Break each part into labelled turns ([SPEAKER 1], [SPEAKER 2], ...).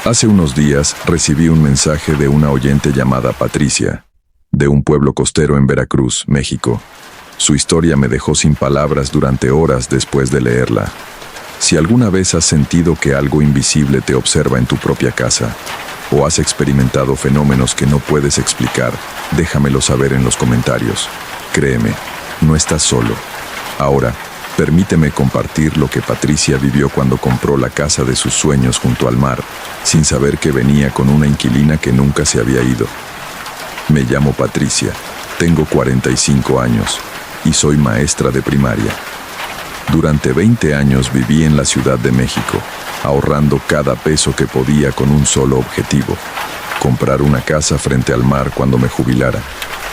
[SPEAKER 1] Hace unos días recibí un mensaje de una oyente llamada Patricia, de un pueblo costero en Veracruz, México. Su historia me dejó sin palabras durante horas después de leerla. Si alguna vez has sentido que algo invisible te observa en tu propia casa, o has experimentado fenómenos que no puedes explicar, déjamelo saber en los comentarios. Créeme, no estás solo. Ahora, permíteme compartir lo que Patricia vivió cuando compró la casa de sus sueños junto al mar, sin saber que venía con una inquilina que nunca se había ido. Me llamo Patricia, tengo 45 años y soy maestra de primaria. Durante 20 años viví en la Ciudad de México, ahorrando cada peso que podía con un solo objetivo: comprar una casa frente al mar cuando me jubilara.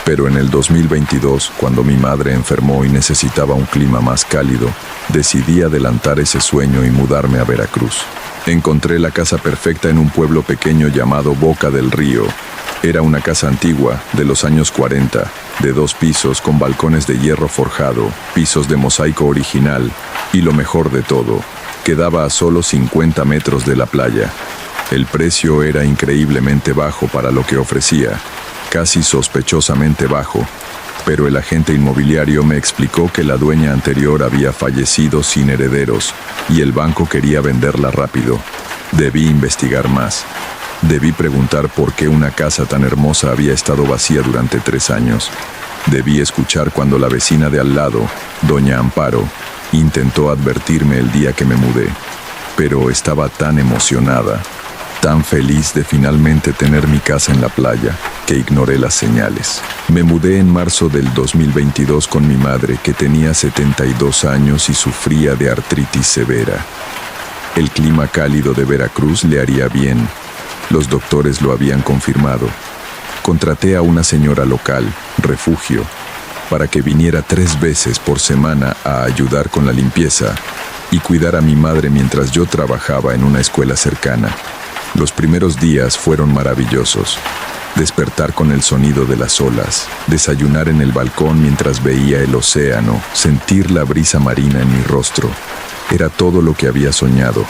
[SPEAKER 1] Pero en el 2022, cuando mi madre enfermó y necesitaba un clima más cálido, decidí adelantar ese sueño y mudarme a Veracruz. Encontré la casa perfecta en un pueblo pequeño llamado Boca del Río. Era una casa antigua, de los años 40, de 2 pisos con balcones de hierro forjado, pisos de mosaico original, y lo mejor de todo, quedaba a solo 50 metros de la playa. El precio era increíblemente bajo para lo que ofrecía, casi sospechosamente bajo, pero el agente inmobiliario me explicó que la dueña anterior había fallecido sin herederos y el banco quería venderla rápido. Debí investigar más. Debí preguntar por qué una casa tan hermosa había estado vacía durante 3 años. Debí escuchar cuando la vecina de al lado, doña Amparo, intentó advertirme el día que me mudé. Pero estaba tan emocionada, tan feliz de finalmente tener mi casa en la playa, que ignoré las señales. Me mudé en marzo del 2022 con mi madre, que tenía 72 años y sufría de artritis severa. El clima cálido de Veracruz le haría bien. Los doctores lo habían confirmado. Contraté a una señora local, Refugio, para que viniera 3 veces por semana a ayudar con la limpieza y cuidar a mi madre mientras yo trabajaba en una escuela cercana. Los primeros días fueron maravillosos. Despertar con el sonido de las olas, desayunar en el balcón mientras veía el océano, sentir la brisa marina en mi rostro. Era todo lo que había soñado.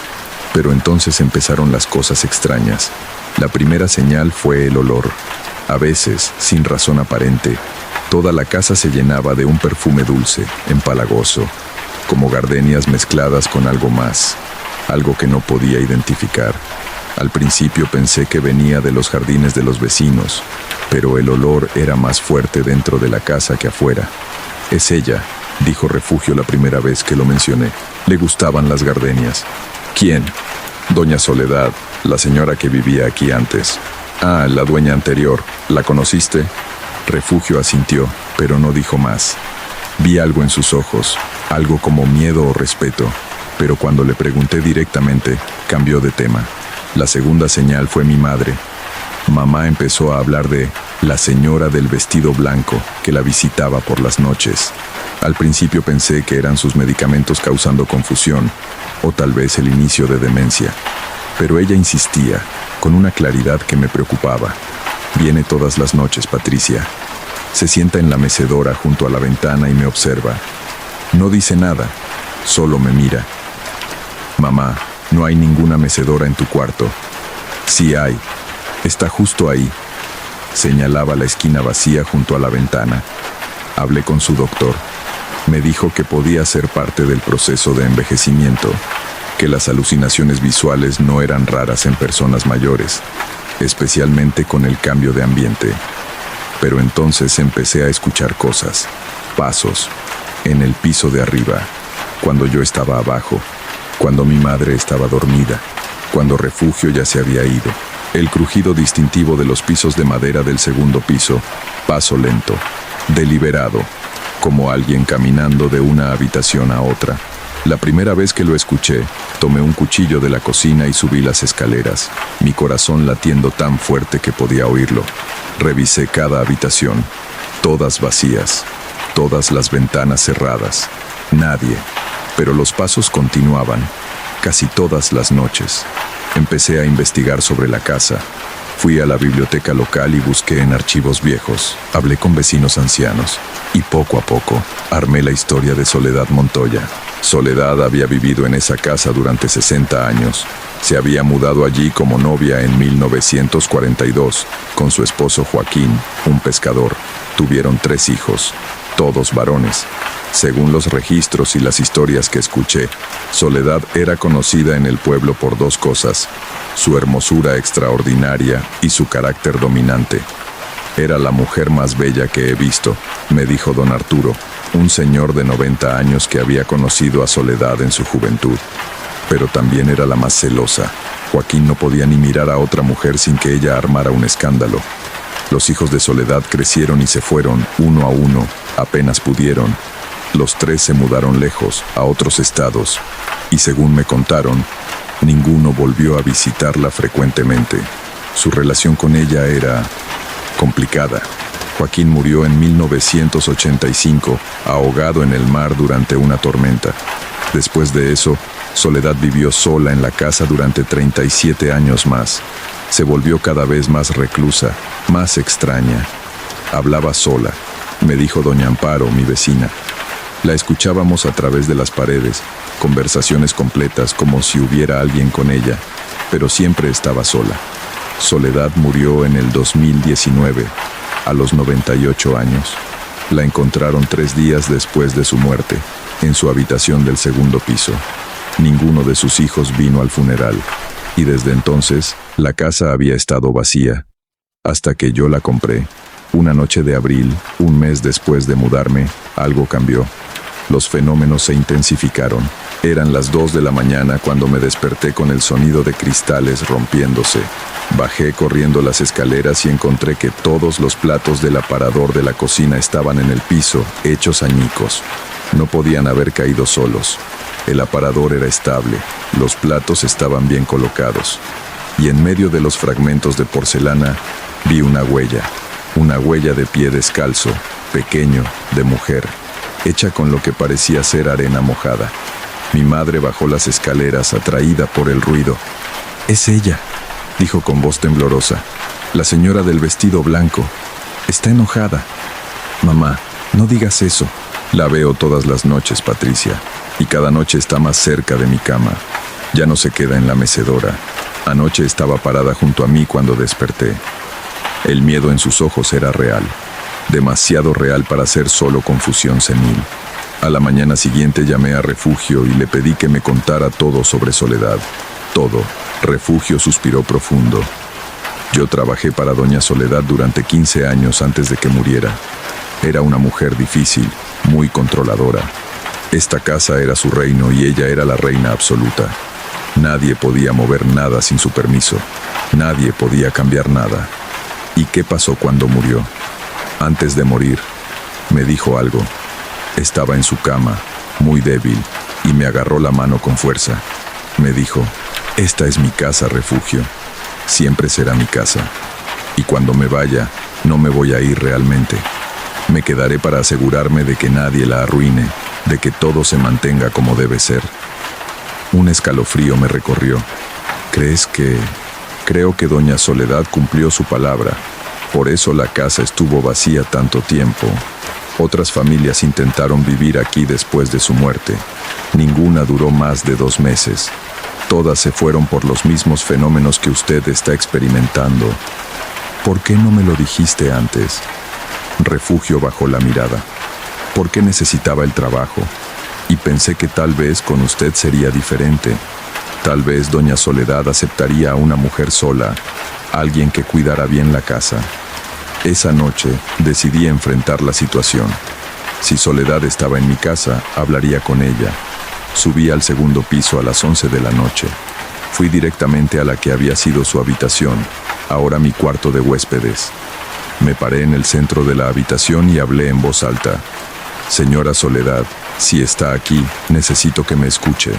[SPEAKER 1] Pero entonces empezaron las cosas extrañas. La primera señal fue el olor. A veces, sin razón aparente, toda la casa se llenaba de un perfume dulce, empalagoso, como gardenias mezcladas con algo más, algo que no podía identificar. Al principio pensé que venía de los jardines de los vecinos, pero el olor era más fuerte dentro de la casa que afuera. «Es ella», dijo Refugio la primera vez que lo mencioné. Le gustaban las gardenias. «¿Quién?» «Doña Soledad, la señora que vivía aquí antes». «Ah, la dueña anterior. ¿La conociste?» Refugio asintió, pero no dijo más. Vi algo en sus ojos, algo como miedo o respeto, pero cuando le pregunté directamente, cambió de tema. La segunda señal fue mi madre. Mamá empezó a hablar de la señora del vestido blanco que la visitaba por las noches. Al principio pensé que eran sus medicamentos causando confusión, o tal vez el inicio de demencia. Pero ella insistía, con una claridad que me preocupaba. Viene todas las noches, Patricia. Se sienta en la mecedora junto a la ventana y me observa. No dice nada, solo me mira. Mamá, no hay ninguna mecedora en tu cuarto. Sí hay. Está justo ahí. Señalaba la esquina vacía junto a la ventana. Hablé con su doctor. Me dijo que podía ser parte del proceso de envejecimiento, que las alucinaciones visuales no eran raras en personas mayores, especialmente con el cambio de ambiente. Pero entonces empecé a escuchar cosas, pasos, en el piso de arriba, cuando yo estaba abajo, cuando mi madre estaba dormida, cuando Refugio ya se había ido. El crujido distintivo de los pisos de madera del segundo piso, paso lento, deliberado, como alguien caminando de una habitación a otra. La primera vez que lo escuché, tomé un cuchillo de la cocina y subí las escaleras, mi corazón latiendo tan fuerte que podía oírlo. Revisé cada habitación, todas vacías, todas las ventanas cerradas, nadie. Pero los pasos continuaban, casi todas las noches. Empecé a investigar sobre la casa. Fui a la biblioteca local y busqué en archivos viejos. Hablé con vecinos ancianos y poco a poco armé la historia de Soledad Montoya. Soledad había vivido en esa casa durante 60 años. Se había mudado allí como novia en 1942 con su esposo Joaquín, un pescador. Tuvieron 3 hijos, todos varones. Según los registros y las historias que escuché, Soledad era conocida en el pueblo por 2 cosas: su hermosura extraordinaria y su carácter dominante. Era la mujer más bella que he visto, me dijo don Arturo, un señor de 90 años que había conocido a Soledad en su juventud. Pero también era la más celosa. Joaquín no podía ni mirar a otra mujer sin que ella armara un escándalo. Los hijos de Soledad crecieron y se fueron, uno a uno, apenas pudieron. Los 3 se mudaron lejos, a otros estados, y según me contaron, ninguno volvió a visitarla frecuentemente. Su relación con ella era complicada. Joaquín murió en 1985, ahogado en el mar durante una tormenta. Después de eso, Soledad vivió sola en la casa durante 37 años más. Se volvió cada vez más reclusa, más extraña. Hablaba sola, me dijo doña Amparo, mi vecina. La escuchábamos a través de las paredes, conversaciones completas como si hubiera alguien con ella, pero siempre estaba sola. Soledad murió en el 2019, a los 98 años. La encontraron 3 días después de su muerte, en su habitación del segundo piso. Ninguno de sus hijos vino al funeral, y desde entonces la casa había estado vacía, hasta que yo la compré. Una noche de abril, un mes después de mudarme, algo cambió. Los fenómenos se intensificaron. Eran las 2 de la mañana cuando me desperté con el sonido de cristales rompiéndose. Bajé corriendo las escaleras y encontré que todos los platos del aparador de la cocina estaban en el piso, hechos añicos. No podían haber caído solos. El aparador era estable, los platos estaban bien colocados. Y en medio de los fragmentos de porcelana, vi una huella de pie descalzo, pequeño, de mujer, hecha con lo que parecía ser arena mojada. Mi madre bajó las escaleras, atraída por el ruido. «Es ella», dijo con voz temblorosa. «La señora del vestido blanco. Está enojada». «Mamá, no digas eso». «La veo todas las noches, Patricia, y cada noche está más cerca de mi cama. Ya no se queda en la mecedora. Anoche estaba parada junto a mí cuando desperté». El miedo en sus ojos era real, demasiado real para ser solo confusión senil. A la mañana siguiente llamé a Refugio y le pedí que me contara todo sobre Soledad. Todo. Refugio suspiró profundo. «Yo trabajé para doña Soledad durante 15 años antes de que muriera. Era una mujer difícil, muy controladora. Esta casa era su reino y ella era la reina absoluta. Nadie podía mover nada sin su permiso. Nadie podía cambiar nada». «¿Y qué pasó cuando murió?» «Antes de morir, me dijo algo. Estaba en su cama, muy débil, y me agarró la mano con fuerza. Me dijo, esta es mi casa, Refugio. Siempre será mi casa. Y cuando me vaya, no me voy a ir realmente. Me quedaré para asegurarme de que nadie la arruine, de que todo se mantenga como debe ser». Un escalofrío me recorrió. Creo que doña Soledad cumplió su palabra. Por eso la casa estuvo vacía tanto tiempo. Otras familias intentaron vivir aquí después de su muerte. Ninguna duró más de 2 meses. Todas se fueron por los mismos fenómenos que usted está experimentando. ¿Por qué no me lo dijiste antes? Refugio bajó la mirada. Porque necesitaba el trabajo. Y pensé que tal vez con usted sería diferente. Tal vez doña Soledad aceptaría a una mujer sola, alguien que cuidara bien la casa. Esa noche decidí enfrentar la situación. Si Soledad estaba en mi casa, hablaría con ella. Subí al segundo piso a las 11 de la noche. Fui directamente a la que había sido su habitación, ahora mi cuarto de huéspedes. Me paré en el centro de la habitación y hablé en voz alta. «Señora Soledad, si está aquí, necesito que me escuche.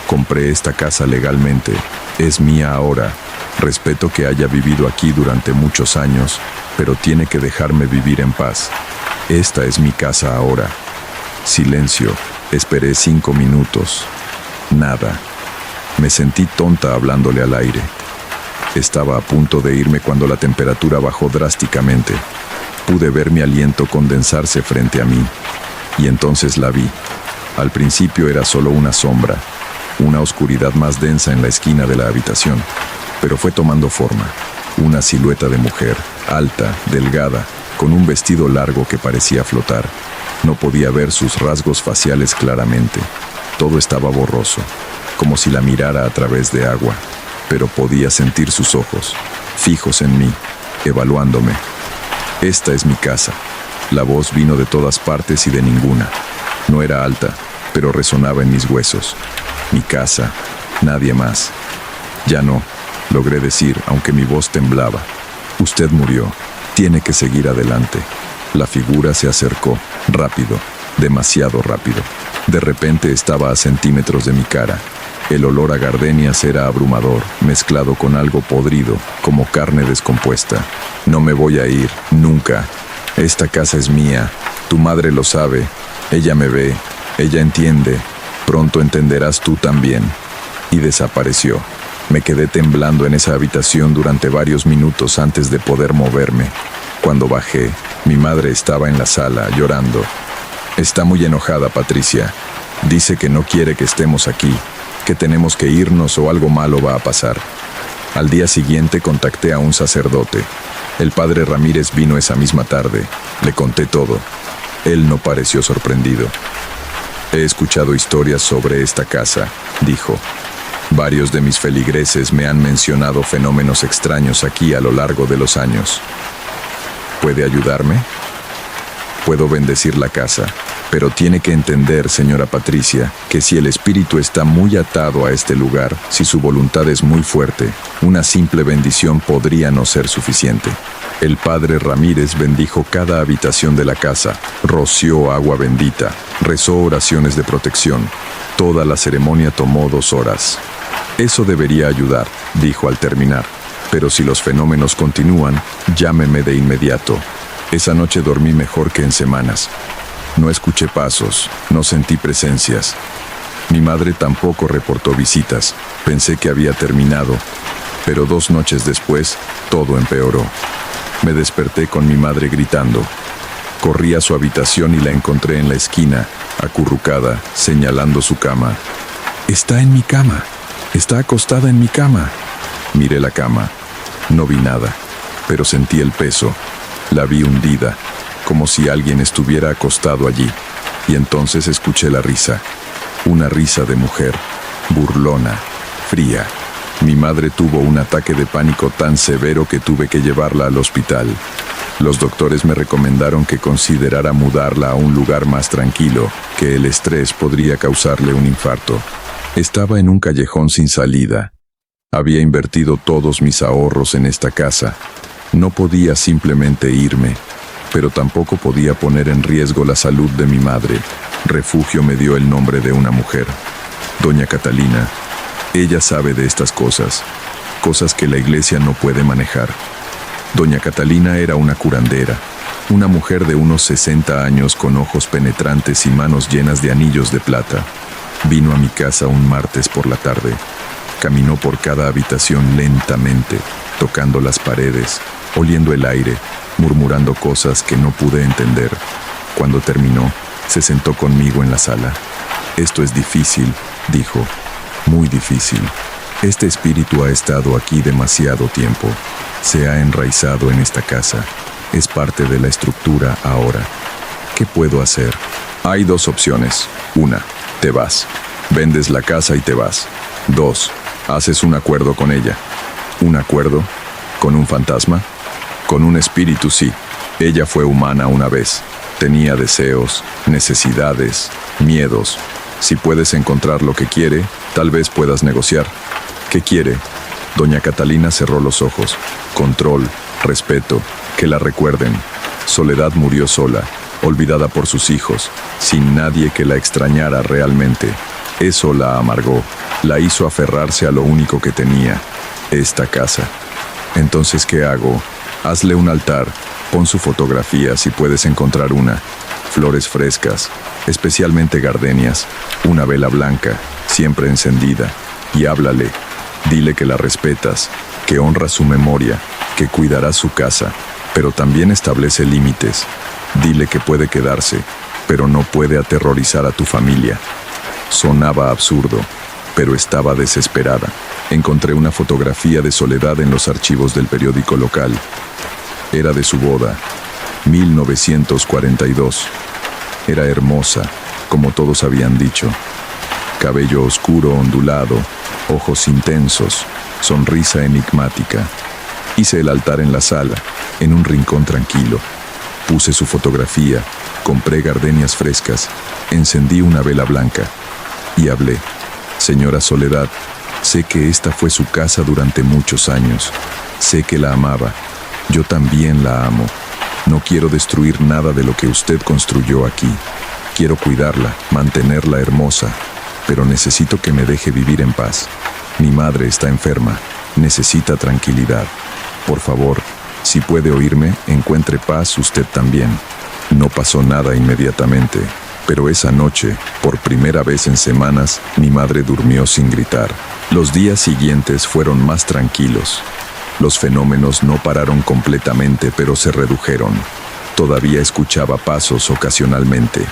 [SPEAKER 1] Compré esta casa legalmente. Es mía ahora. Respeto que haya vivido aquí durante muchos años, pero tiene que dejarme vivir en paz. Esta es mi casa ahora». Silencio. Esperé 5 minutos. Nada. Me sentí tonta hablándole al aire. Estaba a punto de irme cuando la temperatura bajó drásticamente. Pude ver mi aliento condensarse frente a mí. Y entonces la vi. Al principio era solo una sombra, una oscuridad más densa en la esquina de la habitación, pero fue tomando forma. Una silueta de mujer, alta, delgada, con un vestido largo que parecía flotar. No podía ver sus rasgos faciales claramente. Todo estaba borroso, como si la mirara a través de agua, pero podía sentir sus ojos, fijos en mí, evaluándome. Esta es mi casa. La voz vino de todas partes y de ninguna. No era alta, pero resonaba en mis huesos. Mi casa, nadie más. Ya no, logré decir, aunque mi voz temblaba. Usted murió. Tiene que seguir adelante. La figura se acercó, rápido, demasiado rápido. De repente estaba a centímetros de mi cara. El olor a gardenias era abrumador, mezclado con algo podrido, como carne descompuesta. No me voy a ir, nunca. Esta casa es mía. Tu madre lo sabe. Ella me ve. Ella entiende. Pronto entenderás tú también. Y desapareció. Me quedé temblando en esa habitación durante varios minutos antes de poder moverme. Cuando bajé, mi madre estaba en la sala, llorando. Está muy enojada, Patricia. Dice que no quiere que estemos aquí, que tenemos que irnos o algo malo va a pasar. Al día siguiente contacté a un sacerdote. El padre Ramírez vino esa misma tarde. Le conté todo. Él no pareció sorprendido. He escuchado historias sobre esta casa, dijo. Varios de mis feligreses me han mencionado fenómenos extraños aquí a lo largo de los años. ¿Puede ayudarme? Puedo bendecir la casa, pero tiene que entender, señora Patricia, que si el espíritu está muy atado a este lugar, si su voluntad es muy fuerte, una simple bendición podría no ser suficiente. El padre Ramírez bendijo cada habitación de la casa, roció agua bendita, rezó oraciones de protección. Toda la ceremonia tomó 2 horas. Eso debería ayudar, dijo al terminar. Pero si los fenómenos continúan, llámeme de inmediato. Esa noche dormí mejor que en semanas. No escuché pasos, no sentí presencias. Mi madre tampoco reportó visitas. Pensé que había terminado, pero 2 noches después, todo empeoró. Me desperté con mi madre gritando. Corrí a su habitación y la encontré en la esquina, acurrucada, señalando su cama. Está en mi cama. Está acostada en mi cama. Miré la cama. No vi nada, pero sentí el peso. La vi hundida, como si alguien estuviera acostado allí. Y entonces escuché la risa. Una risa de mujer, burlona, fría. Mi madre tuvo un ataque de pánico tan severo que tuve que llevarla al hospital. Los doctores me recomendaron que considerara mudarla a un lugar más tranquilo, que el estrés podría causarle un infarto. Estaba en un callejón sin salida. Había invertido todos mis ahorros en esta casa. No podía simplemente irme, pero tampoco podía poner en riesgo la salud de mi madre. Refugio me dio el nombre de una mujer, doña Catalina. Ella sabe de estas cosas, cosas que la iglesia no puede manejar. Doña Catalina era una curandera, una mujer de unos 60 años con ojos penetrantes y manos llenas de anillos de plata. Vino a mi casa un martes por la tarde. Caminó por cada habitación lentamente, tocando las paredes, oliendo el aire, murmurando cosas que no pude entender. Cuando terminó, se sentó conmigo en la sala. Esto es difícil, dijo, muy difícil. Este espíritu ha estado aquí demasiado tiempo. Se ha enraizado en esta casa. Es parte de la estructura ahora. ¿Qué puedo hacer? Hay 2 opciones. 1, te vas. Vendes la casa y te vas. 2, haces un acuerdo con ella. ¿Un acuerdo? ¿Con un fantasma? Con un espíritu, sí. Ella fue humana una vez. Tenía deseos, necesidades, miedos. Si puedes encontrar lo que quiere, tal vez puedas negociar. ¿Qué quiere? Doña Catalina cerró los ojos. Control, respeto, que la recuerden. Soledad murió sola, olvidada por sus hijos, sin nadie que la extrañara realmente. Eso la amargó, la hizo aferrarse a lo único que tenía, esta casa. Entonces, ¿qué hago? Hazle un altar, pon su fotografía si puedes encontrar una, flores frescas, especialmente gardenias, una vela blanca, siempre encendida, y háblale. Dile que la respetas, que honras su memoria, que cuidarás su casa, pero también establece límites. Dile que puede quedarse, pero no puede aterrorizar a tu familia. Sonaba absurdo, pero estaba desesperada. Encontré una fotografía de Soledad en los archivos del periódico local. Era de su boda, 1942. Era hermosa, como todos habían dicho. Cabello oscuro ondulado, ojos intensos, sonrisa enigmática. Hice el altar en la sala, en un rincón tranquilo. Puse su fotografía, compré gardenias frescas, encendí una vela blanca y hablé. Señora Soledad, sé que esta fue su casa durante muchos años. Sé que la amaba. Yo también la amo. No quiero destruir nada de lo que usted construyó aquí. Quiero cuidarla, mantenerla hermosa, pero necesito que me deje vivir en paz. Mi madre está enferma. Necesita tranquilidad. Por favor, si puede oírme, encuentre paz usted también. No pasó nada inmediatamente, pero esa noche, por primera vez en semanas, mi madre durmió sin gritar. Los días siguientes fueron más tranquilos. Los fenómenos no pararon completamente, pero se redujeron. Todavía escuchaba pasos ocasionalmente.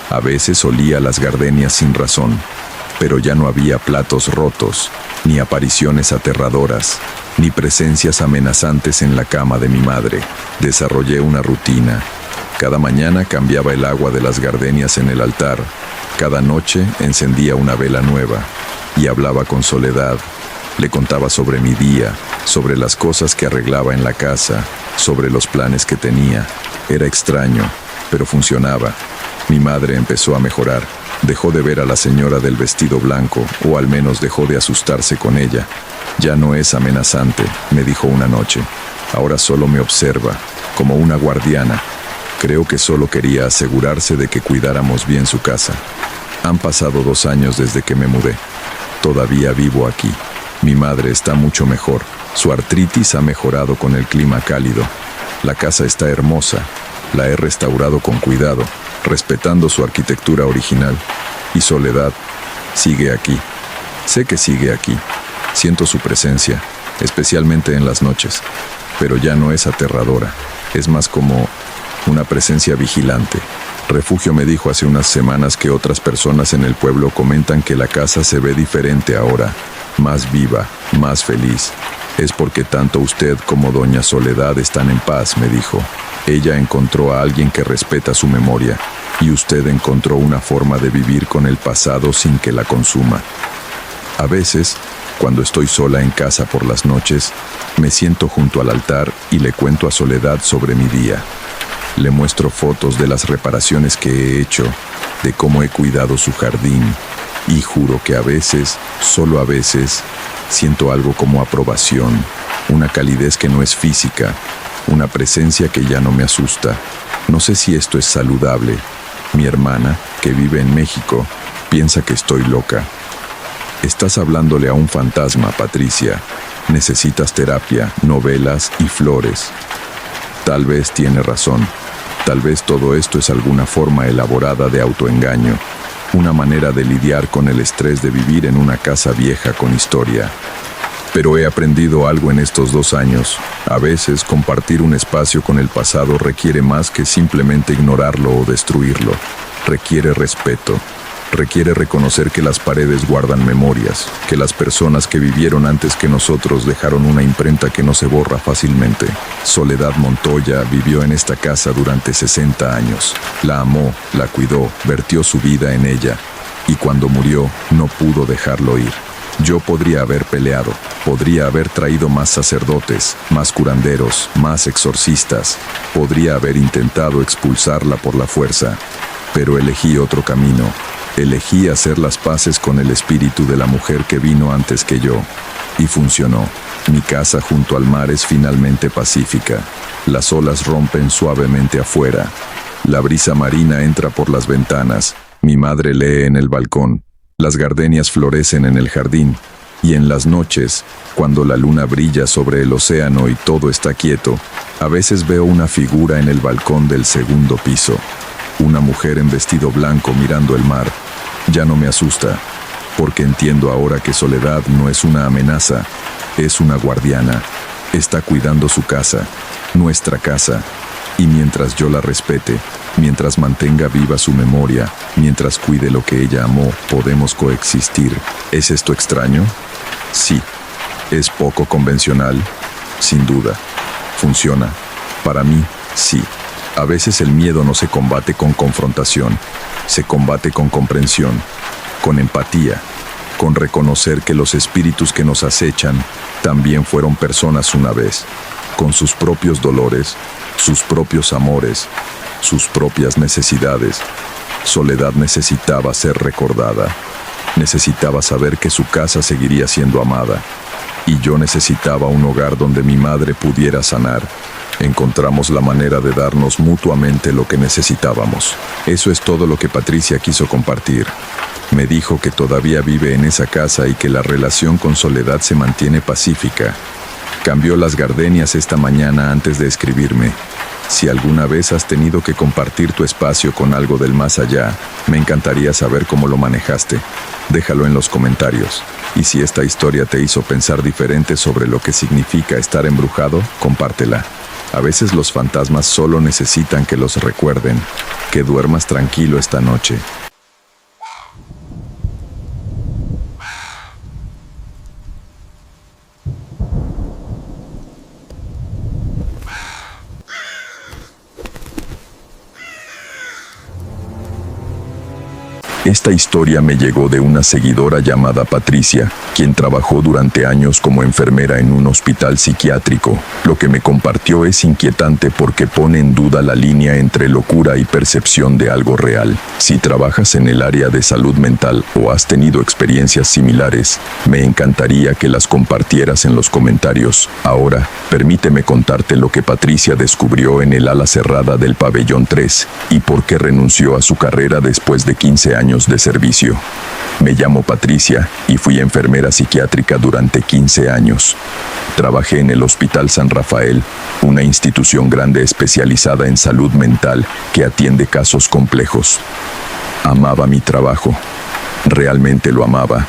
[SPEAKER 1] A veces olía las gardenias sin razón, pero ya no había platos rotos, ni apariciones aterradoras, ni presencias amenazantes en la cama de mi madre. Desarrollé una rutina. Cada mañana cambiaba el agua de las gardenias en el altar. Cada noche encendía una vela nueva y hablaba con Soledad. Le contaba sobre mi día, sobre las cosas que arreglaba en la casa, sobre los planes que tenía. Era extraño, pero funcionaba. Mi madre empezó a mejorar. Dejó de ver a la señora del vestido blanco, o al menos dejó de asustarse con ella. Ya no es amenazante, me dijo una noche. Ahora solo me observa, como una guardiana. Creo que solo quería asegurarse de que cuidáramos bien su casa. Han pasado 2 años desde que me mudé. Todavía vivo aquí. Mi madre está mucho mejor. Su artritis ha mejorado con el clima cálido. La casa está hermosa. La he restaurado con cuidado, respetando su arquitectura original. Y Soledad sigue aquí. Sé que sigue aquí. Siento su presencia, especialmente en las noches. Pero ya no es aterradora. Es más como una presencia vigilante. Refugio me dijo hace unas semanas que otras personas en el pueblo comentan que la casa se ve diferente ahora, más viva, más feliz. Es porque tanto usted como doña Soledad están en paz, me dijo. Ella encontró a alguien que respeta su memoria, y usted encontró una forma de vivir con el pasado sin que la consuma. A veces, cuando estoy sola en casa por las noches, me siento junto al altar y le cuento a Soledad sobre mi día. Le muestro fotos de las reparaciones que he hecho, de cómo he cuidado su jardín, y juro que a veces, solo a veces, siento algo como aprobación, una calidez que no es física, una presencia que ya no me asusta. No sé si esto es saludable. Mi hermana, que vive en México, piensa que estoy loca. Estás hablándole a un fantasma, Patricia. Necesitas terapia, novelas y flores. Tal vez tiene razón. Tal vez todo esto es alguna forma elaborada de autoengaño, una manera de lidiar con el estrés de vivir en una casa vieja con historia. Pero he aprendido algo en estos 2 años. A veces compartir un espacio con el pasado requiere más que simplemente ignorarlo o destruirlo. Requiere respeto. Requiere reconocer que las paredes guardan memorias, que las personas que vivieron antes que nosotros dejaron una imprenta que no se borra fácilmente. Soledad Montoya vivió en esta casa durante 60 años. La amó, la cuidó, vertió su vida en ella. Y cuando murió, no pudo dejarlo ir. Yo podría haber peleado, podría haber traído más sacerdotes, más curanderos, más exorcistas. Podría haber intentado expulsarla por la fuerza, pero elegí otro camino. Elegí hacer las paces con el espíritu de la mujer que vino antes que yo. Y funcionó. Mi casa junto al mar es finalmente pacífica. Las olas rompen suavemente afuera. La brisa marina entra por las ventanas. Mi madre lee en el balcón. Las gardenias florecen en el jardín. Y en las noches, cuando la luna brilla sobre el océano y todo está quieto, a veces veo una figura en el balcón del 2.º piso. Una mujer en vestido blanco mirando el mar. Ya no me asusta, porque entiendo ahora que Soledad no es una amenaza, es una guardiana. Está cuidando su casa, nuestra casa. Y mientras yo la respete, mientras mantenga viva su memoria, mientras cuide lo que ella amó, podemos coexistir. ¿Es esto extraño? Sí. ¿Es poco convencional? Sin duda. ¿Funciona? Para mí, sí. A veces el miedo no se combate con confrontación, se combate con comprensión, con empatía, con reconocer que los espíritus que nos acechan también fueron personas una vez, con sus propios dolores, sus propios amores, sus propias necesidades. Soledad necesitaba ser recordada, necesitaba saber que su casa seguiría siendo amada, y yo necesitaba un hogar donde mi madre pudiera sanar. Encontramos la manera de darnos mutuamente lo que necesitábamos. Eso es todo lo que Patricia quiso compartir. Me dijo que todavía vive en esa casa y que la relación con Soledad se mantiene pacífica. Cambió las gardenias esta mañana antes de escribirme. Si alguna vez has tenido que compartir tu espacio con algo del más allá, me encantaría saber cómo lo manejaste. Déjalo en los comentarios. Y si esta historia te hizo pensar diferente sobre lo que significa estar embrujado, compártela. A veces los fantasmas solo necesitan que los recuerden. Que duermas tranquilo esta noche. Esta historia me llegó de una seguidora llamada Patricia, quien trabajó durante años como enfermera en un hospital psiquiátrico. Lo que me compartió es inquietante porque pone en duda la línea entre locura y percepción de algo real. Si trabajas en el área de salud mental o has tenido experiencias similares, me encantaría que las compartieras en los comentarios. Ahora, permíteme contarte lo que Patricia descubrió en el ala cerrada del pabellón 3 y por qué renunció a su carrera después de 15 años de servicio. Me llamo Patricia y fui enfermera psiquiátrica durante 15 años. Trabajé en el Hospital San Rafael, una institución grande especializada en salud mental que atiende casos complejos. Amaba mi trabajo. Realmente lo amaba.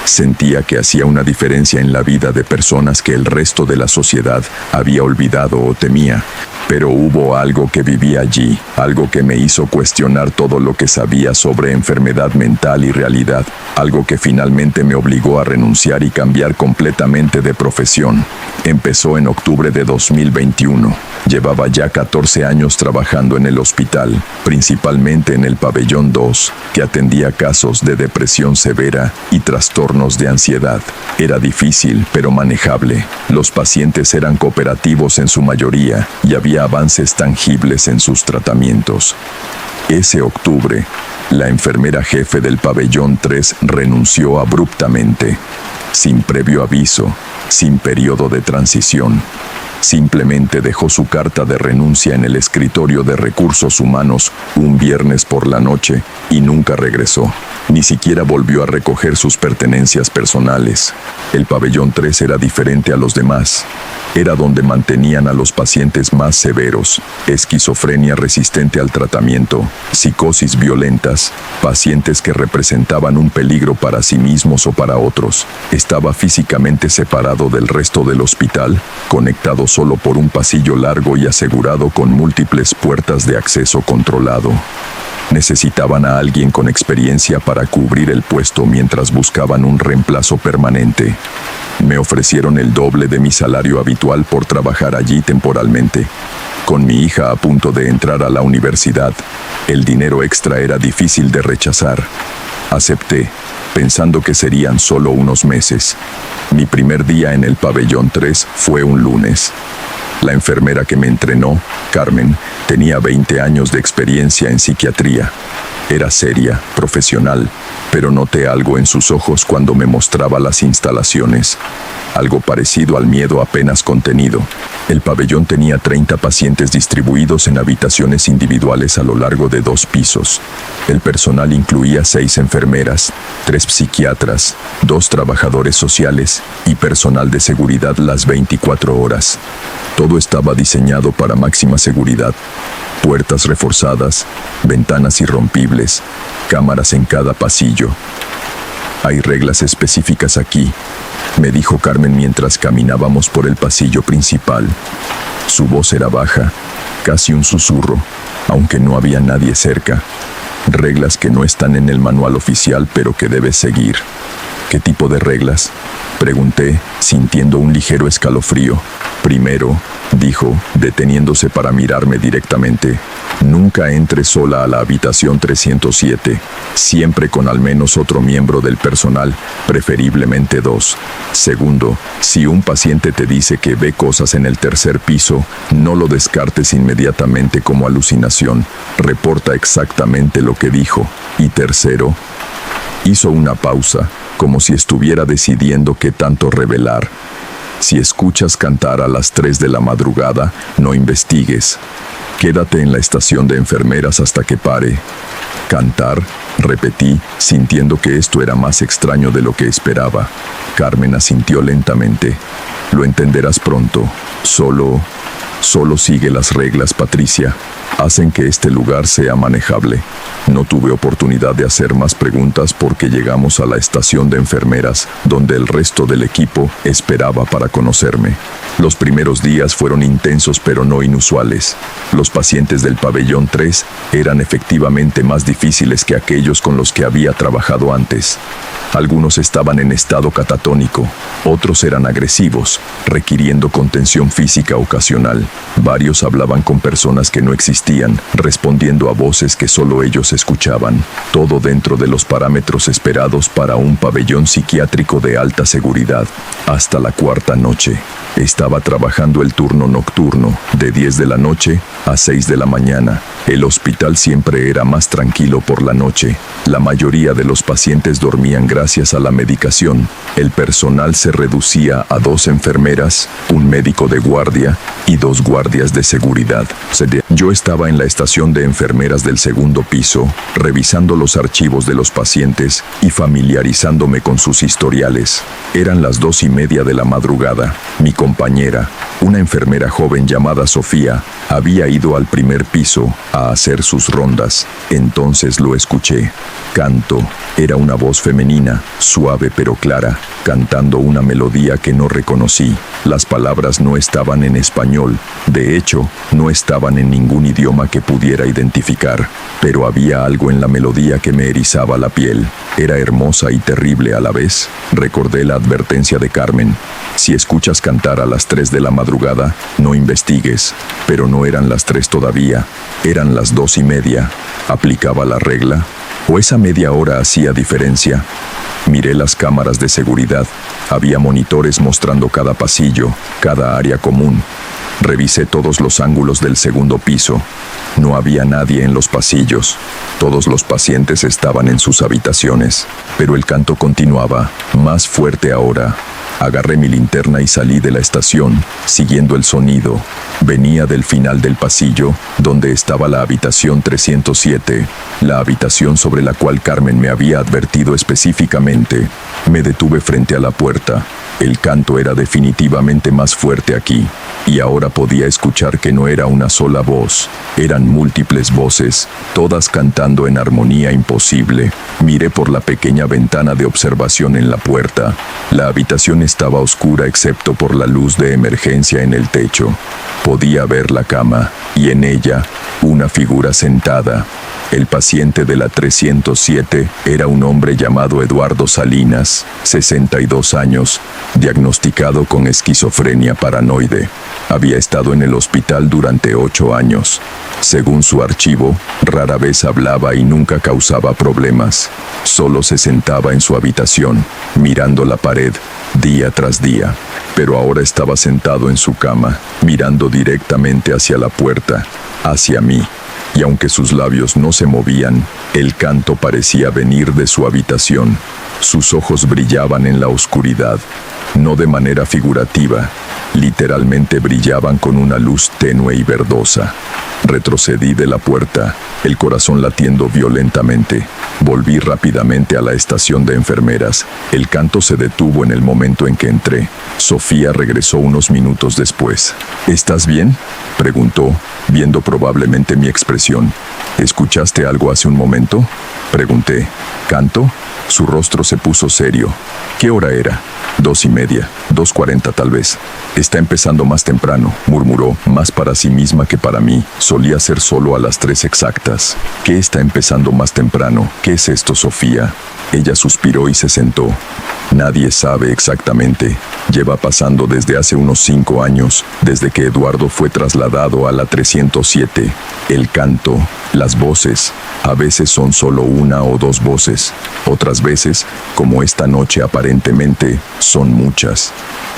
[SPEAKER 1] Sentía que hacía una diferencia en la vida de personas que el resto de la sociedad había olvidado o temía. Pero hubo algo que vivía allí, algo que me hizo cuestionar todo lo que sabía sobre enfermedad mental y realidad, algo que finalmente me obligó a renunciar y cambiar completamente de profesión. Empezó en octubre de 2021. Llevaba ya 14 años trabajando en el hospital, principalmente en el pabellón 2, que atendía casos de depresión severa y trastornos de ansiedad. Era difícil, pero manejable. Los pacientes eran cooperativos en su mayoría y había avances tangibles en sus tratamientos. Ese octubre, la enfermera jefe del pabellón 3 renunció abruptamente, sin previo aviso, sin periodo de transición. Simplemente dejó su carta de renuncia en el escritorio de recursos humanos un viernes por la noche y nunca regresó. Ni siquiera volvió a recoger sus pertenencias personales. El pabellón 3 era diferente a los demás. Era donde mantenían a los pacientes más severos, esquizofrenia resistente al tratamiento, psicosis violentas, pacientes que representaban un peligro para sí mismos o para otros. Estaba físicamente separado del resto del hospital, conectado solo por un pasillo largo y asegurado con múltiples puertas de acceso controlado. Necesitaban a alguien con experiencia para cubrir el puesto mientras buscaban un reemplazo permanente. Me ofrecieron el doble de mi salario habitual por trabajar allí temporalmente. Con mi hija a punto de entrar a la universidad, el dinero extra era difícil de rechazar. Acepté, pensando que serían solo unos meses. Mi primer día en el pabellón 3 fue un lunes. La enfermera que me entrenó, Carmen, tenía 20 años de experiencia en psiquiatría. Era seria, profesional, pero noté algo en sus ojos cuando me mostraba las instalaciones. Algo parecido al miedo apenas contenido. El pabellón tenía 30 pacientes distribuidos en habitaciones individuales a lo largo de 2 pisos. El personal incluía 6 enfermeras, 3 psiquiatras, 2 trabajadores sociales y personal de seguridad las 24 horas. Todo estaba diseñado para máxima seguridad. Puertas reforzadas, ventanas irrompibles, cámaras en cada pasillo. Hay reglas específicas aquí, me dijo Carmen mientras caminábamos por el pasillo principal. Su voz era baja, casi un susurro, aunque no había nadie cerca. Reglas que no están en el manual oficial, pero que debes seguir. ¿Qué tipo de reglas?, pregunté, sintiendo un ligero escalofrío. Primero, dijo, deteniéndose para mirarme directamente, nunca entres sola a la habitación 307, siempre con al menos otro miembro del personal, preferiblemente 2. Segundo, si un paciente te dice que ve cosas en el tercer piso, no lo descartes inmediatamente como alucinación, reporta exactamente lo que dijo. Y tercero, hizo una pausa, como si estuviera decidiendo qué tanto revelar. Si escuchas cantar a las 3 de la madrugada, no investigues. Quédate en la estación de enfermeras hasta que pare. ¿Cantar?, repetí, sintiendo que esto era más extraño de lo que esperaba. Carmen asintió lentamente. Lo entenderás pronto. Solo sigue las reglas, Patricia. Hacen que este lugar sea manejable. No tuve oportunidad de hacer más preguntas porque llegamos a la estación de enfermeras, donde el resto del equipo esperaba para conocerme. Los primeros días fueron intensos pero no inusuales. Los pacientes del pabellón 3 eran efectivamente más difíciles que aquellos con los que había trabajado antes. Algunos estaban en estado catatónico, otros eran agresivos, requiriendo contención física ocasional. Varios hablaban con personas que no existían, respondiendo a voces que solo ellos escuchaban. Todo dentro de los parámetros esperados para un pabellón psiquiátrico de alta seguridad. Hasta la 4ª noche. Estaba trabajando el turno nocturno, de 10 de la noche a 6 de la mañana. El hospital siempre era más tranquilo por la noche. La mayoría de los pacientes dormían gracias a la medicación. El personal se reducía a 2 enfermeras, un médico de guardia y 2 guardias de seguridad. Yo estaba en la estación de enfermeras del 2º piso, revisando los archivos de los pacientes y familiarizándome con sus historiales. Eran las 2:30 de la madrugada. Mi compañera, una enfermera joven llamada Sofía, había ido al primer piso a hacer sus rondas. Entonces lo escuché. Canto. Era una voz femenina, suave pero clara, cantando una melodía que no reconocí. Las palabras no estaban en español. De hecho, no estaban en ningún idioma que pudiera identificar. Pero había algo en la melodía que me erizaba la piel. Era hermosa y terrible a la vez. Recordé la advertencia de Carmen. Si escuchas cantar a las 3 de la madrugada, no investigues. Pero no eran las 3 todavía. Eran las 2:30. ¿Aplicaba la regla? ¿O esa media hora hacía diferencia? Miré las cámaras de seguridad. Había monitores mostrando cada pasillo, cada área común. Revisé todos los ángulos del 2º piso. No había nadie en los pasillos. Todos los pacientes estaban en sus habitaciones. Pero el canto continuaba, más fuerte ahora. Agarré mi linterna y salí de la estación, siguiendo el sonido. Venía del final del pasillo, donde estaba la habitación 307, la habitación sobre la cual Carmen me había advertido específicamente. Me detuve frente a la puerta. El canto era definitivamente más fuerte aquí, y ahora podía escuchar que no era una sola voz. Eran múltiples voces, todas cantando en armonía imposible. Miré por la pequeña ventana de observación en la puerta. La habitación estaba oscura excepto por la luz de emergencia en el techo. Podía ver la cama, y en ella, una figura sentada. El paciente de la 307 era un hombre llamado Eduardo Salinas, 62 años, diagnosticado con esquizofrenia paranoide. Había estado en el hospital durante 8 años. Según su archivo, rara vez hablaba y nunca causaba problemas. Solo se sentaba en su habitación, mirando la pared, día tras día. Pero ahora estaba sentado en su cama, mirando directamente hacia la puerta, hacia mí. Y aunque sus labios no se movían, el canto parecía venir de su habitación. Sus ojos brillaban en la oscuridad, no de manera figurativa, literalmente brillaban con una luz tenue y verdosa. Retrocedí de la puerta, el corazón latiendo violentamente. Volví rápidamente a la estación de enfermeras. El canto se detuvo en el momento en que entré. Sofía regresó unos minutos después. ¿Estás bien?, preguntó, viendo probablemente mi expresión. ¿Escuchaste algo hace un momento?, Pregunté. ¿Canto? Su rostro se puso serio. ¿Qué hora era? 2:30, 2:40 tal vez. Está empezando más temprano, murmuró, más para sí misma que para mí. Solía ser solo a las 3 exactas. ¿Qué está empezando más temprano? ¿Qué es esto, Sofía? Ella suspiró y se sentó. Nadie sabe exactamente. Lleva pasando desde hace unos 5 años, desde que Eduardo fue trasladado a la 307. El canto, las voces, a veces son solo una o dos voces. Otras veces, como esta noche aparentemente, son muchas.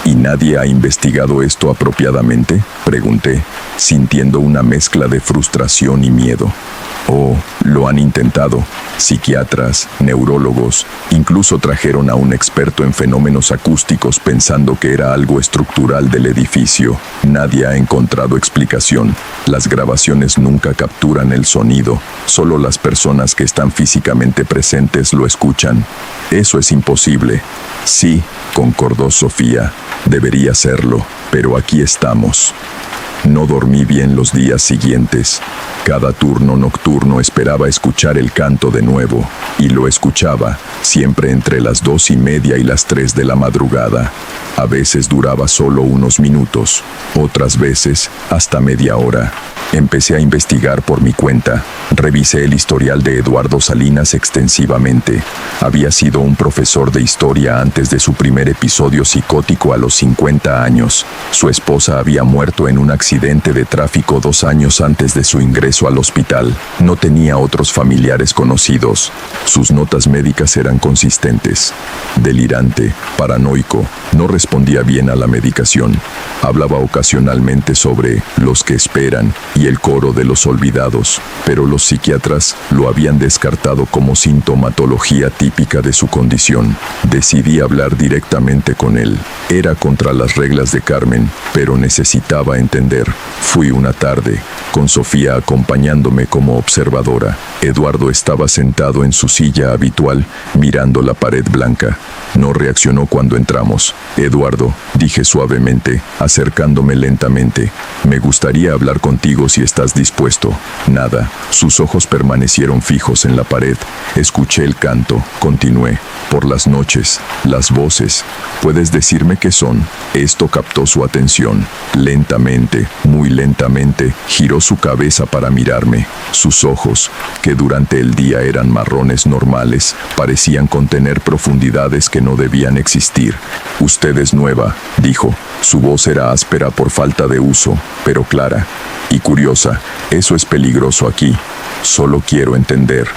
[SPEAKER 1] ¿Y nadie ha investigado esto apropiadamente?, pregunté, sintiendo una mezcla de frustración y miedo. Oh, lo han intentado. Psiquiatras, neurólogos, incluso trajeron a un experto en fenómenos acústicos pensando que era algo estructural del edificio. Nadie ha encontrado explicación. Las grabaciones nunca capturan el sonido. Solo las personas que están físicamente presentes lo escuchan. Eso es imposible. Sí, concordó Sofía. Debería serlo, pero aquí estamos. No dormí bien los días siguientes. Cada turno nocturno esperaba escuchar el canto de nuevo, y lo escuchaba, siempre entre las 2:30 y las 3 de la madrugada. A veces duraba solo unos minutos, otras veces hasta media hora. Empecé a investigar por mi cuenta. Revisé el historial de Eduardo Salinas extensivamente. Había sido un profesor de historia antes de su primer episodio psicótico a los 50 años. Su esposa había muerto en un accidente de tráfico 2 años antes de su ingreso al hospital. No tenía otros familiares conocidos. Sus notas médicas eran consistentes. Delirante, paranoico, no respondía bien a la medicación. Hablaba ocasionalmente sobre los que esperan y el coro de los olvidados, pero los psiquiatras lo habían descartado como sintomatología típica de su condición. Decidí hablar directamente con él. Era contra las reglas de Carmen, pero necesitaba entender. Fui una tarde, con Sofía acompañándome como observadora. Eduardo estaba sentado en su silla habitual, mirando la pared blanca. No reaccionó cuando entramos. Eduardo, dije suavemente, acercándome lentamente. Me gustaría hablar contigo si estás dispuesto. Nada. Sus ojos permanecieron fijos en la pared. Escuché el canto. Continué. Por las noches, las voces. ¿Puedes decirme qué son? Esto captó su atención. Lentamente, muy lentamente, giró su cabeza para mirarme. Sus ojos, que durante el día eran marrones normales, parecían contener profundidades que no debían existir. Usted es nueva, dijo. Su voz era áspera por falta de uso, pero clara y curiosa. Eso es peligroso aquí. Solo quiero entender.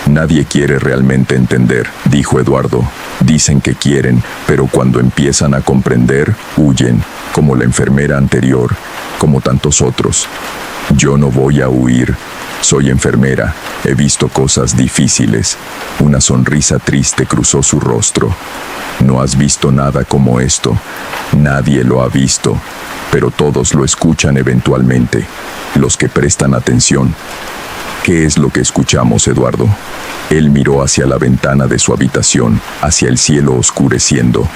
[SPEAKER 1] Nadie quiere realmente entender, dijo Eduardo. Dicen que quieren, pero cuando empiezan a comprender, huyen, como la enfermera anterior, como tantos otros. Yo no voy a huir. Soy enfermera. He visto cosas difíciles. Una sonrisa triste cruzó su rostro. No has visto nada como esto. Nadie lo ha visto, pero todos lo escuchan eventualmente. Los que prestan atención. ¿Qué es lo que escuchamos, Eduardo? Él miró hacia la ventana de su habitación, hacia el cielo oscureciendo.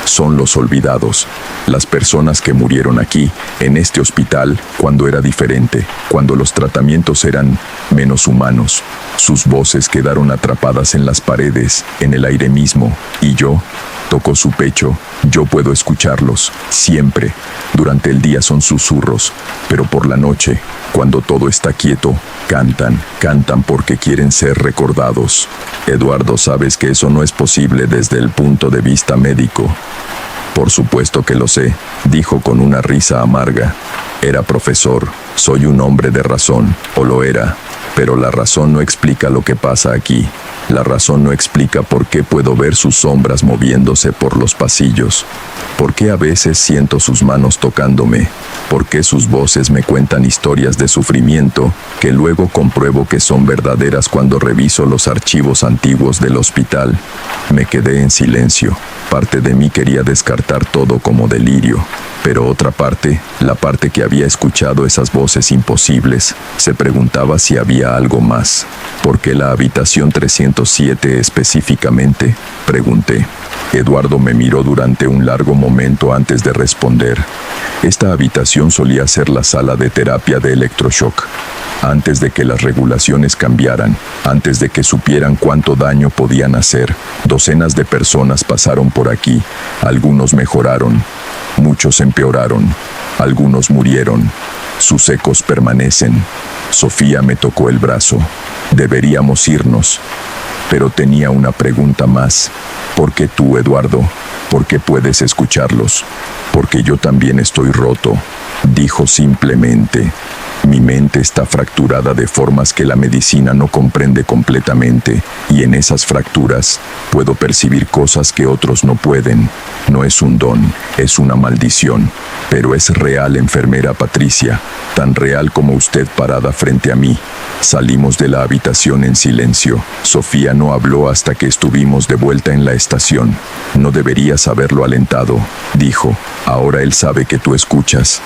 [SPEAKER 1] Son los olvidados, las personas que murieron aquí, en este hospital, cuando era diferente, cuando los tratamientos eran menos humanos. Sus voces quedaron atrapadas en las paredes, en el aire mismo, y yo tocó su pecho. Yo puedo escucharlos, siempre. Durante el día son susurros, pero por la noche, cuando todo está quieto, cantan porque quieren ser recordados. Eduardo, sabes que eso no es posible desde el punto de vista médico. Por supuesto que lo sé, dijo con una risa amarga. Era profesor, soy un hombre de razón, o lo era, pero la razón no explica lo que pasa aquí. La razón no explica por qué puedo ver sus sombras moviéndose por los pasillos, por qué a veces siento sus manos tocándome, por qué sus voces me cuentan historias de sufrimiento que luego compruebo que son verdaderas cuando reviso los archivos antiguos del hospital. Me quedé en silencio. Parte de mí quería descartar todo como delirio, pero otra parte, la parte que había escuchado esas voces imposibles, se preguntaba si había algo más. ¿Por qué la habitación 307 específicamente?, pregunté. Eduardo me miró durante un largo momento antes de responder. Esta habitación solía ser la sala de terapia de electroshock. Antes de que las regulaciones cambiaran, antes de que supieran cuánto daño podían hacer, docenas de personas pasaron por aquí. Algunos mejoraron, muchos empeoraron, algunos murieron. Sus ecos permanecen. Sofía me tocó el brazo. Deberíamos irnos. Pero tenía una pregunta más. ¿Por qué tú, Eduardo? ¿Por qué puedes escucharlos? Porque yo también estoy roto, dijo simplemente. Mi mente está fracturada de formas que la medicina no comprende completamente, y en esas fracturas puedo percibir cosas que otros no pueden. No es un don, es una maldición, pero es real, enfermera Patricia, tan real como usted parada frente a mí. Salimos de la habitación en silencio. Sofía no habló hasta que estuvimos de vuelta en la estación. No deberías haberlo alentado, dijo. Ahora él sabe que tú escuchas.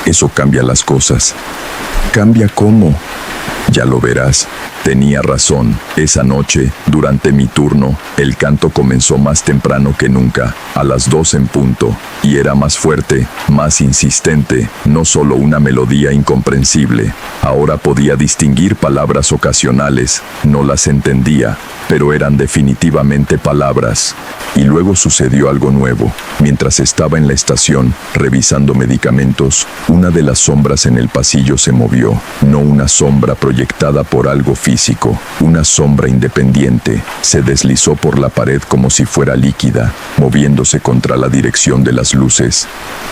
[SPEAKER 1] Eso cambia las cosas. ¿Cambia cómo? Ya lo verás. Tenía razón. Esa noche, durante mi turno, el canto comenzó más temprano que nunca, a las 2 en punto, y era más fuerte, más insistente, no solo una melodía incomprensible. Ahora podía distinguir palabras ocasionales, no las entendía, pero eran definitivamente palabras. Y luego sucedió algo nuevo. Mientras estaba en la estación, revisando medicamentos, una de las sombras en el pasillo se movió. No una sombra proyectada por algo físico, una sombra independiente. Se deslizó por la pared como si fuera líquida, moviéndose contra la dirección de las luces.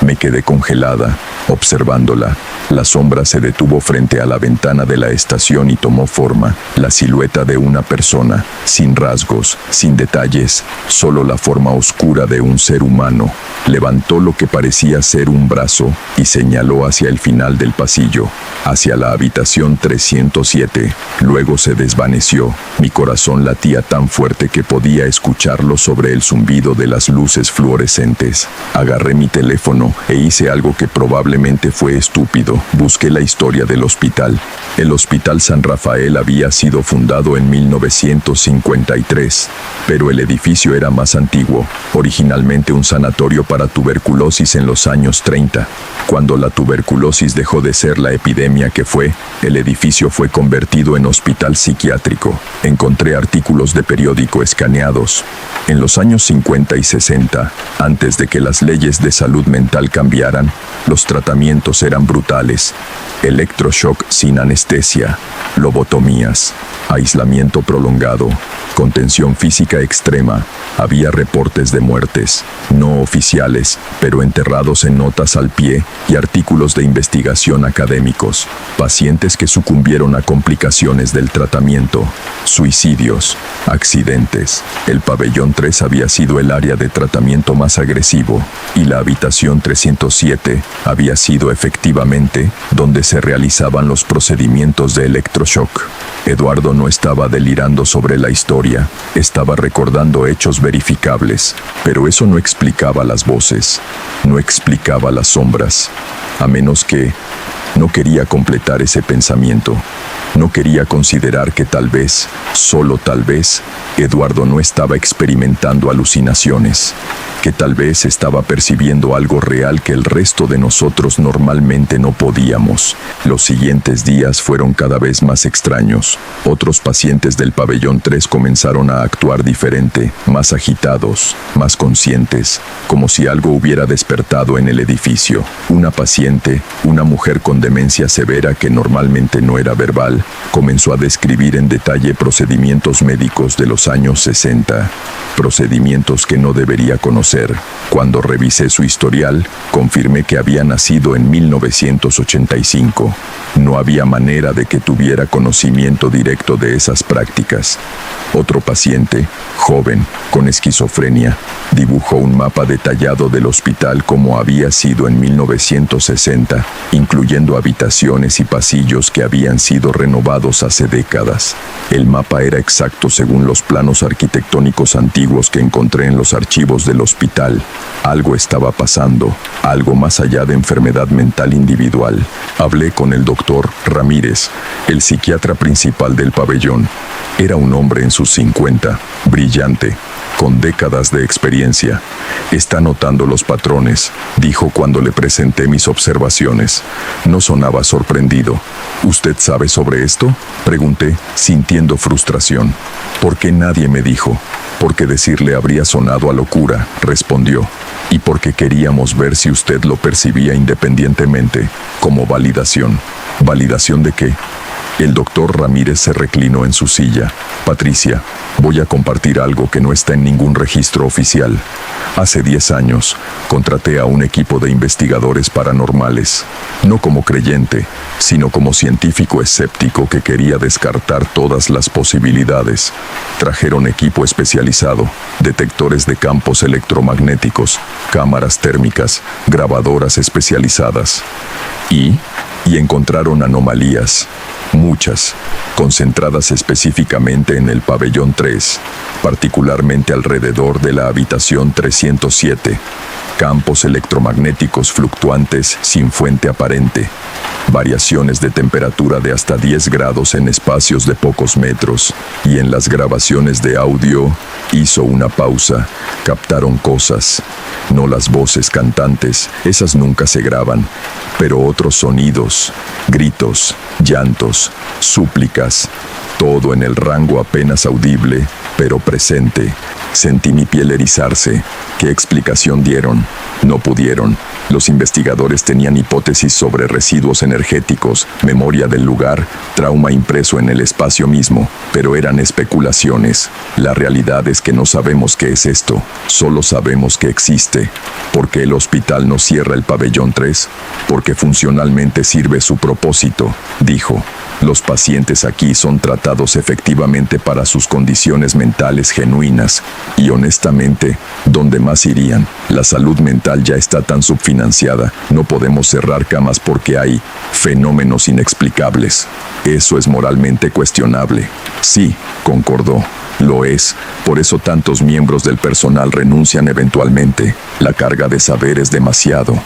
[SPEAKER 1] Me quedé congelada, observándola. La sombra se detuvo frente a la ventana de la estación y tomó forma, la silueta de una persona, sin rasgos, sin detalles, solo la forma oscura de un ser humano. Levantó lo que parecía ser un brazo y señaló hacia el final del pasillo, hacia la habitación 307. Luego se desvaneció. Mi corazón latía tan fuerte que podía escucharlo sobre el zumbido de las luces fluorescentes. Agarré mi teléfono e hice algo que probablemente fue estúpido. Busqué la historia del hospital. El Hospital San Rafael había sido fundado en 1953, pero el edificio era más antiguo, originalmente un sanatorio para tuberculosis en los años 30. Cuando la tuberculosis dejó de ser la epidemia que fue, el edificio fue convertido en hospital psiquiátrico. Encontré artículos de periódico escaneados. En los años 50 y 60, antes de que las leyes de salud mental cambiaran, los tratamientos eran brutales. Electroshock sin anestesia, lobotomías, aislamiento prolongado, contención física extrema. Había reportes de muertes, no oficiales, pero enterrados en notas al pie, y artículos de investigación académicos. Pacientes que sucumbieron a complicaciones del tratamiento, suicidios, accidentes. El pabellón 3 había sido el área de tratamiento más agresivo, y la habitación 307 había sido efectivamente donde se realizaban los procedimientos de electroshock. Eduardo no estaba delirando sobre la historia, estaba recordando hechos verificables, pero eso no explicaba las voces, no explicaba las sombras, a menos que no quería completar ese pensamiento. No quería considerar que tal vez, solo tal vez, Eduardo no estaba experimentando alucinaciones, que tal vez estaba percibiendo algo real que el resto de nosotros normalmente no podíamos. Los siguientes días fueron cada vez más extraños. Otros pacientes del pabellón 3 comenzaron a actuar diferente, más agitados, más conscientes, como si algo hubiera despertado en el edificio. Una paciente, una mujer con demencia severa que normalmente no era verbal, comenzó a describir en detalle procedimientos médicos de los años 60, procedimientos que no debería conocer. Cuando revisé su historial, confirmé que había nacido en 1985. No había manera de que tuviera conocimiento directo de esas prácticas. Otro paciente, joven, con esquizofrenia, dibujó un mapa detallado del hospital como había sido en 1960, incluyendo habitaciones y pasillos que habían sido renovados hace décadas. El mapa era exacto según los planos arquitectónicos antiguos que encontré en los archivos del hospital. Algo estaba pasando, algo más allá de enfermedad mental individual. Hablé con el doctor Ramírez, el psiquiatra principal del pabellón. Era un hombre en sus 50, brillante, con décadas de experiencia. Está notando los patrones, dijo cuando le presenté mis observaciones. No sonaba sorprendido. ¿Usted sabe sobre esto?, pregunté, sintiendo frustración. ¿Por qué nadie me dijo? Porque decirle habría sonado a locura, respondió. Y porque queríamos ver si usted lo percibía independientemente, como validación. ¿Validación de qué? El doctor Ramírez se reclinó en su silla. Patricia, voy a compartir algo que no está en ningún registro oficial. Hace 10 años, contraté a un equipo de investigadores paranormales, no como creyente, sino como científico escéptico que quería descartar todas las posibilidades. Trajeron equipo especializado, detectores de campos electromagnéticos, cámaras térmicas, grabadoras especializadas. Y encontraron anomalías, muchas, concentradas específicamente en el pabellón 3, particularmente alrededor de la habitación 307. Campos electromagnéticos fluctuantes sin fuente aparente. Variaciones de temperatura de hasta 10 grados en espacios de pocos metros. Y en las grabaciones de audio, hizo una pausa. Captaron cosas. No las voces cantantes, esas nunca se graban. Pero otros sonidos, gritos, llantos, súplicas. Todo en el rango apenas audible, pero presente. Sentí mi piel erizarse. ¿Qué explicación dieron? No pudieron. Los investigadores tenían hipótesis sobre residuos energéticos, memoria del lugar, trauma impreso en el espacio mismo, pero eran especulaciones. La realidad es que no sabemos qué es esto, solo sabemos que existe. ¿Por qué el hospital no cierra el pabellón 3? Porque funcionalmente sirve su propósito, dijo. Los pacientes aquí son tratados efectivamente para sus condiciones mentales genuinas, y honestamente, ¿dónde más irían? La salud mental ya está tan subfinanciada, no podemos cerrar camas porque hay fenómenos inexplicables. Eso es moralmente cuestionable. Sí, concordó. Lo es, por eso tantos miembros del personal renuncian eventualmente. La carga de saber es demasiado.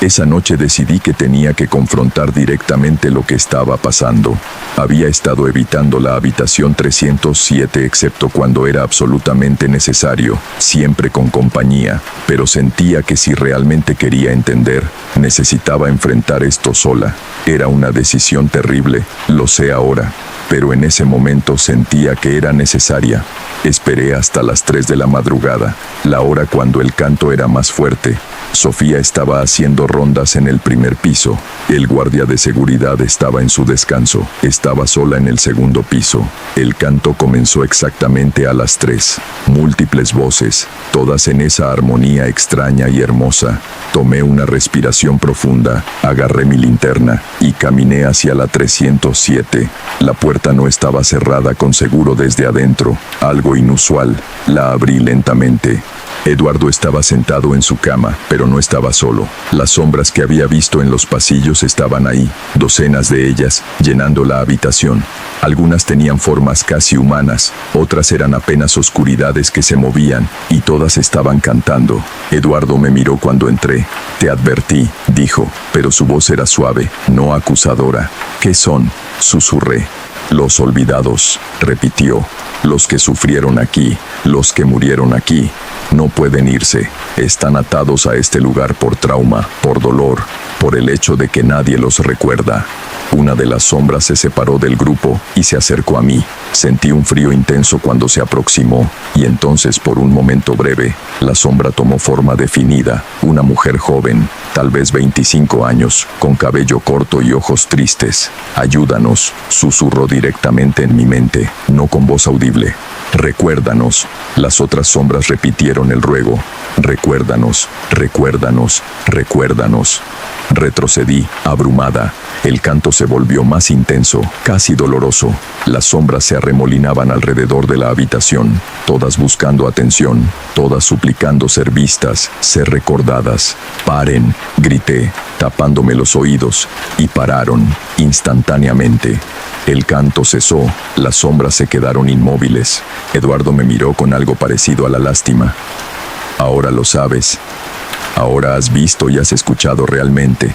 [SPEAKER 1] Esa noche decidí que tenía que confrontar directamente lo que estaba pasando. Había estado evitando la habitación 307 excepto cuando era absolutamente necesario, siempre con compañía, pero sentía que si realmente quería entender, necesitaba enfrentar esto sola. Era una decisión terrible, lo sé ahora, pero en ese momento sentía que era necesaria. Esperé hasta las 3 de la madrugada, la hora cuando el canto era más fuerte. Sofía estaba haciendo rondas en el primer piso. El guardia de seguridad estaba en su descanso. Estaba sola en el segundo piso. El canto comenzó exactamente a las 3. Múltiples voces, todas en esa armonía extraña y hermosa. Tomé una respiración profunda, agarré mi linterna y caminé hacia la 307. La puerta no estaba cerrada con seguro desde adentro, algo inusual. La abrí lentamente. Eduardo estaba sentado en su cama, pero no estaba solo. Las sombras que había visto en los pasillos estaban ahí, docenas de ellas, llenando la habitación. Algunas tenían formas casi humanas, otras eran apenas oscuridades que se movían, y todas estaban cantando. Eduardo me miró cuando entré. «Te advertí», dijo, pero su voz era suave, no acusadora. «¿Qué son?», susurré. «Los olvidados», repitió. «Los que sufrieron aquí, los que murieron aquí. No pueden irse. Están atados a este lugar por trauma, por dolor, por el hecho de que nadie los recuerda». Una de las sombras se separó del grupo y se acercó a mí. Sentí un frío intenso cuando se aproximó, y entonces por un momento breve, la sombra tomó forma definida. Una mujer joven, tal vez 25 años, con cabello corto y ojos tristes. «Ayúdanos», susurró directamente en mi mente, no con voz audible. «Recuérdanos». Las otras sombras repitieron el ruego. «Recuérdanos, recuérdanos, recuérdanos». Retrocedí, abrumada. El canto se volvió más intenso, casi doloroso. Las sombras se arremolinaban alrededor de la habitación, todas buscando atención, todas suplicando ser vistas, ser recordadas. «Paren», grité, tapándome los oídos, y pararon, instantáneamente. El canto cesó, las sombras se quedaron inmóviles. Eduardo me miró con algo parecido a la lástima. «Ahora lo sabes. Ahora has visto y has escuchado realmente.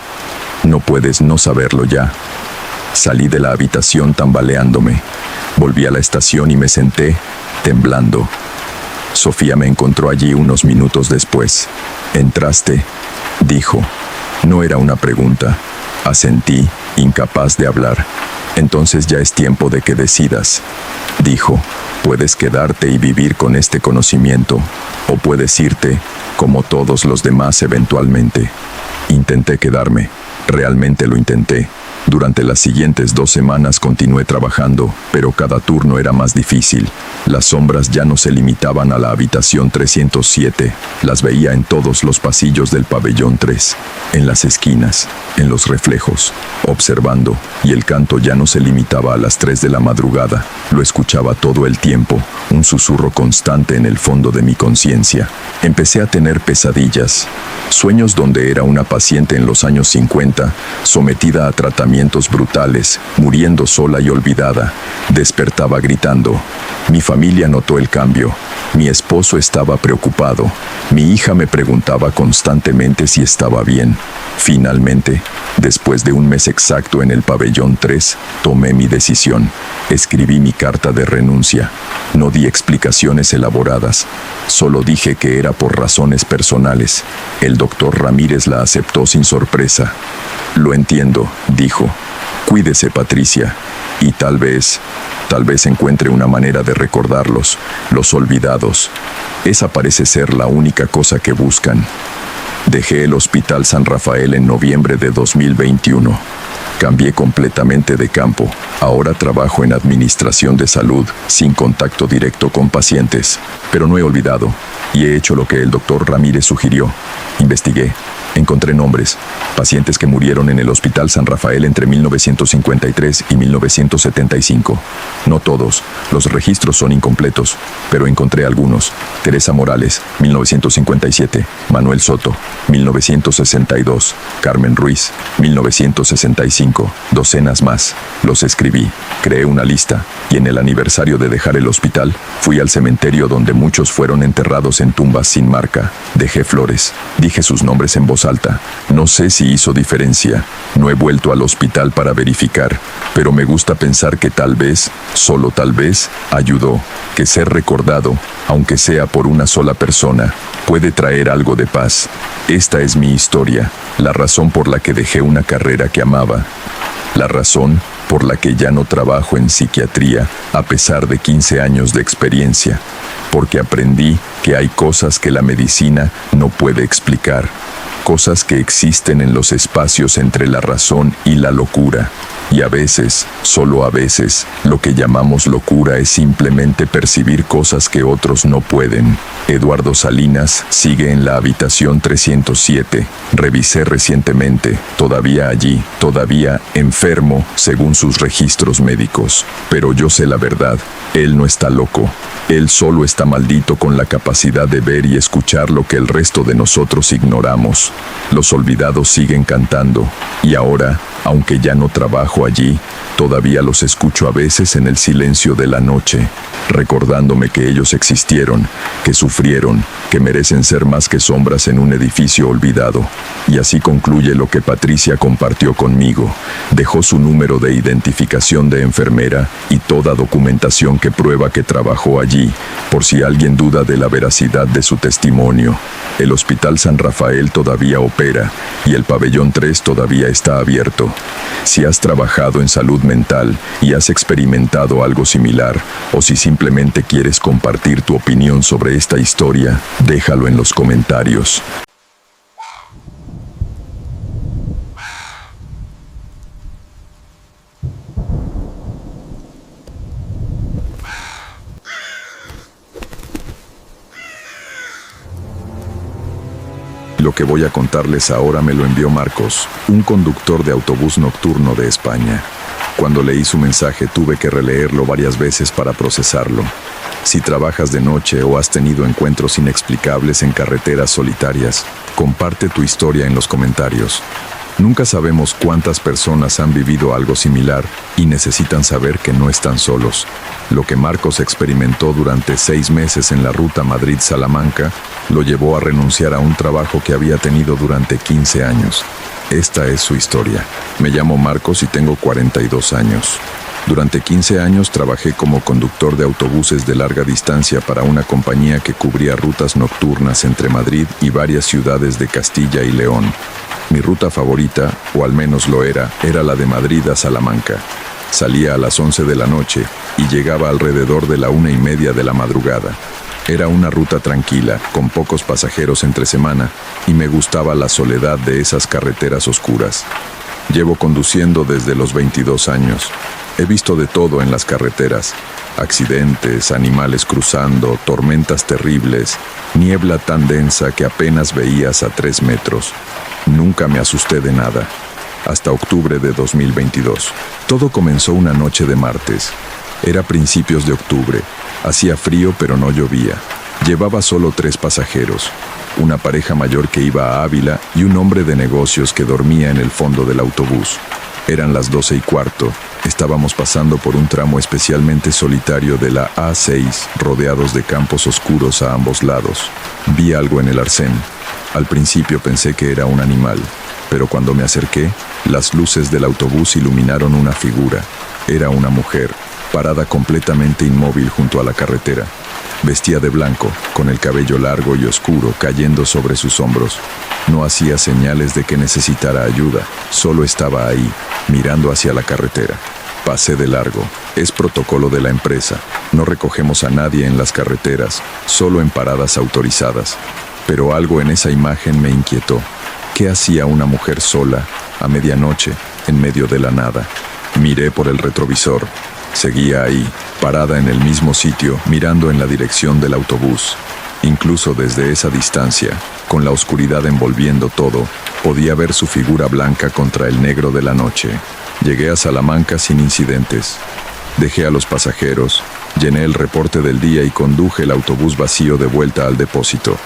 [SPEAKER 1] No puedes no saberlo ya». Salí de la habitación tambaleándome. Volví a la estación y me senté, temblando. Sofía me encontró allí unos minutos después. ¿Entraste?, dijo. No era una pregunta. Asentí, incapaz de hablar. Entonces ya es tiempo de que decidas, dijo. Puedes quedarte y vivir con este conocimiento, o puedes irte, como todos los demás eventualmente. Intenté quedarme. Realmente lo intenté. Durante las siguientes 2 semanas continué trabajando, pero cada turno era más difícil. Las sombras ya no se limitaban a la habitación 307, las veía en todos los pasillos del pabellón 3, en las esquinas, en los reflejos, observando, y el canto ya no se limitaba a las 3 de la madrugada, lo escuchaba todo el tiempo, un susurro constante en el fondo de mi conciencia. Empecé a tener pesadillas, sueños donde era una paciente en los años 50, sometida a tratamientos brutales, muriendo sola y olvidada. Despertaba gritando. Mi familia notó el cambio. Mi esposo estaba preocupado. Mi hija me preguntaba constantemente si estaba bien. Finalmente, después de un mes exacto en el pabellón 3, tomé mi decisión. Escribí mi carta de renuncia. No di explicaciones elaboradas. Solo dije que era por razones personales. El doctor Ramírez la aceptó sin sorpresa. Lo entiendo, dijo. Cuídese, Patricia, y tal vez encuentre una manera de recordarlos, los olvidados. Esa parece ser la única cosa que buscan. Dejé el Hospital San Rafael en noviembre de 2021. Cambié completamente de campo. Ahora trabajo en administración de salud, sin contacto directo con pacientes. Pero no he olvidado, y he hecho lo que el doctor Ramírez sugirió. Investigué. Encontré nombres, pacientes que murieron en el Hospital San Rafael entre 1953 y 1975. No todos, los registros son incompletos, pero encontré algunos. Teresa Morales, 1957, Manuel Soto, 1962, Carmen Ruiz, 1965, docenas más. Los escribí, creé una lista, y en el aniversario de dejar el hospital, fui al cementerio donde muchos fueron enterrados en tumbas sin marca. Dejé flores, dije sus nombres en voz alta. No sé si hizo diferencia. No he vuelto al hospital para verificar, pero me gusta pensar que tal vez, solo tal vez, ayudó, que ser recordado, aunque sea por una sola persona, puede traer algo de paz. Esta es mi historia, la razón por la que dejé una carrera que amaba, la razón por la que ya no trabajo en psiquiatría a pesar de 15 años de experiencia, porque aprendí que hay cosas que la medicina no puede explicar, cosas que existen en los espacios entre la razón y la locura. Y a veces, solo a veces, lo que llamamos locura es simplemente percibir cosas que otros no pueden. Eduardo Salinas sigue en la habitación 307. Revisé recientemente, todavía allí, todavía enfermo, según sus registros médicos. Pero yo sé la verdad, él no está loco. Él solo está maldito con la capacidad de ver y escuchar lo que el resto de nosotros ignoramos. Los olvidados siguen cantando, y ahora, aunque ya no trabajo allí, todavía los escucho a veces en el silencio de la noche, recordándome que ellos existieron, que sufrieron, que merecen ser más que sombras en un edificio olvidado. Y así concluye lo que Patricia compartió conmigo. Dejó su número de identificación de enfermera y toda documentación que prueba que trabajó allí, por si alguien duda de la veracidad de su testimonio. El Hospital San Rafael todavía opera y el pabellón 3 todavía está abierto. Si has trabajado en salud mental y has experimentado algo similar, o si simplemente quieres compartir tu opinión sobre esta historia, déjalo en los comentarios. Lo que voy a contarles ahora me lo envió Marcos, un conductor de autobús nocturno de España. Cuando leí su mensaje tuve que releerlo varias veces para procesarlo. Si trabajas de noche o has tenido encuentros inexplicables en carreteras solitarias, comparte tu historia en los comentarios. Nunca sabemos cuántas personas han vivido algo similar y necesitan saber que no están solos. Lo que Marcos experimentó durante 6 meses en la ruta Madrid-Salamanca lo llevó a renunciar a un trabajo que había tenido durante 15 años. Esta es su historia. Me llamo Marcos y tengo 42 años. Durante 15 años trabajé como conductor de autobuses de larga distancia para una compañía que cubría rutas nocturnas entre Madrid y varias ciudades de Castilla y León. Mi ruta favorita, o al menos lo era la de Madrid a Salamanca. Salía a las 11 de la noche y llegaba alrededor de la 1:30 de la madrugada. Era una ruta tranquila, con pocos pasajeros entre semana, y me gustaba la soledad de esas carreteras oscuras. Llevo conduciendo desde los 22 años. He visto de todo en las carreteras: accidentes, animales cruzando, tormentas terribles, niebla tan densa que apenas veías a 3 metros. Nunca me asusté de nada, hasta octubre de 2022. Todo comenzó una noche de martes. Era principios de octubre. Hacía frío pero no llovía. Llevaba solo 3 pasajeros, una pareja mayor que iba a Ávila y un hombre de negocios que dormía en el fondo del autobús. Eran las 12:15. Estábamos pasando por un tramo especialmente solitario de la A6, rodeados de campos oscuros a ambos lados. Vi algo en el arcén. Al principio pensé que era un animal, pero cuando me acerqué, las luces del autobús iluminaron una figura. Era una mujer, parada completamente inmóvil junto a la carretera. Vestía de blanco, con el cabello largo y oscuro cayendo sobre sus hombros. No hacía señales de que necesitara ayuda, solo estaba ahí, mirando hacia la carretera. Pasé de largo. Es protocolo de la empresa. No recogemos a nadie en las carreteras, solo en paradas autorizadas. Pero algo en esa imagen me inquietó. ¿Qué hacía una mujer sola, a medianoche, en medio de la nada? Miré por el retrovisor. Seguía ahí, parada en el mismo sitio, mirando en la dirección del autobús. Incluso desde esa distancia, con la oscuridad envolviendo todo, podía ver su figura blanca contra el negro de la noche. Llegué a Salamanca sin incidentes. Dejé a los pasajeros, llené el reporte del día y conduje el autobús vacío de vuelta al depósito.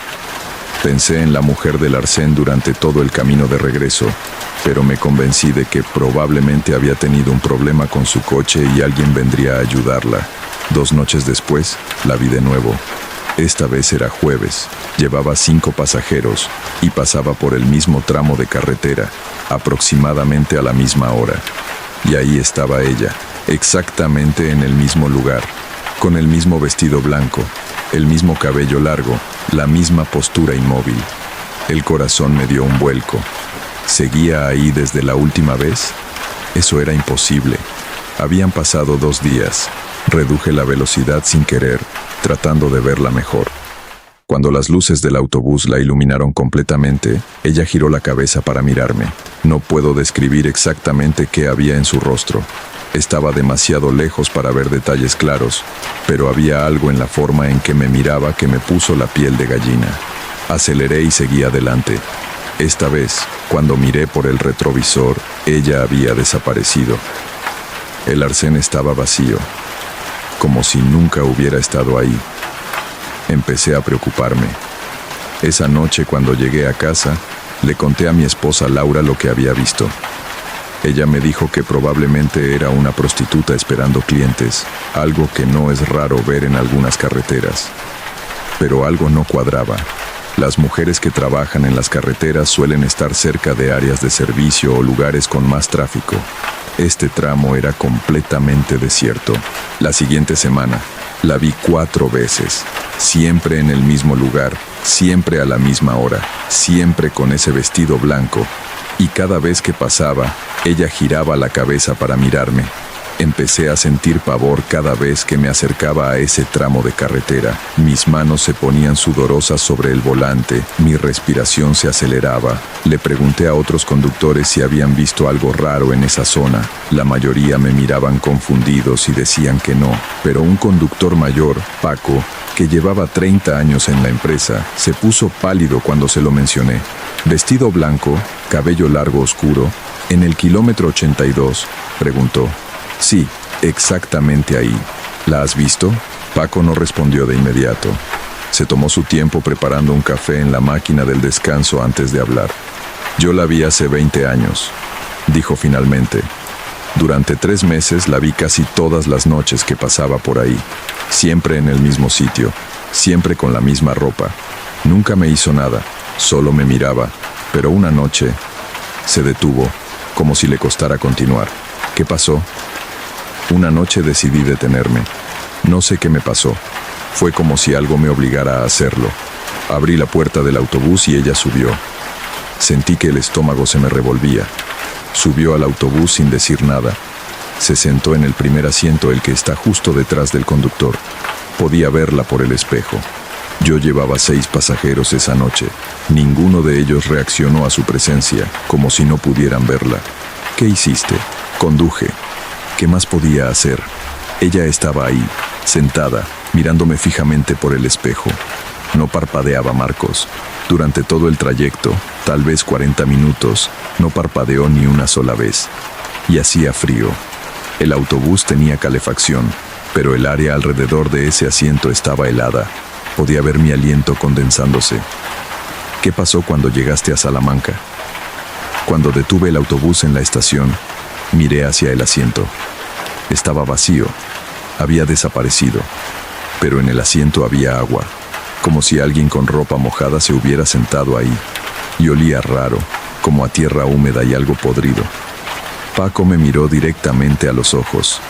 [SPEAKER 1] Pensé en la mujer del arcén durante todo el camino de regreso, pero me convencí de que probablemente había tenido un problema con su coche y alguien vendría a ayudarla. 2 noches después, la vi de nuevo. Esta vez era jueves. Llevaba 5 pasajeros y pasaba por el mismo tramo de carretera, aproximadamente a la misma hora. Y ahí estaba ella, exactamente en el mismo lugar, con el mismo vestido blanco, el mismo cabello largo, la misma postura inmóvil. El corazón me dio un vuelco. ¿Seguía ahí desde la última vez? Eso era imposible. Habían pasado 2 días. Reduje la velocidad sin querer, tratando de verla mejor. Cuando las luces del autobús la iluminaron completamente, ella giró la cabeza para mirarme. No puedo describir exactamente qué había en su rostro. Estaba demasiado lejos para ver detalles claros, pero había algo en la forma en que me miraba que me puso la piel de gallina. Aceleré y seguí adelante. Esta vez, cuando miré por el retrovisor, ella había desaparecido. El arcén estaba vacío, como si nunca hubiera estado ahí. Empecé a preocuparme. Esa noche, cuando llegué a casa, le conté a mi esposa Laura lo que había visto. Ella me dijo que probablemente era una prostituta esperando clientes, algo que no es raro ver en algunas carreteras. Pero algo no cuadraba. Las mujeres que trabajan en las carreteras suelen estar cerca de áreas de servicio o lugares con más tráfico. Este tramo era completamente desierto. La siguiente semana, la vi 4 veces, siempre en el mismo lugar, siempre a la misma hora, siempre con ese vestido blanco. Y cada vez que pasaba, ella giraba la cabeza para mirarme. Empecé a sentir pavor cada vez que me acercaba a ese tramo de carretera. Mis manos se ponían sudorosas sobre el volante, mi respiración se aceleraba. Le pregunté a otros conductores si habían visto algo raro en esa zona. La mayoría me miraban confundidos y decían que no, pero un conductor mayor, Paco, que llevaba 30 años en la empresa, se puso pálido cuando se lo mencioné. Vestido blanco, cabello largo oscuro, ¿en el kilómetro 82? Preguntó. Sí, exactamente ahí. ¿La has visto? Paco no respondió de inmediato. Se tomó su tiempo preparando un café en la máquina del descanso antes de hablar. Yo la vi hace 20 años, dijo finalmente. Durante 3 meses la vi casi todas las noches que pasaba por ahí, siempre en el mismo sitio, siempre con la misma ropa. Nunca me hizo nada, solo me miraba, pero una noche se detuvo, como si le costara continuar. ¿Qué pasó? Una noche decidí detenerme. No sé qué me pasó. Fue como si algo me obligara a hacerlo. Abrí la puerta del autobús y ella subió. Sentí que el estómago se me revolvía. Subió al autobús sin decir nada. Se sentó en el primer asiento, el que está justo detrás del conductor. Podía verla por el espejo. Yo llevaba 6 pasajeros esa noche. Ninguno de ellos reaccionó a su presencia, como si no pudieran verla. ¿Qué hiciste? Conduje. ¿Qué más podía hacer? Ella estaba ahí, sentada, mirándome fijamente por el espejo. No parpadeaba, Marcos. Durante todo el trayecto, tal vez 40 minutos, no parpadeó ni una sola vez. Y hacía frío. El autobús tenía calefacción, pero el área alrededor de ese asiento estaba helada. Podía ver mi aliento condensándose. ¿Qué pasó cuando llegaste a Salamanca? Cuando detuve el autobús en la estación, miré hacia el asiento. Estaba vacío. Había desaparecido. Pero en el asiento había agua, como si alguien con ropa mojada se hubiera sentado ahí. Y olía raro, como a tierra húmeda y algo podrido. Paco me miró directamente a los ojos.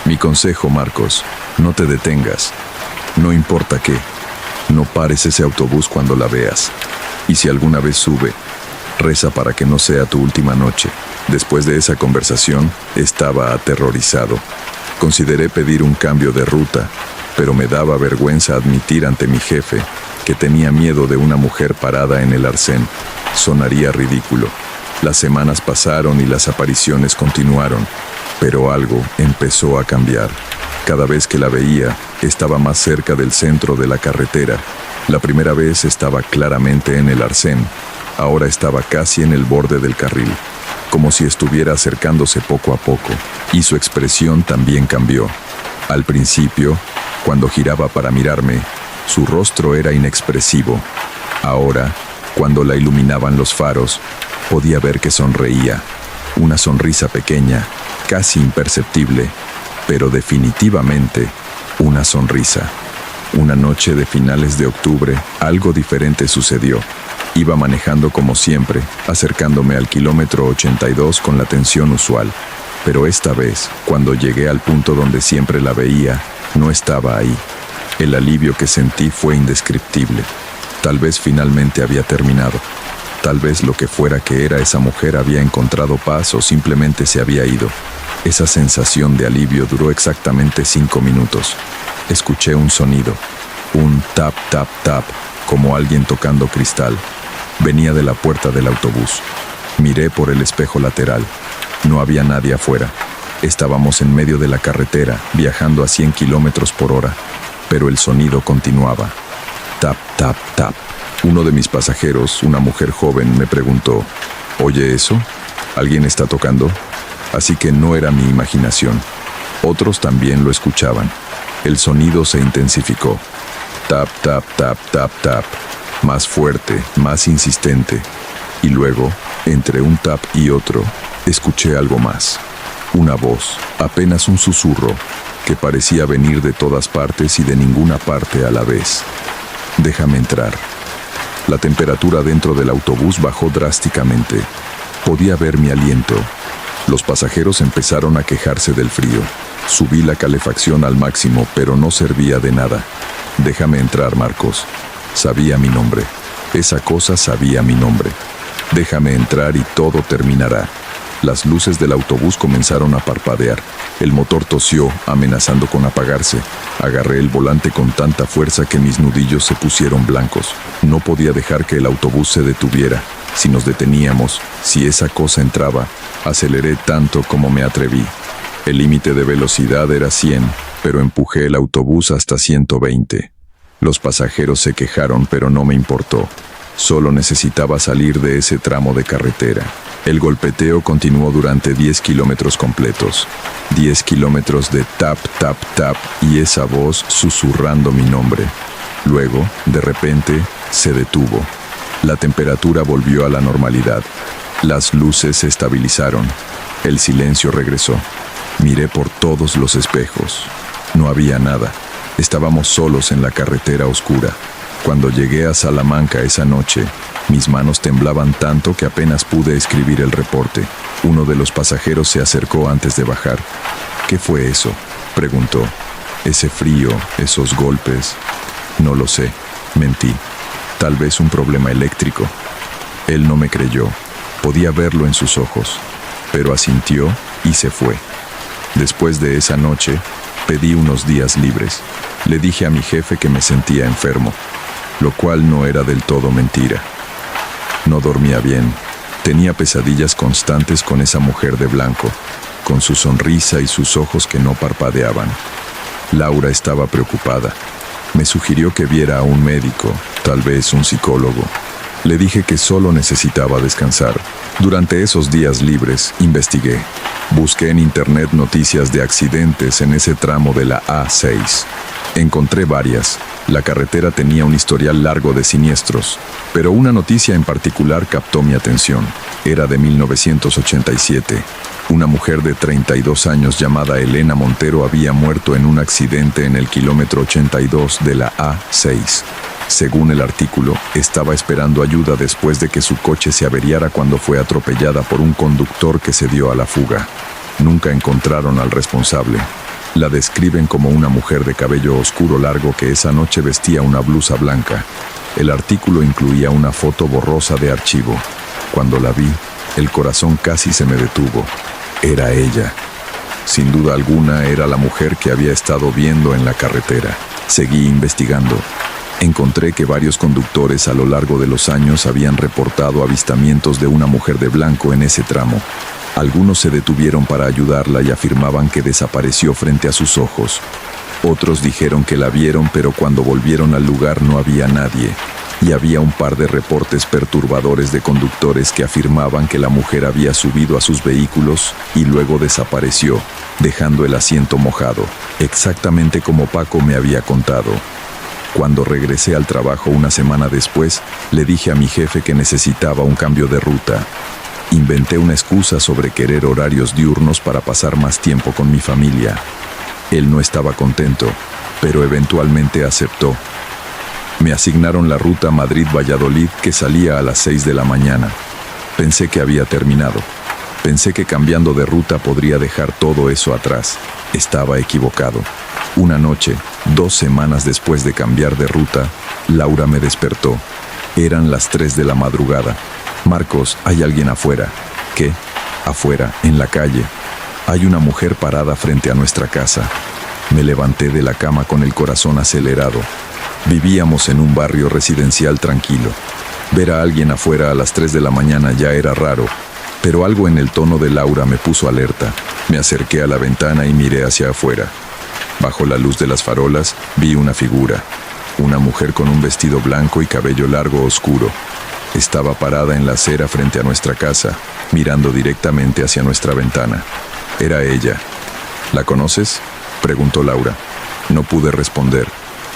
[SPEAKER 1] Mi consejo, Marcos, no te detengas. No importa qué. No pares ese autobús cuando la veas. Y si alguna vez sube, reza para que no sea tu última noche. Después de esa conversación, estaba aterrorizado. Consideré pedir un cambio de ruta, pero me daba vergüenza admitir ante mi jefe que tenía miedo de una mujer parada en el arcén. Sonaría ridículo. Las semanas pasaron y las apariciones continuaron, pero algo empezó a cambiar. Cada vez que la veía, estaba más cerca del centro de la carretera. La primera vez estaba claramente en el arcén. Ahora estaba casi en el borde del carril, como si estuviera acercándose poco a poco, y su expresión también cambió. Al principio, cuando giraba para mirarme, su rostro era inexpresivo. Ahora, cuando la iluminaban los faros, podía ver que sonreía. Una sonrisa pequeña, casi imperceptible, pero definitivamente una sonrisa. Una noche de finales de octubre, algo diferente sucedió. Iba manejando como siempre, acercándome al kilómetro 82 con la tensión usual. Pero esta vez, cuando llegué al punto donde siempre la veía, no estaba ahí. El alivio que sentí fue indescriptible. Tal vez finalmente había terminado. Tal vez lo que fuera que era esa mujer había encontrado paz o simplemente se había ido. Esa sensación de alivio duró exactamente 5 minutos. Escuché un sonido. Un tap, tap, tap, como alguien tocando cristal. Venía de la puerta del autobús. Miré por el espejo lateral. No había nadie afuera. Estábamos en medio de la carretera, viajando a 100 kilómetros por hora. Pero el sonido continuaba. Tap, tap, tap. Uno de mis pasajeros, una mujer joven, me preguntó, ¿oye eso? ¿Alguien está tocando? Así que no era mi imaginación. Otros también lo escuchaban. El sonido se intensificó. Tap, tap, tap, tap, tap. Más fuerte, más insistente. Y luego, entre un tap y otro, escuché algo más. Una voz, apenas un susurro, que parecía venir de todas partes y de ninguna parte a la vez. Déjame entrar. La temperatura dentro del autobús bajó drásticamente. Podía ver mi aliento. Los pasajeros empezaron a quejarse del frío. Subí la calefacción al máximo, pero no servía de nada. Déjame entrar, Marcos. Sabía mi nombre. Esa cosa sabía mi nombre. Déjame entrar y todo terminará. Las luces del autobús comenzaron a parpadear. El motor tosió, amenazando con apagarse. Agarré el volante con tanta fuerza que mis nudillos se pusieron blancos. No podía dejar que el autobús se detuviera. Si nos deteníamos, si esa cosa entraba, aceleré tanto como me atreví. El límite de velocidad era 100, pero empujé el autobús hasta 120. Los pasajeros se quejaron, pero no me importó. Solo necesitaba salir de ese tramo de carretera. El golpeteo continuó durante 10 kilómetros completos. 10 kilómetros de tap, tap, tap y esa voz susurrando mi nombre. Luego, de repente, se detuvo. La temperatura volvió a la normalidad. Las luces se estabilizaron. El silencio regresó. Miré por todos los espejos. No había nada. Estábamos solos en la carretera oscura. Cuando llegué a Salamanca esa noche, mis manos temblaban tanto que apenas pude escribir el reporte. Uno de los pasajeros se acercó antes de bajar. ¿Qué fue eso?, preguntó. Ese frío, esos golpes. No lo sé, mentí. Tal vez un problema eléctrico. Él no me creyó. Podía verlo en sus ojos, pero asintió y se fue. Después de esa noche, pedí unos días libres. Le dije a mi jefe que me sentía enfermo, lo cual no era del todo mentira. No dormía bien. Tenía pesadillas constantes con esa mujer de blanco, con su sonrisa y sus ojos que no parpadeaban. Laura estaba preocupada. Me sugirió que viera a un médico, tal vez un psicólogo. Le dije que solo necesitaba descansar. Durante esos días libres, investigué. Busqué en internet noticias de accidentes en ese tramo de la A6. Encontré varias. La carretera tenía un historial largo de siniestros, pero una noticia en particular captó mi atención. Era de 1987. Una mujer de 32 años llamada Elena Montero había muerto en un accidente en el kilómetro 82 de la A6. Según el artículo, estaba esperando ayuda después de que su coche se averiara cuando fue atropellada por un conductor que se dio a la fuga. Nunca encontraron al responsable. La describen como una mujer de cabello oscuro largo que esa noche vestía una blusa blanca. El artículo incluía una foto borrosa de archivo. Cuando la vi, el corazón casi se me detuvo. Era ella. Sin duda alguna era la mujer que había estado viendo en la carretera. Seguí investigando. Encontré que varios conductores a lo largo de los años habían reportado avistamientos de una mujer de blanco en ese tramo. Algunos se detuvieron para ayudarla y afirmaban que desapareció frente a sus ojos. Otros dijeron que la vieron, pero cuando volvieron al lugar no había nadie. Y había un par de reportes perturbadores de conductores que afirmaban que la mujer había subido a sus vehículos y luego desapareció, dejando el asiento mojado, exactamente como Paco me había contado. Cuando regresé al trabajo una semana después, le dije a mi jefe que necesitaba un cambio de ruta. Inventé una excusa sobre querer horarios diurnos para pasar más tiempo con mi familia. Él no estaba contento, pero eventualmente aceptó. Me asignaron la ruta Madrid-Valladolid que salía a las 6 de la mañana. Pensé que había terminado. Pensé que cambiando de ruta podría dejar todo eso atrás. Estaba equivocado. Una noche, 2 semanas después de cambiar de ruta, Laura me despertó. Eran las 3 de la madrugada. Marcos, hay alguien afuera. ¿Qué? Afuera, en la calle. Hay una mujer parada frente a nuestra casa. Me levanté de la cama con el corazón acelerado. Vivíamos en un barrio residencial tranquilo. Ver a alguien afuera a las 3 de la mañana ya era raro, pero algo en el tono de Laura me puso alerta. Me acerqué a la ventana y miré hacia afuera. Bajo la luz de las farolas vi una figura, una mujer con un vestido blanco y cabello largo oscuro. Estaba parada en la acera frente a nuestra casa, mirando directamente hacia nuestra ventana. Era ella. ¿La conoces?, preguntó Laura. No pude responder.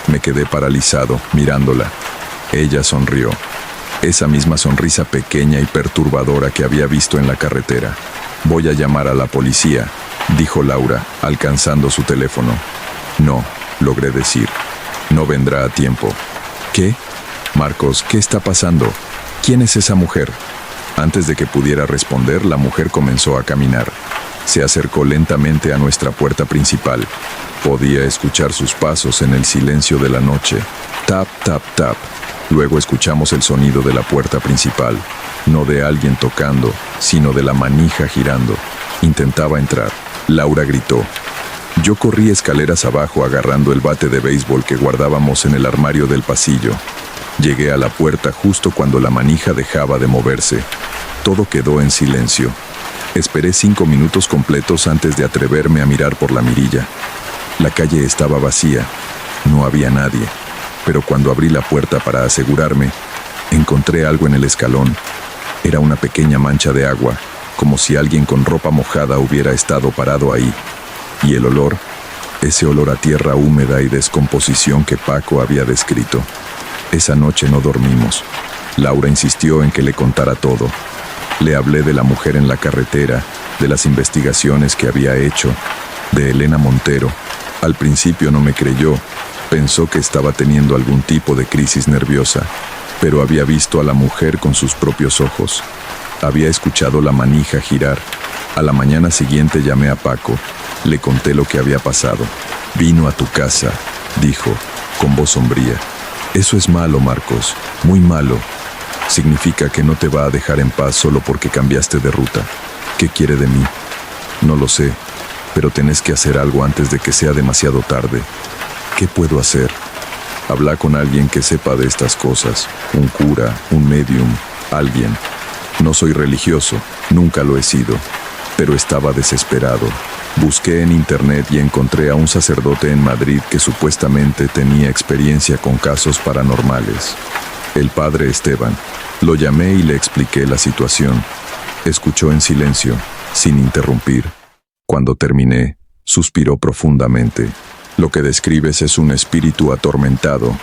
[SPEAKER 1] Me quedé paralizado, mirándola. Ella sonrió. Esa misma sonrisa pequeña y perturbadora que había visto en la carretera. Voy a llamar a la policía, dijo Laura, alcanzando su teléfono. No, logré decir. No vendrá a tiempo. ¿Qué? Marcos, ¿qué está pasando? ¿Quién es esa mujer? Antes de que pudiera responder, la mujer comenzó a caminar. Se acercó lentamente a nuestra puerta principal. Podía escuchar sus pasos en el silencio de la noche. Tap, tap, tap. Luego escuchamos el sonido de la puerta principal. No de alguien tocando, sino de la manija girando. Intentaba entrar. Laura gritó. Yo corrí escaleras abajo agarrando el bate de béisbol que guardábamos en el armario del pasillo. Llegué a la puerta justo cuando la manija dejaba de moverse. Todo quedó en silencio. Esperé 5 minutos completos antes de atreverme a mirar por la mirilla. La calle estaba vacía. No había nadie. Pero cuando abrí la puerta para asegurarme, encontré algo en el escalón. Era una pequeña mancha de agua, como si alguien con ropa mojada hubiera estado parado ahí. Y el olor, ese olor a tierra húmeda y descomposición que Paco había descrito. Esa noche no dormimos. Laura insistió en que le contara todo. Le hablé de la mujer en la carretera, de las investigaciones que había hecho, de Elena Montero. Al principio no me creyó. Pensó que estaba teniendo algún tipo de crisis nerviosa, pero había visto a la mujer con sus propios ojos. Había escuchado la manija girar A la mañana siguiente llamé a Paco, le conté lo que había pasado. Vino a tu casa, dijo, con voz sombría. Eso es malo, Marcos, muy malo. Significa que no te va a dejar en paz solo porque cambiaste de ruta. ¿Qué quiere de mí? No lo sé, pero tenés que hacer algo antes de que sea demasiado tarde. ¿Qué puedo hacer? Habla con alguien que sepa de estas cosas, un cura, un medium, alguien. No soy religioso, nunca lo he sido, pero estaba desesperado. Busqué en internet y encontré a un sacerdote en Madrid que supuestamente tenía experiencia con casos paranormales. El padre Esteban. Lo llamé y le expliqué la situación. Escuchó en silencio, sin interrumpir. Cuando terminé, suspiró profundamente. Lo que describes es un espíritu atormentado.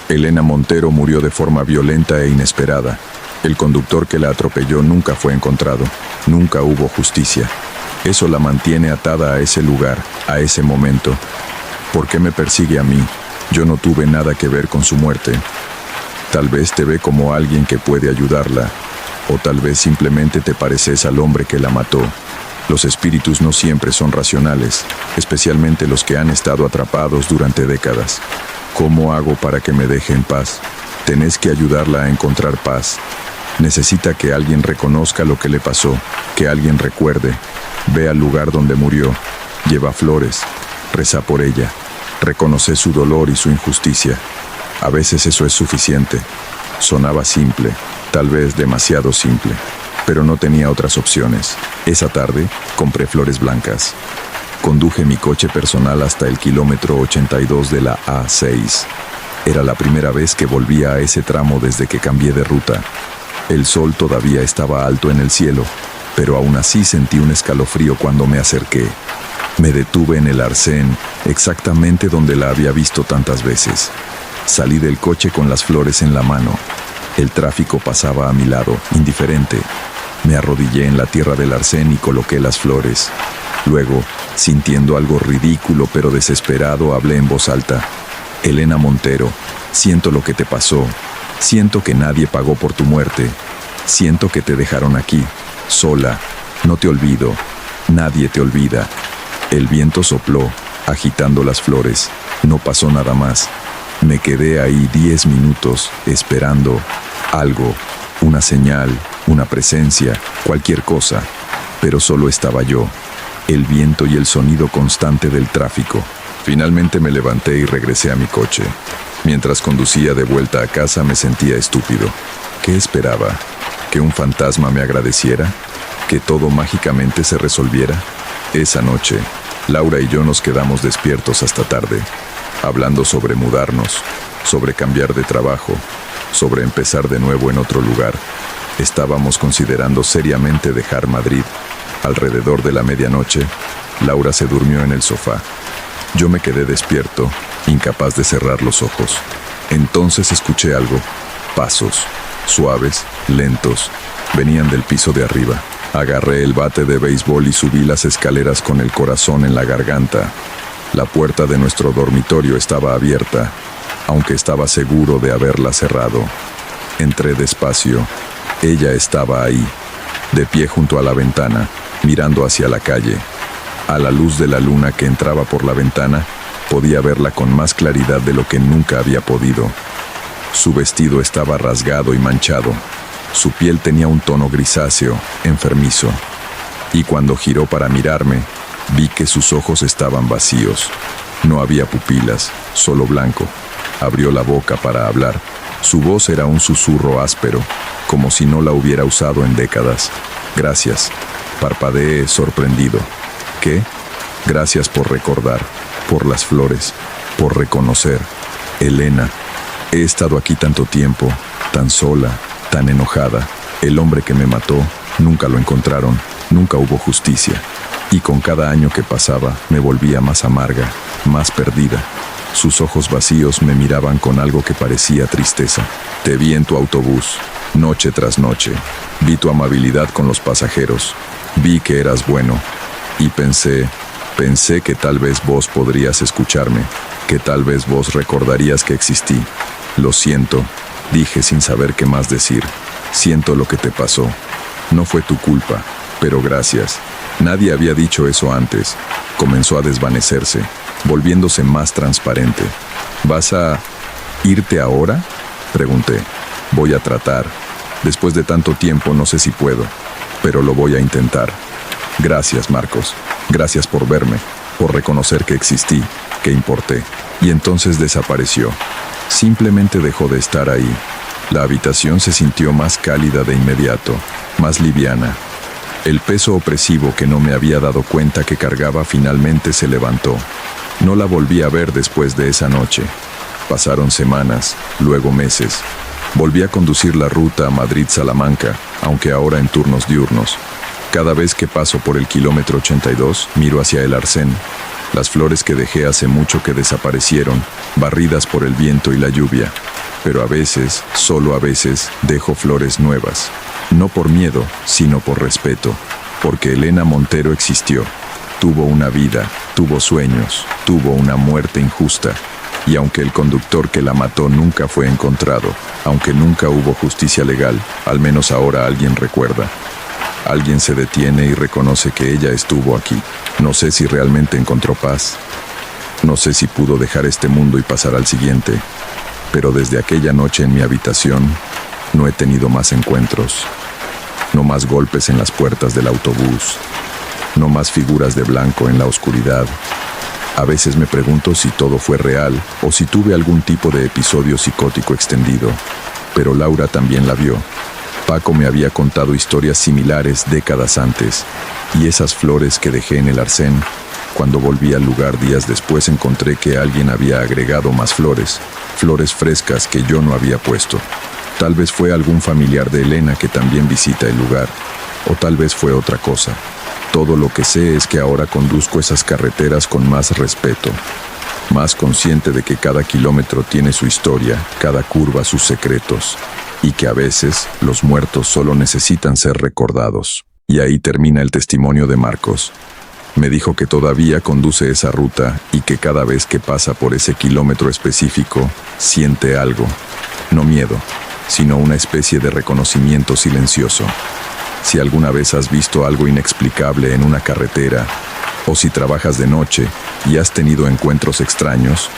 [SPEAKER 1] Elena Montero murió de forma violenta e inesperada. El conductor que la atropelló nunca fue encontrado. Nunca hubo justicia. Eso la mantiene atada a ese lugar, a ese momento. ¿Por qué me persigue a mí? Yo no tuve nada que ver con su muerte. Tal vez te ve como alguien que puede ayudarla, o tal vez simplemente te pareces al hombre que la mató. Los espíritus no siempre son racionales, especialmente los que han estado atrapados durante décadas. ¿Cómo hago para que me deje en paz? Tenés que ayudarla a encontrar paz. Necesita que alguien reconozca lo que le pasó, que alguien recuerde. Ve al lugar donde murió, lleva flores, reza por ella, reconoce su dolor y su injusticia. A veces eso es suficiente. Sonaba simple, tal vez demasiado simple, pero no tenía otras opciones. Esa tarde, compré flores blancas. Conduje mi coche personal hasta el kilómetro 82 de la A6. Era la primera vez que volvía a ese tramo desde que cambié de ruta. El sol todavía estaba alto en el cielo, pero aún así sentí un escalofrío cuando me acerqué. Me detuve en el arcén, exactamente donde la había visto tantas veces. Salí del coche con las flores en la mano. El tráfico pasaba a mi lado, indiferente. Me arrodillé en la tierra del arcén y coloqué las flores. Luego, sintiendo algo ridículo pero desesperado, hablé en voz alta. Elena Montero, siento lo que te pasó. Siento que nadie pagó por tu muerte. Siento que te dejaron aquí, sola. No te olvido. Nadie te olvida. El viento sopló, agitando las flores. No pasó nada más. Me quedé ahí 10 minutos, esperando algo, una señal, una presencia, cualquier cosa. Pero solo estaba yo, el viento y el sonido constante del tráfico. Finalmente me levanté y regresé a mi coche. Mientras conducía de vuelta a casa me sentía estúpido. ¿Qué esperaba? ¿Que un fantasma me agradeciera? ¿Que todo mágicamente se resolviera? Esa noche, Laura y yo nos quedamos despiertos hasta tarde, hablando sobre mudarnos, sobre cambiar de trabajo, sobre empezar de nuevo en otro lugar. Estábamos considerando seriamente dejar Madrid. Alrededor de la medianoche, Laura se durmió en el sofá. Yo me quedé despierto, incapaz de cerrar los ojos. Entonces escuché algo. Pasos, suaves, lentos, venían del piso de arriba. Agarré el bate de béisbol y subí las escaleras con el corazón en la garganta. La puerta de nuestro dormitorio estaba abierta, aunque estaba seguro de haberla cerrado. Entré despacio. Ella estaba ahí, de pie junto a la ventana, mirando hacia la calle. A la luz de la luna que entraba por la ventana, podía verla con más claridad de lo que nunca había podido. Su vestido estaba rasgado y manchado. Su piel tenía un tono grisáceo, enfermizo. Y cuando giró para mirarme, vi que sus ojos estaban vacíos. No había pupilas, solo blanco. Abrió la boca para hablar. Su voz era un susurro áspero, como si no la hubiera usado en décadas. Gracias. Parpadeé sorprendido. ¿Qué? Gracias por recordar, por las flores, por reconocer. Elena, he estado aquí tanto tiempo, tan sola, tan enojada. El hombre que me mató, nunca lo encontraron, nunca hubo justicia. Y con cada año que pasaba, me volvía más amarga, más perdida. Sus ojos vacíos me miraban con algo que parecía tristeza. Te vi en tu autobús, noche tras noche. Vi tu amabilidad con los pasajeros. Vi que eras bueno. Y pensé que tal vez vos podrías escucharme, que tal vez vos recordarías que existí. Lo siento, dije sin saber qué más decir. Siento lo que te pasó. No fue tu culpa, pero gracias. Nadie había dicho eso antes. Comenzó a desvanecerse, volviéndose más transparente. ¿Vas a irte ahora?, pregunté. Voy a tratar. Después de tanto tiempo no sé si puedo, pero lo voy a intentar. Gracias, Marcos. Gracias por verme, por reconocer que existí, que importé. Y entonces desapareció. Simplemente dejó de estar ahí. La habitación se sintió más cálida de inmediato, más liviana. El peso opresivo que no me había dado cuenta que cargaba finalmente se levantó. No la volví a ver después de esa noche. Pasaron semanas, luego meses. Volví a conducir la ruta a Madrid-Salamanca, aunque ahora en turnos diurnos. Cada vez que paso por el kilómetro 82, miro hacia el Arsén. Las flores que dejé hace mucho que desaparecieron, barridas por el viento y la lluvia. Pero a veces, solo a veces, dejo flores nuevas. No por miedo, sino por respeto. Porque Elena Montero existió. Tuvo una vida, tuvo sueños, tuvo una muerte injusta. Y aunque el conductor que la mató nunca fue encontrado, aunque nunca hubo justicia legal, al menos ahora alguien recuerda. Alguien se detiene y reconoce que ella estuvo aquí. No sé si realmente encontró paz. No sé si pudo dejar este mundo y pasar al siguiente. Pero desde aquella noche en mi habitación, no he tenido más encuentros. No más golpes en las puertas del autobús. No más figuras de blanco en la oscuridad. A veces me pregunto si todo fue real o si tuve algún tipo de episodio psicótico extendido. Pero Laura también la vio. Paco me había contado historias similares décadas antes. Y esas flores que dejé en el Arsén, cuando volví al lugar días después encontré que alguien había agregado más flores. Flores frescas que yo no había puesto. Tal vez fue algún familiar de Elena que también visita el lugar. O tal vez fue otra cosa. Todo lo que sé es que ahora conduzco esas carreteras con más respeto, más consciente de que cada kilómetro tiene su historia, cada curva sus secretos, y que a veces los muertos solo necesitan ser recordados. Y ahí termina el testimonio de Marcos. Me dijo que todavía conduce esa ruta y que cada vez que pasa por ese kilómetro específico, siente algo, no miedo, sino una especie de reconocimiento silencioso. Si alguna vez has visto algo inexplicable en una carretera, o si trabajas de noche y has tenido encuentros extraños,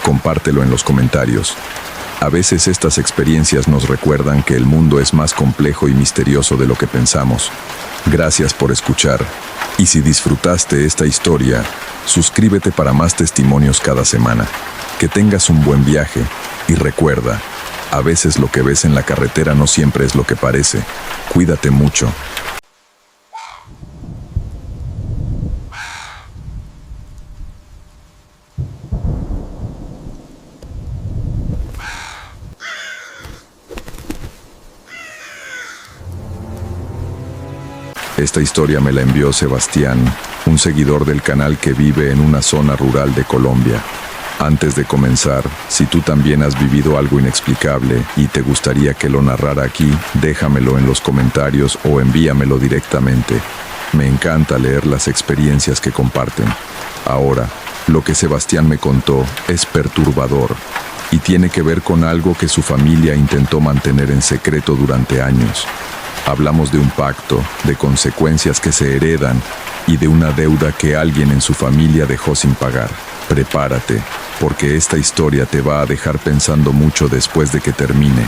[SPEAKER 1] compártelo en los comentarios. A veces estas experiencias nos recuerdan que el mundo es más complejo y misterioso de lo que pensamos. Gracias por escuchar. Y si disfrutaste esta historia, suscríbete para más testimonios cada semana. Que tengas un buen viaje y recuerda, a veces lo que ves en la carretera no siempre es lo que parece. Cuídate mucho. Esta historia me la envió Sebastián, un seguidor del canal que vive en una zona rural de Colombia. Antes de comenzar, si tú también has vivido algo inexplicable y te gustaría que lo narrara aquí, déjamelo en los comentarios o envíamelo directamente. Me encanta leer las experiencias que comparten. Ahora, lo que Sebastián me contó es perturbador y tiene que ver con algo que su familia intentó mantener en secreto durante años. Hablamos de un pacto, de consecuencias que se heredan y de una deuda que alguien en su familia dejó sin pagar. Prepárate, porque esta historia te va a dejar pensando mucho después de que termine.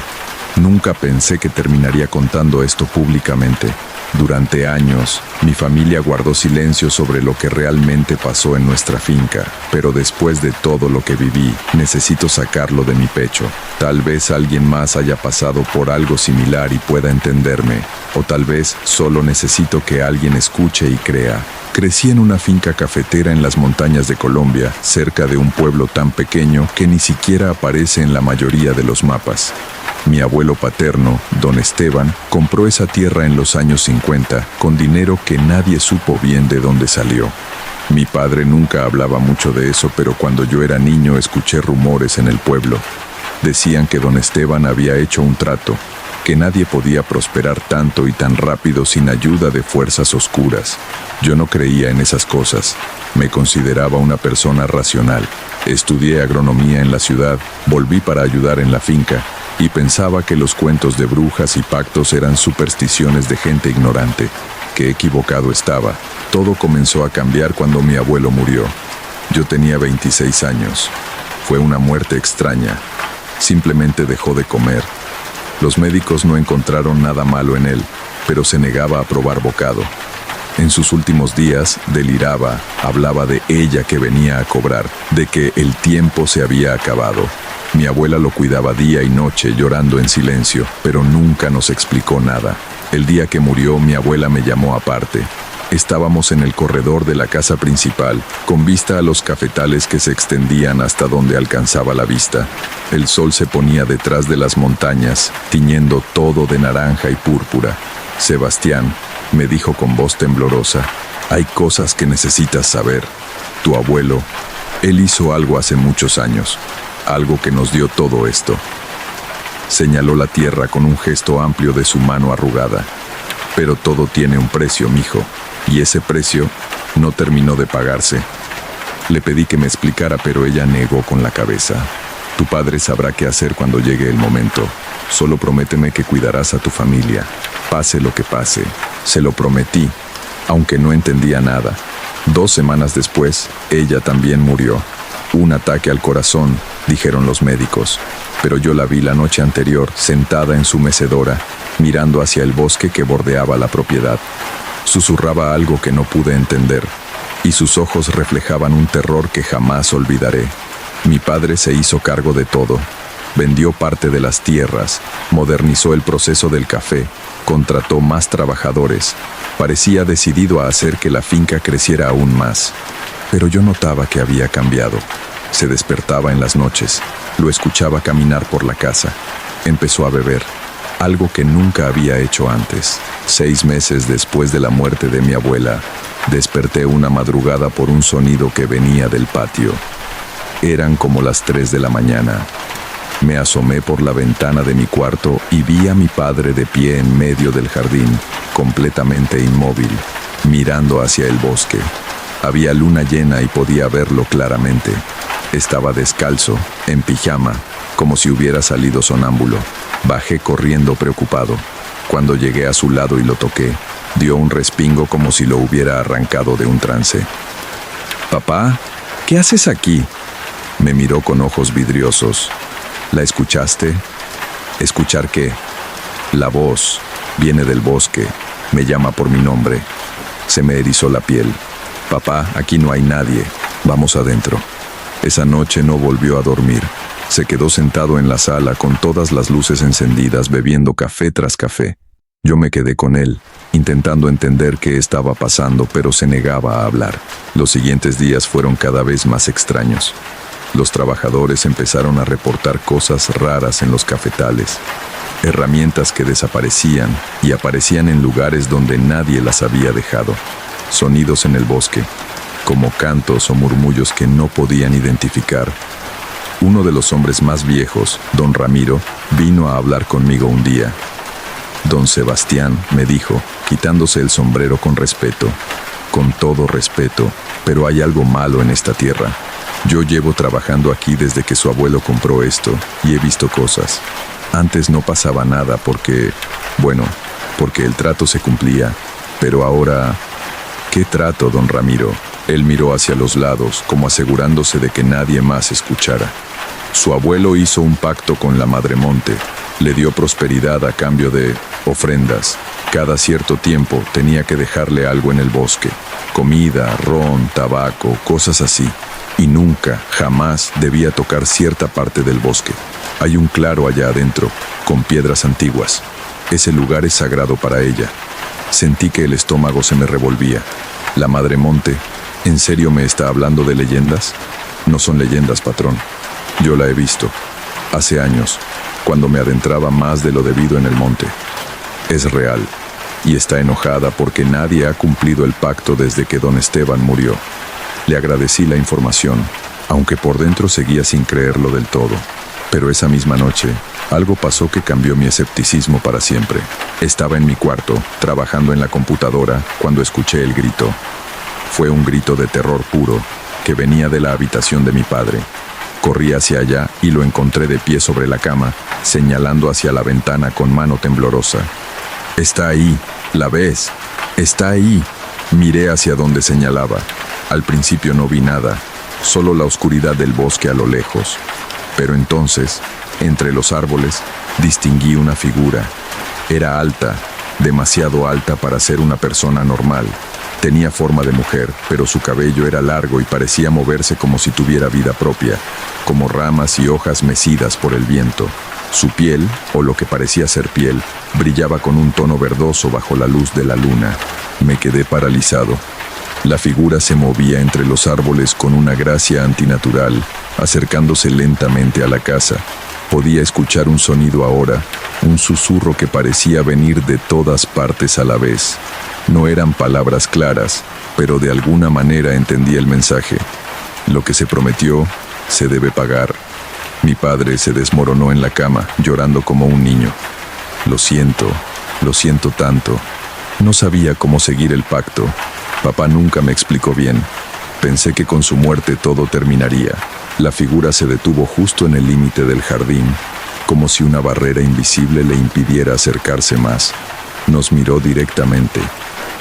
[SPEAKER 1] Nunca pensé que terminaría contando esto públicamente. Durante años, mi familia guardó silencio sobre lo que realmente pasó en nuestra finca, pero después de todo lo que viví, necesito sacarlo de mi pecho. Tal vez alguien más haya pasado por algo similar y pueda entenderme, o tal vez solo necesito que alguien escuche y crea. Crecí en una finca cafetera en las montañas de Colombia, cerca de un pueblo tan pequeño que ni siquiera aparece en la mayoría de los mapas. Mi abuelo paterno, don Esteban, compró esa tierra en los años 50 con dinero que nadie supo bien de dónde salió. Mi padre nunca hablaba mucho de eso, pero cuando yo era niño escuché rumores en el pueblo. Decían que don Esteban había hecho un trato, que nadie podía prosperar tanto y tan rápido sin ayuda de fuerzas oscuras. Yo no creía en esas cosas. Me consideraba una persona racional. Estudié agronomía en la ciudad, volví para ayudar en la finca, y pensaba que los cuentos de brujas y pactos eran supersticiones de gente ignorante. Qué equivocado estaba. Todo comenzó a cambiar cuando mi abuelo murió. Yo tenía 26 años. Fue una muerte extraña. Simplemente dejó de comer. Los médicos no encontraron nada malo en él, pero se negaba a probar bocado. En sus últimos días, deliraba, hablaba de ella que venía a cobrar, de que el tiempo se había acabado. Mi abuela lo cuidaba día y noche, llorando en silencio, pero nunca nos explicó nada. El día que murió, mi abuela me llamó aparte. Estábamos en el corredor de la casa principal, con vista a los cafetales que se extendían hasta donde alcanzaba la vista. El sol se ponía detrás de las montañas, tiñendo todo de naranja y púrpura. Sebastián, me dijo con voz temblorosa, hay cosas que necesitas saber. Tu abuelo, él hizo algo hace muchos años, algo que nos dio todo esto. Señaló la tierra con un gesto amplio de su mano arrugada. Pero todo tiene un precio, mijo, y ese precio no terminó de pagarse. Le pedí que me explicara, pero ella negó con la cabeza. Tu padre sabrá qué hacer cuando llegue el momento. Solo prométeme que cuidarás a tu familia, pase lo que pase. Se lo prometí, aunque no entendía nada. 2 semanas después, ella también murió. Un ataque al corazón, dijeron los médicos. Pero yo la vi la noche anterior, sentada en su mecedora, mirando hacia el bosque que bordeaba la propiedad. Susurraba algo que no pude entender, y sus ojos reflejaban un terror que jamás olvidaré. Mi padre se hizo cargo de todo. Vendió parte de las tierras, modernizó el proceso del café, contrató más trabajadores. Parecía decidido a hacer que la finca creciera aún más. Pero yo notaba que había cambiado. Se despertaba en las noches, lo escuchaba caminar por la casa. Empezó a beber, algo que nunca había hecho antes. 6 meses después de la muerte de mi abuela, desperté una madrugada por un sonido que venía del patio. Eran como las 3 de la mañana. Me asomé por la ventana de mi cuarto y vi a mi padre de pie en medio del jardín, completamente inmóvil, mirando hacia el bosque. Había luna llena y podía verlo claramente. Estaba descalzo, en pijama, como si hubiera salido sonámbulo. Bajé corriendo preocupado. Cuando llegué a su lado y lo toqué, dio un respingo como si lo hubiera arrancado de un trance. «Papá, ¿qué haces aquí?». Me miró con ojos vidriosos. «¿La escuchaste?». «¿Escuchar qué?». «La voz. Viene del bosque. Me llama por mi nombre». Se me erizó la piel. «Papá, aquí no hay nadie. Vamos adentro». Esa noche no volvió a dormir. Se quedó sentado en la sala con todas las luces encendidas, bebiendo café tras café. Yo me quedé con él, intentando entender qué estaba pasando, pero se negaba a hablar. Los siguientes días fueron cada vez más extraños. Los trabajadores empezaron a reportar cosas raras en los cafetales. Herramientas que desaparecían y aparecían en lugares donde nadie las había dejado. Sonidos en el bosque, como cantos o murmullos que no podían identificar. Uno de los hombres más viejos, don Ramiro, vino a hablar conmigo un día. «Don Sebastián», me dijo, quitándose el sombrero con respeto. «Con todo respeto, pero hay algo malo en esta tierra. Yo llevo trabajando aquí desde que su abuelo compró esto y he visto cosas. Antes no pasaba nada porque el trato se cumplía, pero ahora...». «¿Qué trato, don Ramiro?». Él miró hacia los lados, como asegurándose de que nadie más escuchara. Su abuelo hizo un pacto con la Madre Monte. Le dio prosperidad a cambio de ofrendas. Cada cierto tiempo tenía que dejarle algo en el bosque. Comida, ron, tabaco, cosas así. Y nunca, jamás debía tocar cierta parte del bosque. Hay un claro allá adentro, con piedras antiguas. Ese lugar es sagrado para ella. Sentí que el estómago se me revolvía. La Madre Monte, ¿en serio me está hablando de leyendas? No son leyendas, patrón. Yo la he visto. Hace años, cuando me adentraba más de lo debido en el monte. Es real. Y está enojada porque nadie ha cumplido el pacto desde que don Esteban murió. Le agradecí la información, aunque por dentro seguía sin creerlo del todo. Pero esa misma noche, algo pasó que cambió mi escepticismo para siempre. Estaba en mi cuarto, trabajando en la computadora, cuando escuché el grito. Fue un grito de terror puro, que venía de la habitación de mi padre. Corrí hacia allá y lo encontré de pie sobre la cama, señalando hacia la ventana con mano temblorosa. «Está ahí, ¿la ves?». Está ahí. Miré hacia donde señalaba. Al principio no vi nada, solo la oscuridad del bosque a lo lejos. Pero entonces, entre los árboles, distinguí una figura. Era alta, demasiado alta para ser una persona normal. Tenía forma de mujer, pero su cabello era largo y parecía moverse como si tuviera vida propia, como ramas y hojas mecidas por el viento. Su piel, o lo que parecía ser piel, brillaba con un tono verdoso bajo la luz de la luna. Me quedé paralizado. La figura se movía entre los árboles con una gracia antinatural, acercándose lentamente a la casa. Podía escuchar un sonido ahora, un susurro que parecía venir de todas partes a la vez. No eran palabras claras, pero de alguna manera entendí el mensaje. Lo que se prometió, se debe pagar. Mi padre se desmoronó en la cama, llorando como un niño. Lo siento tanto. No sabía cómo seguir el pacto. Papá nunca me explicó bien. Pensé que con su muerte todo terminaría. La figura se detuvo justo en el límite del jardín, como si una barrera invisible le impidiera acercarse más. Nos miró directamente,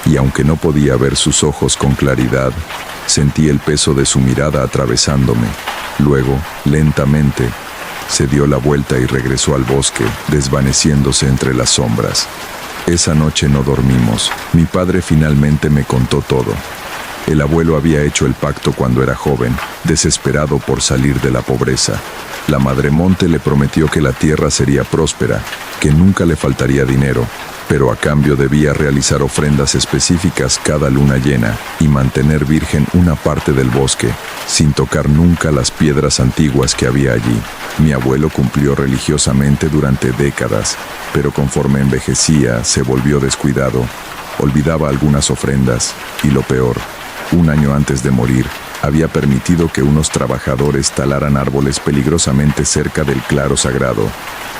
[SPEAKER 1] y aunque no podía ver sus ojos con claridad, sentí el peso de su mirada atravesándome. Luego, lentamente, se dio la vuelta y regresó al bosque, desvaneciéndose entre las sombras. Esa noche no dormimos. Mi padre finalmente me contó todo. El abuelo había hecho el pacto cuando era joven, desesperado por salir de la pobreza. La Madre Monte le prometió que la tierra sería próspera, que nunca le faltaría dinero, pero a cambio debía realizar ofrendas específicas cada luna llena y mantener virgen una parte del bosque, sin tocar nunca las piedras antiguas que había allí. Mi abuelo cumplió religiosamente durante décadas, pero conforme envejecía se volvió descuidado, olvidaba algunas ofrendas y lo peor, un año antes de morir, había permitido que unos trabajadores talaran árboles peligrosamente cerca del claro sagrado.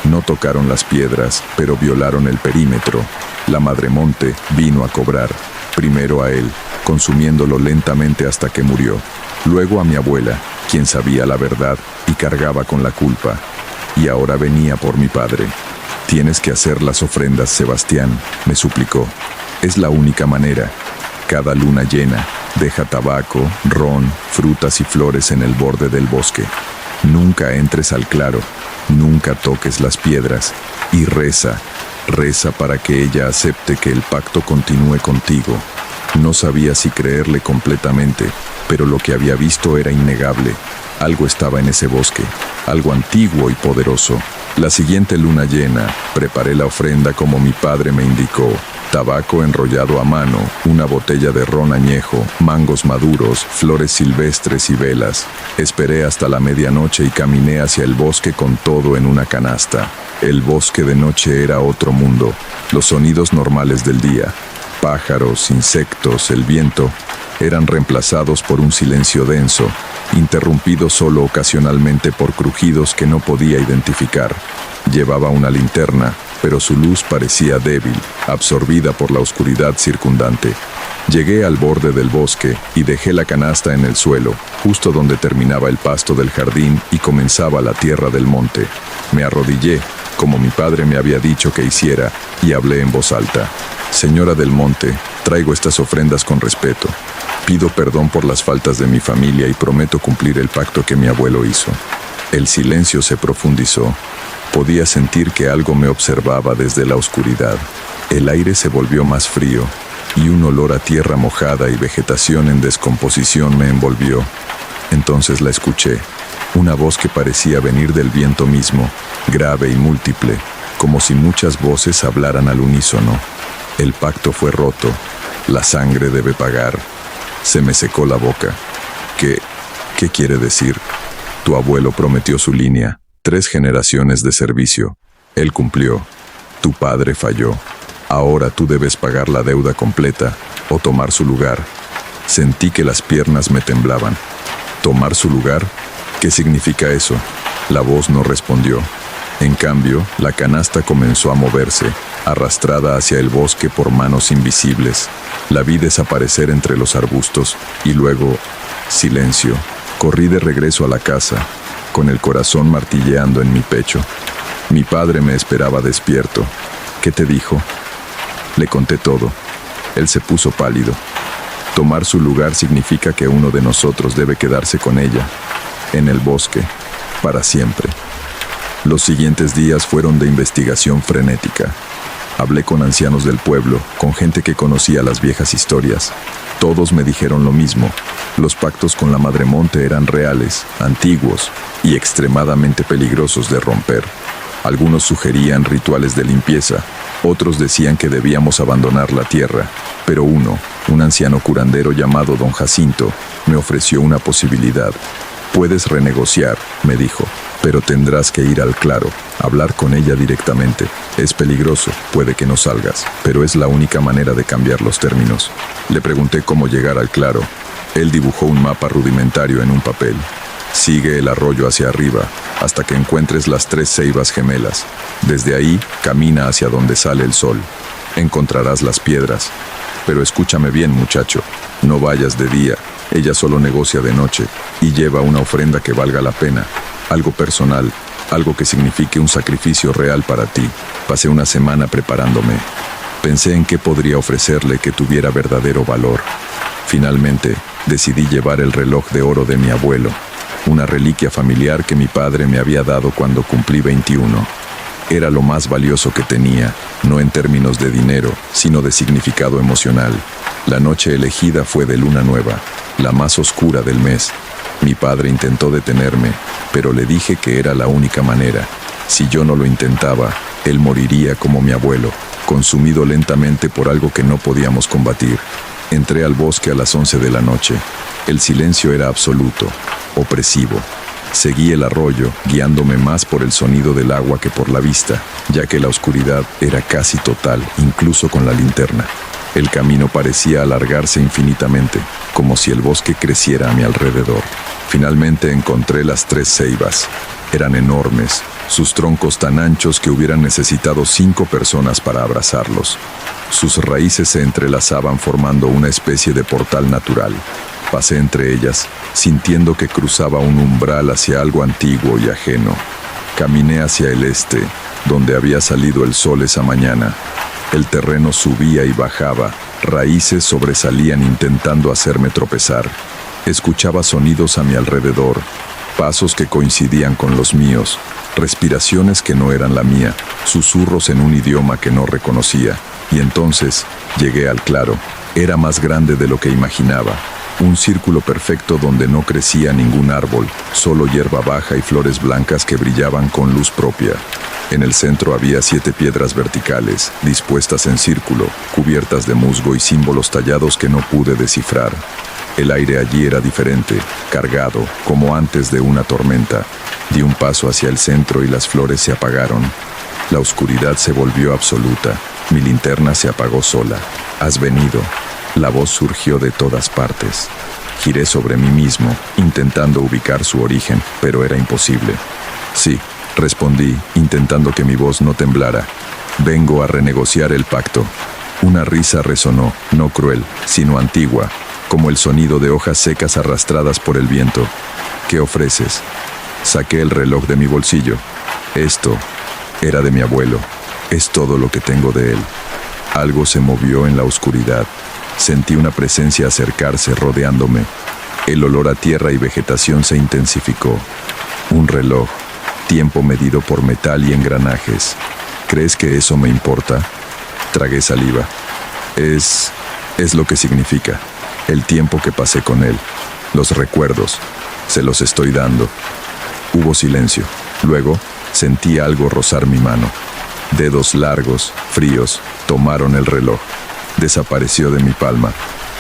[SPEAKER 1] No tocaron las piedras, pero violaron el perímetro. La Madre Monte vino a cobrar, primero a él, consumiéndolo lentamente hasta que murió. Luego a mi abuela, quien sabía la verdad y cargaba con la culpa. Y ahora venía por mi padre. «Tienes que hacer las ofrendas, Sebastián», me suplicó. «Es la única manera. Cada luna llena, deja tabaco, ron, frutas y flores en el borde del bosque. Nunca entres al claro, nunca toques las piedras y reza para que ella acepte que el pacto continúe contigo». No sabía si creerle completamente, pero lo que había visto era innegable. Algo estaba en ese bosque, algo antiguo y poderoso. La siguiente luna llena, preparé la ofrenda como mi padre me indicó. Tabaco enrollado a mano, una botella de ron añejo, mangos maduros, flores silvestres y velas. Esperé hasta la medianoche y caminé hacia el bosque con todo en una canasta. El bosque de noche era otro mundo. Los sonidos normales del día, pájaros, insectos, el viento, eran reemplazados por un silencio denso, interrumpido solo ocasionalmente por crujidos que no podía identificar. Llevaba una linterna, pero su luz parecía débil, absorbida por la oscuridad circundante. Llegué al borde del bosque y dejé la canasta en el suelo, justo donde terminaba el pasto del jardín y comenzaba la tierra del monte. Me arrodillé, como mi padre me había dicho que hiciera, y hablé en voz alta. «Señora del monte, traigo estas ofrendas con respeto. Pido perdón por las faltas de mi familia y prometo cumplir el pacto que mi abuelo hizo». El silencio se profundizó. Podía sentir que algo me observaba desde la oscuridad. El aire se volvió más frío, y un olor a tierra mojada y vegetación en descomposición me envolvió. Entonces la escuché, una voz que parecía venir del viento mismo, grave y múltiple, como si muchas voces hablaran al unísono. El pacto fue roto, la sangre debe pagar. Se me secó la boca. ¿Qué quiere decir? Tu abuelo prometió su línea, 3 generaciones de servicio. Él cumplió. Tu padre falló. Ahora tú debes pagar la deuda completa o tomar su lugar. Sentí que las piernas me temblaban. ¿Tomar su lugar? ¿Qué significa eso? La voz no respondió. En cambio, la canasta comenzó a moverse, arrastrada hacia el bosque por manos invisibles. La vi desaparecer entre los arbustos y luego, silencio. Corrí de regreso a la casa, con el corazón martilleando en mi pecho. Mi padre me esperaba despierto. ¿Qué te dijo? Le conté todo. Él se puso pálido. Tomar su lugar significa que uno de nosotros debe quedarse con ella, en el bosque, para siempre. Los siguientes días fueron de investigación frenética. Hablé con ancianos del pueblo, con gente que conocía las viejas historias. Todos me dijeron lo mismo. Los pactos con la Madre Monte eran reales, antiguos y extremadamente peligrosos de romper. Algunos sugerían rituales de limpieza, otros decían que debíamos abandonar la tierra, pero un anciano curandero llamado Don Jacinto, me ofreció una posibilidad. Puedes renegociar, me dijo, pero tendrás que ir al claro, hablar con ella directamente. Es peligroso, puede que no salgas, pero es la única manera de cambiar los términos. Le pregunté cómo llegar al claro. Él dibujó un mapa rudimentario en un papel. Sigue el arroyo hacia arriba, hasta que encuentres las 3 ceibas gemelas. Desde ahí, camina hacia donde sale el sol. Encontrarás las piedras. Pero escúchame bien, muchacho, no vayas de día. Ella solo negocia de noche y lleva una ofrenda que valga la pena. Algo personal, algo que signifique un sacrificio real para ti. Pasé una semana preparándome. Pensé en qué podría ofrecerle que tuviera verdadero valor. Finalmente, decidí llevar el reloj de oro de mi abuelo, una reliquia familiar que mi padre me había dado cuando cumplí 21. Era lo más valioso que tenía, no en términos de dinero, sino de significado emocional. La noche elegida fue de luna nueva, la más oscura del mes. Mi padre intentó detenerme, pero le dije que era la única manera. Si yo no lo intentaba, él moriría como mi abuelo, consumido lentamente por algo que no podíamos combatir. Entré al bosque a las 11 de la noche. El silencio era absoluto, opresivo. Seguí el arroyo, guiándome más por el sonido del agua que por la vista, ya que la oscuridad era casi total, incluso con la linterna. El camino parecía alargarse infinitamente, como si el bosque creciera a mi alrededor. Finalmente encontré las 3 ceibas. Eran enormes, sus troncos tan anchos que hubieran necesitado 5 personas para abrazarlos. Sus raíces se entrelazaban formando una especie de portal natural. Pasé entre ellas, sintiendo que cruzaba un umbral hacia algo antiguo y ajeno. Caminé hacia el este, donde había salido el sol esa mañana. El terreno subía y bajaba, raíces sobresalían intentando hacerme tropezar. Escuchaba sonidos a mi alrededor, pasos que coincidían con los míos, respiraciones que no eran la mía, susurros en un idioma que no reconocía. Y entonces llegué al claro. Era más grande de lo que imaginaba. Un círculo perfecto donde no crecía ningún árbol, solo hierba baja y flores blancas que brillaban con luz propia. En el centro había 7 piedras verticales, dispuestas en círculo, cubiertas de musgo y símbolos tallados que no pude descifrar. El aire allí era diferente, cargado, como antes de una tormenta. Di un paso hacia el centro y las flores se apagaron. La oscuridad se volvió absoluta. Mi linterna se apagó sola. «Has venido». La voz surgió de todas partes. Giré sobre mí mismo, intentando ubicar su origen, pero era imposible. «Sí», respondí, intentando que mi voz no temblara. «Vengo a renegociar el pacto». Una risa resonó, no cruel, sino antigua, como el sonido de hojas secas arrastradas por el viento. «¿Qué ofreces?» Saqué el reloj de mi bolsillo. Esto era de mi abuelo. Es todo lo que tengo de él. Algo se movió en la oscuridad. Sentí una presencia acercarse, rodeándome. El olor a tierra y vegetación se intensificó. Un reloj, tiempo medido por metal y engranajes. ¿Crees que eso me importa? Tragué saliva. Es lo que significa. El tiempo que pasé con él. Los recuerdos. Se los estoy dando. Hubo silencio. Luego, sentí algo rozar mi mano. Dedos largos, fríos, tomaron el reloj. Desapareció de mi palma.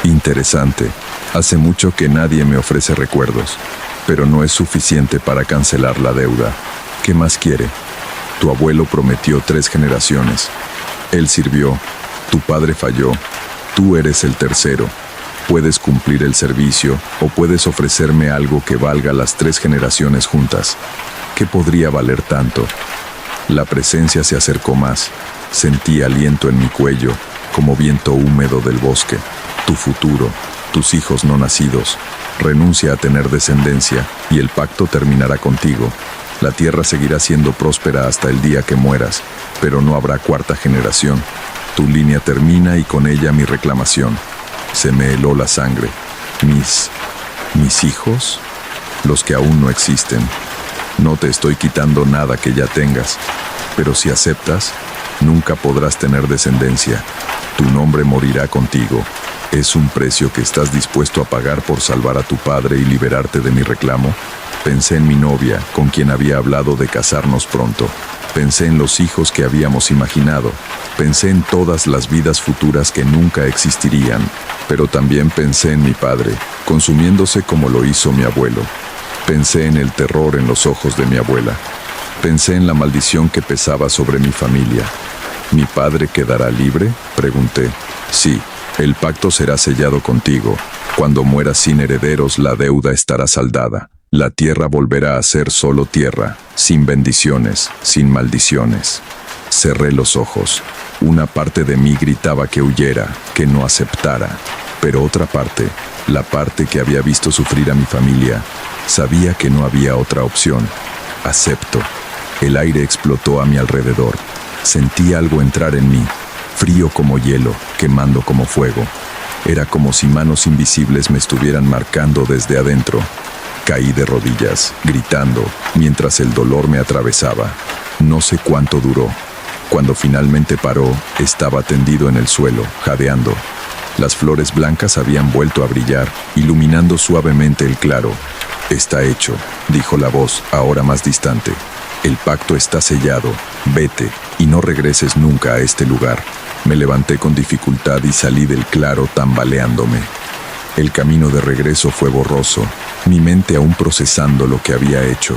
[SPEAKER 1] Interesante. Hace mucho que nadie me ofrece recuerdos, pero no es suficiente para cancelar la deuda. ¿Qué más quiere? Tu abuelo prometió 3 generaciones. Él sirvió. Tu padre falló. Tú eres el tercero. Puedes cumplir el servicio o puedes ofrecerme algo que valga las 3 generaciones juntas. ¿Qué podría valer tanto? La presencia se acercó más. Sentí aliento en mi cuello, como viento húmedo del bosque. Tu futuro, tus hijos no nacidos. Renuncia a tener descendencia y el pacto terminará contigo. La tierra seguirá siendo próspera hasta el día que mueras, pero no habrá 4ª generación. Tu línea termina y con ella mi reclamación. Se me heló la sangre. ¿Mis hijos? Los que aún no existen. No te estoy quitando nada que ya tengas, pero si aceptas, nunca podrás tener descendencia. Tu nombre morirá contigo. ¿Es un precio que estás dispuesto a pagar por salvar a tu padre y liberarte de mi reclamo? Pensé en mi novia, con quien había hablado de casarnos pronto. Pensé en los hijos que habíamos imaginado. Pensé en todas las vidas futuras que nunca existirían. Pero también pensé en mi padre, consumiéndose como lo hizo mi abuelo. Pensé en el terror en los ojos de mi abuela. Pensé en la maldición que pesaba sobre mi familia. ¿Mi padre quedará libre?, pregunté. Sí, el pacto será sellado contigo. Cuando mueras sin herederos, la deuda estará saldada. La tierra volverá a ser solo tierra, sin bendiciones, sin maldiciones. Cerré los ojos. Una parte de mí gritaba que huyera, que no aceptara. Pero otra parte, la parte que había visto sufrir a mi familia, sabía que no había otra opción. Acepto. El aire explotó a mi alrededor. Sentí algo entrar en mí, frío como hielo, quemando como fuego. Era como si manos invisibles me estuvieran marcando desde adentro. Caí de rodillas, gritando, mientras el dolor me atravesaba. No sé cuánto duró. Cuando finalmente paró, estaba tendido en el suelo, jadeando. Las flores blancas habían vuelto a brillar, iluminando suavemente el claro. «Está hecho», dijo la voz, ahora más distante. «El pacto está sellado. Vete, y no regreses nunca a este lugar». Me levanté con dificultad y salí del claro tambaleándome. El camino de regreso fue borroso, mi mente aún procesando lo que había hecho.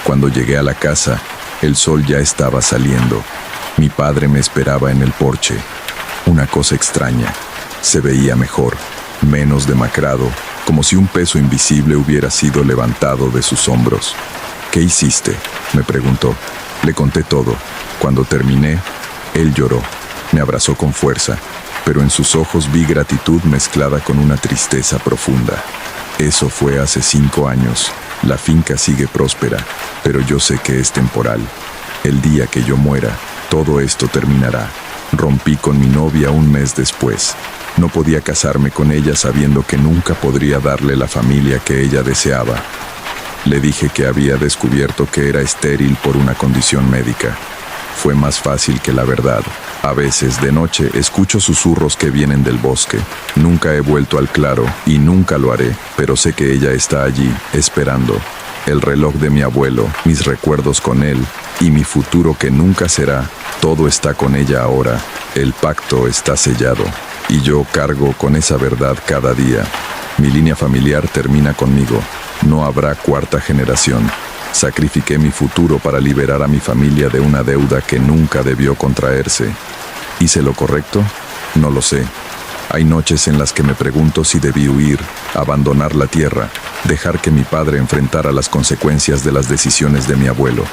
[SPEAKER 1] Cuando llegué a la casa, el sol ya estaba saliendo. Mi padre me esperaba en el porche. Una cosa extraña. Se veía mejor, menos demacrado, como si un peso invisible hubiera sido levantado de sus hombros. «¿Qué hiciste?», me preguntó. Le conté todo. Cuando terminé, él lloró. Me abrazó con fuerza, pero en sus ojos vi gratitud mezclada con una tristeza profunda. Eso fue hace 5 años. La finca sigue próspera, pero yo sé que es temporal. El día que yo muera, todo esto terminará. Rompí con mi novia un mes después. No podía casarme con ella sabiendo que nunca podría darle la familia que ella deseaba. Le dije que había descubierto que era estéril por una condición médica. Fue más fácil que la verdad. A veces, de noche, escucho susurros que vienen del bosque. Nunca he vuelto al claro, y nunca lo haré, pero sé que ella está allí, esperando. El reloj de mi abuelo, mis recuerdos con él, y mi futuro que nunca será, todo está con ella ahora. El pacto está sellado, y yo cargo con esa verdad cada día. Mi línea familiar termina conmigo. No habrá cuarta generación. Sacrifiqué mi futuro para liberar a mi familia de una deuda que nunca debió contraerse. ¿Hice lo correcto? No lo sé. Hay noches en las que me pregunto si debí huir, abandonar la tierra, dejar que mi padre enfrentara las consecuencias de las decisiones de mi abuelo.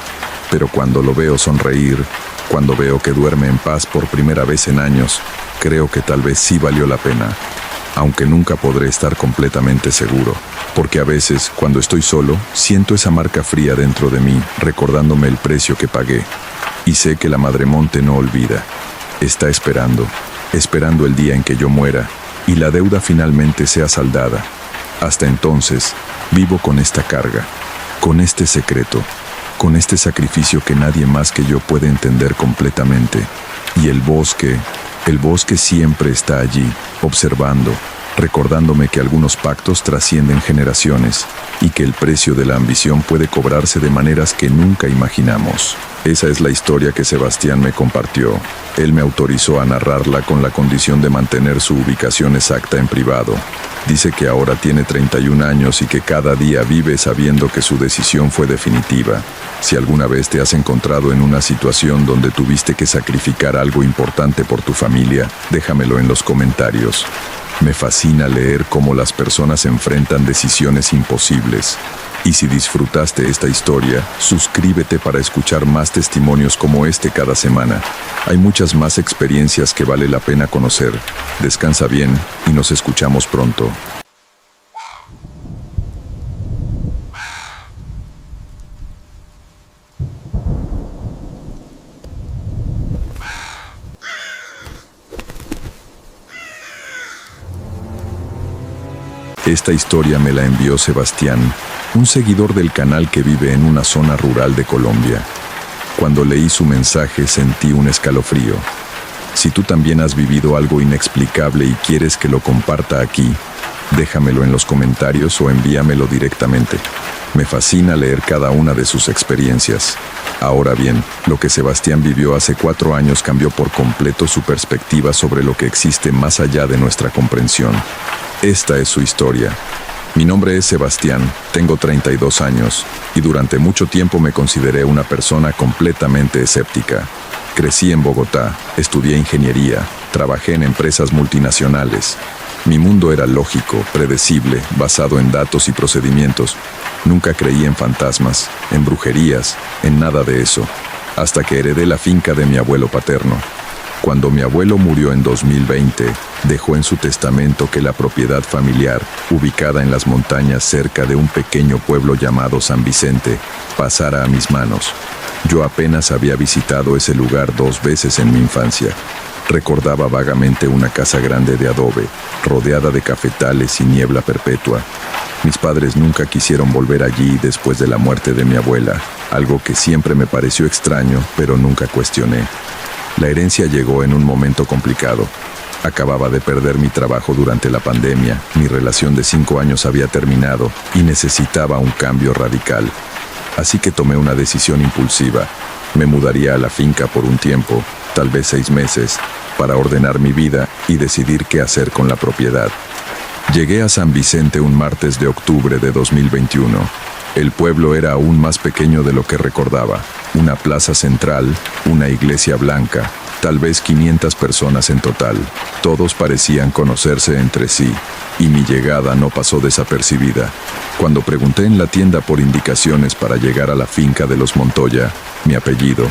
[SPEAKER 1] Pero cuando lo veo sonreír, cuando veo que duerme en paz por primera vez en años, creo que tal vez sí valió la pena. Aunque nunca podré estar completamente seguro, porque a veces, cuando estoy solo, siento esa marca fría dentro de mí, recordándome el precio que pagué. Y sé que la Madremonte no olvida. Está esperando el día en que yo muera, y la deuda finalmente sea saldada. Hasta entonces, vivo con esta carga, con este secreto, con este sacrificio que nadie más que yo puede entender completamente. Y el bosque siempre está allí, observando, recordándome que algunos pactos trascienden generaciones y que el precio de la ambición puede cobrarse de maneras que nunca imaginamos. Esa es la historia que Sebastián me compartió. Él me autorizó a narrarla con la condición de mantener su ubicación exacta en privado. Dice que ahora tiene 31 años y que cada día vive sabiendo que su decisión fue definitiva. Si alguna vez te has encontrado en una situación donde tuviste que sacrificar algo importante por tu familia, déjamelo en los comentarios. Me fascina leer cómo las personas enfrentan decisiones imposibles. Y si disfrutaste esta historia, suscríbete para escuchar más testimonios como este cada semana. Hay muchas más experiencias que vale la pena conocer. Descansa bien y nos escuchamos pronto. Esta historia me la envió Sebastián, un seguidor del canal que vive en una zona rural de Colombia. Cuando leí su mensaje sentí un escalofrío. Si tú también has vivido algo inexplicable y quieres que lo comparta aquí, déjamelo en los comentarios o envíamelo directamente. Me fascina leer cada una de sus experiencias. Ahora bien, lo que Sebastián vivió hace 4 años cambió por completo su perspectiva sobre lo que existe más allá de nuestra comprensión. Esta es su historia. Mi nombre es Sebastián, tengo 32 años, y durante mucho tiempo me consideré una persona completamente escéptica. Crecí en Bogotá, estudié ingeniería, trabajé en empresas multinacionales. Mi mundo era lógico, predecible, basado en datos y procedimientos. Nunca creí en fantasmas, en brujerías, en nada de eso, hasta que heredé la finca de mi abuelo paterno. Cuando mi abuelo murió en 2020, dejó en su testamento que la propiedad familiar, ubicada en las montañas cerca de un pequeño pueblo llamado San Vicente, pasara a mis manos. Yo apenas había visitado ese lugar 2 veces en mi infancia. Recordaba vagamente una casa grande de adobe, rodeada de cafetales y niebla perpetua. Mis padres nunca quisieron volver allí después de la muerte de mi abuela, algo que siempre me pareció extraño, pero nunca cuestioné. La herencia llegó en un momento complicado. Acababa de perder mi trabajo durante la pandemia, mi relación de 5 años había terminado y necesitaba un cambio radical. Así que tomé una decisión impulsiva. Me mudaría a la finca por un tiempo, tal vez 6 meses, para ordenar mi vida y decidir qué hacer con la propiedad. Llegué a San Vicente un martes de octubre de 2021. El pueblo era aún más pequeño de lo que recordaba. Una plaza central, una iglesia blanca, tal vez 500 personas en total. Todos parecían conocerse entre sí, y mi llegada no pasó desapercibida. Cuando pregunté en la tienda por indicaciones para llegar a la finca de los Montoya, mi apellido,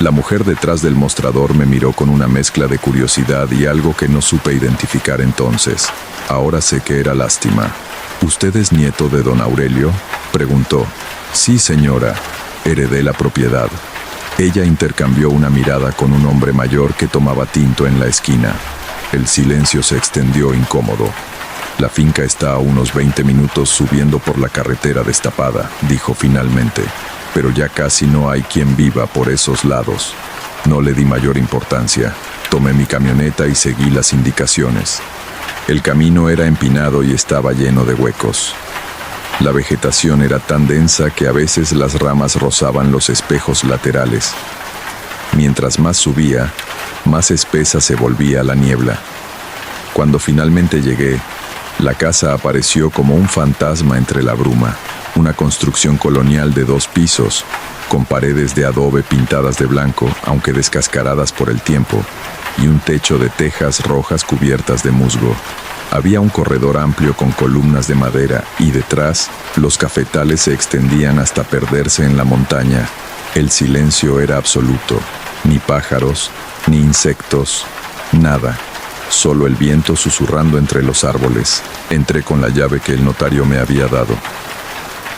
[SPEAKER 1] la mujer detrás del mostrador me miró con una mezcla de curiosidad y algo que no supe identificar entonces. Ahora sé que era lástima. ¿Usted es nieto de don Aurelio?, preguntó. Sí, señora. Heredé la propiedad. Ella intercambió una mirada con un hombre mayor que tomaba tinto en la esquina. El silencio se extendió incómodo. La finca está a unos 20 minutos subiendo por la carretera destapada, dijo finalmente, pero ya casi no hay quien viva por esos lados. No le di mayor importancia. Tomé mi camioneta y seguí las indicaciones. El camino era empinado y estaba lleno de huecos. La vegetación era tan densa que a veces las ramas rozaban los espejos laterales. Mientras más subía, más espesa se volvía la niebla. Cuando finalmente llegué, la casa apareció como un fantasma entre la bruma. Una construcción colonial de 2 pisos, con paredes de adobe pintadas de blanco, aunque descascaradas por el tiempo, y un techo de tejas rojas cubiertas de musgo. Había un corredor amplio con columnas de madera y detrás, los cafetales se extendían hasta perderse en la montaña. El silencio era absoluto. Ni pájaros, ni insectos, nada. Solo el viento susurrando entre los árboles. Entré con la llave que el notario me había dado.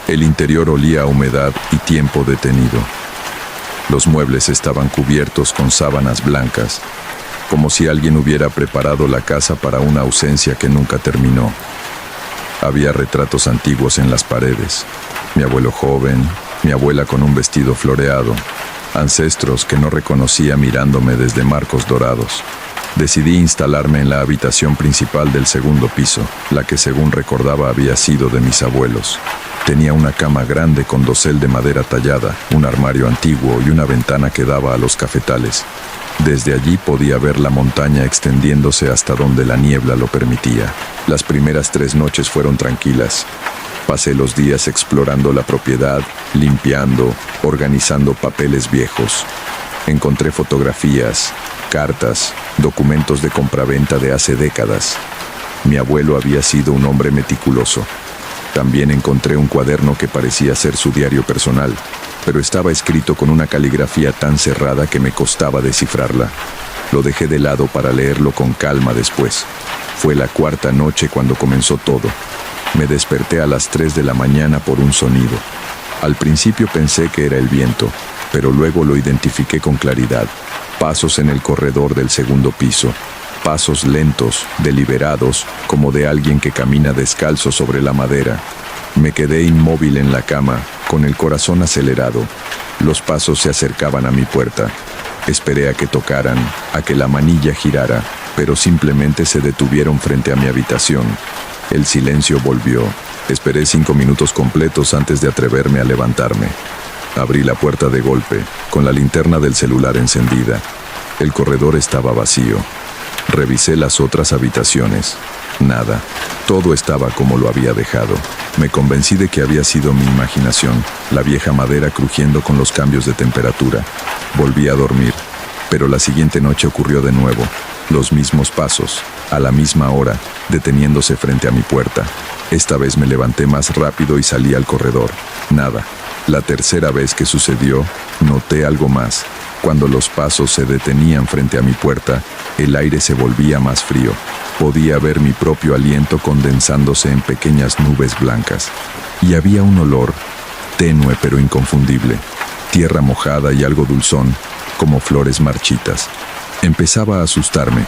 [SPEAKER 1] El interior olía a humedad y tiempo detenido. Los muebles estaban cubiertos con sábanas blancas, como si alguien hubiera preparado la casa para una ausencia que nunca terminó. Había retratos antiguos en las paredes. Mi abuelo joven, mi abuela con un vestido floreado, ancestros que no reconocía mirándome desde marcos dorados. Decidí instalarme en la habitación principal del segundo piso, la que según recordaba había sido de mis abuelos. Tenía una cama grande con dosel de madera tallada, un armario antiguo y una ventana que daba a los cafetales. Desde allí podía ver la montaña extendiéndose hasta donde la niebla lo permitía. Las primeras 3 noches fueron tranquilas. Pasé los días explorando la propiedad, limpiando, organizando papeles viejos. Encontré fotografías, cartas, documentos de compraventa de hace décadas. Mi abuelo había sido un hombre meticuloso. También encontré un cuaderno que parecía ser su diario personal, pero estaba escrito con una caligrafía tan cerrada que me costaba descifrarla. Lo dejé de lado para leerlo con calma después. Fue la 4ª noche cuando comenzó todo. Me desperté a las 3 de la mañana por un sonido. Al principio pensé que era el viento, pero luego lo identifiqué con claridad. Pasos en el corredor del segundo piso, pasos lentos, deliberados, como de alguien que camina descalzo sobre la madera. Me quedé inmóvil en la cama, con el corazón acelerado. Los pasos se acercaban a mi puerta. Esperé a que tocaran, a que la manilla girara, pero simplemente se detuvieron frente a mi habitación. El silencio volvió. Esperé 5 minutos completos antes de atreverme a levantarme. Abrí la puerta de golpe, con la linterna del celular encendida. El corredor estaba vacío. Revisé las otras habitaciones. Nada. Todo estaba como lo había dejado. Me convencí de que había sido mi imaginación, la vieja madera crujiendo con los cambios de temperatura. Volví a dormir, pero la siguiente noche ocurrió de nuevo. Los mismos pasos, a la misma hora, deteniéndose frente a mi puerta. Esta vez me levanté más rápido y salí al corredor. Nada. La tercera vez que sucedió, noté algo más. Cuando los pasos se detenían frente a mi puerta, el aire se volvía más frío. Podía ver mi propio aliento condensándose en pequeñas nubes blancas. Y había un olor, tenue pero inconfundible. Tierra mojada y algo dulzón, como flores marchitas. Empezaba a asustarme,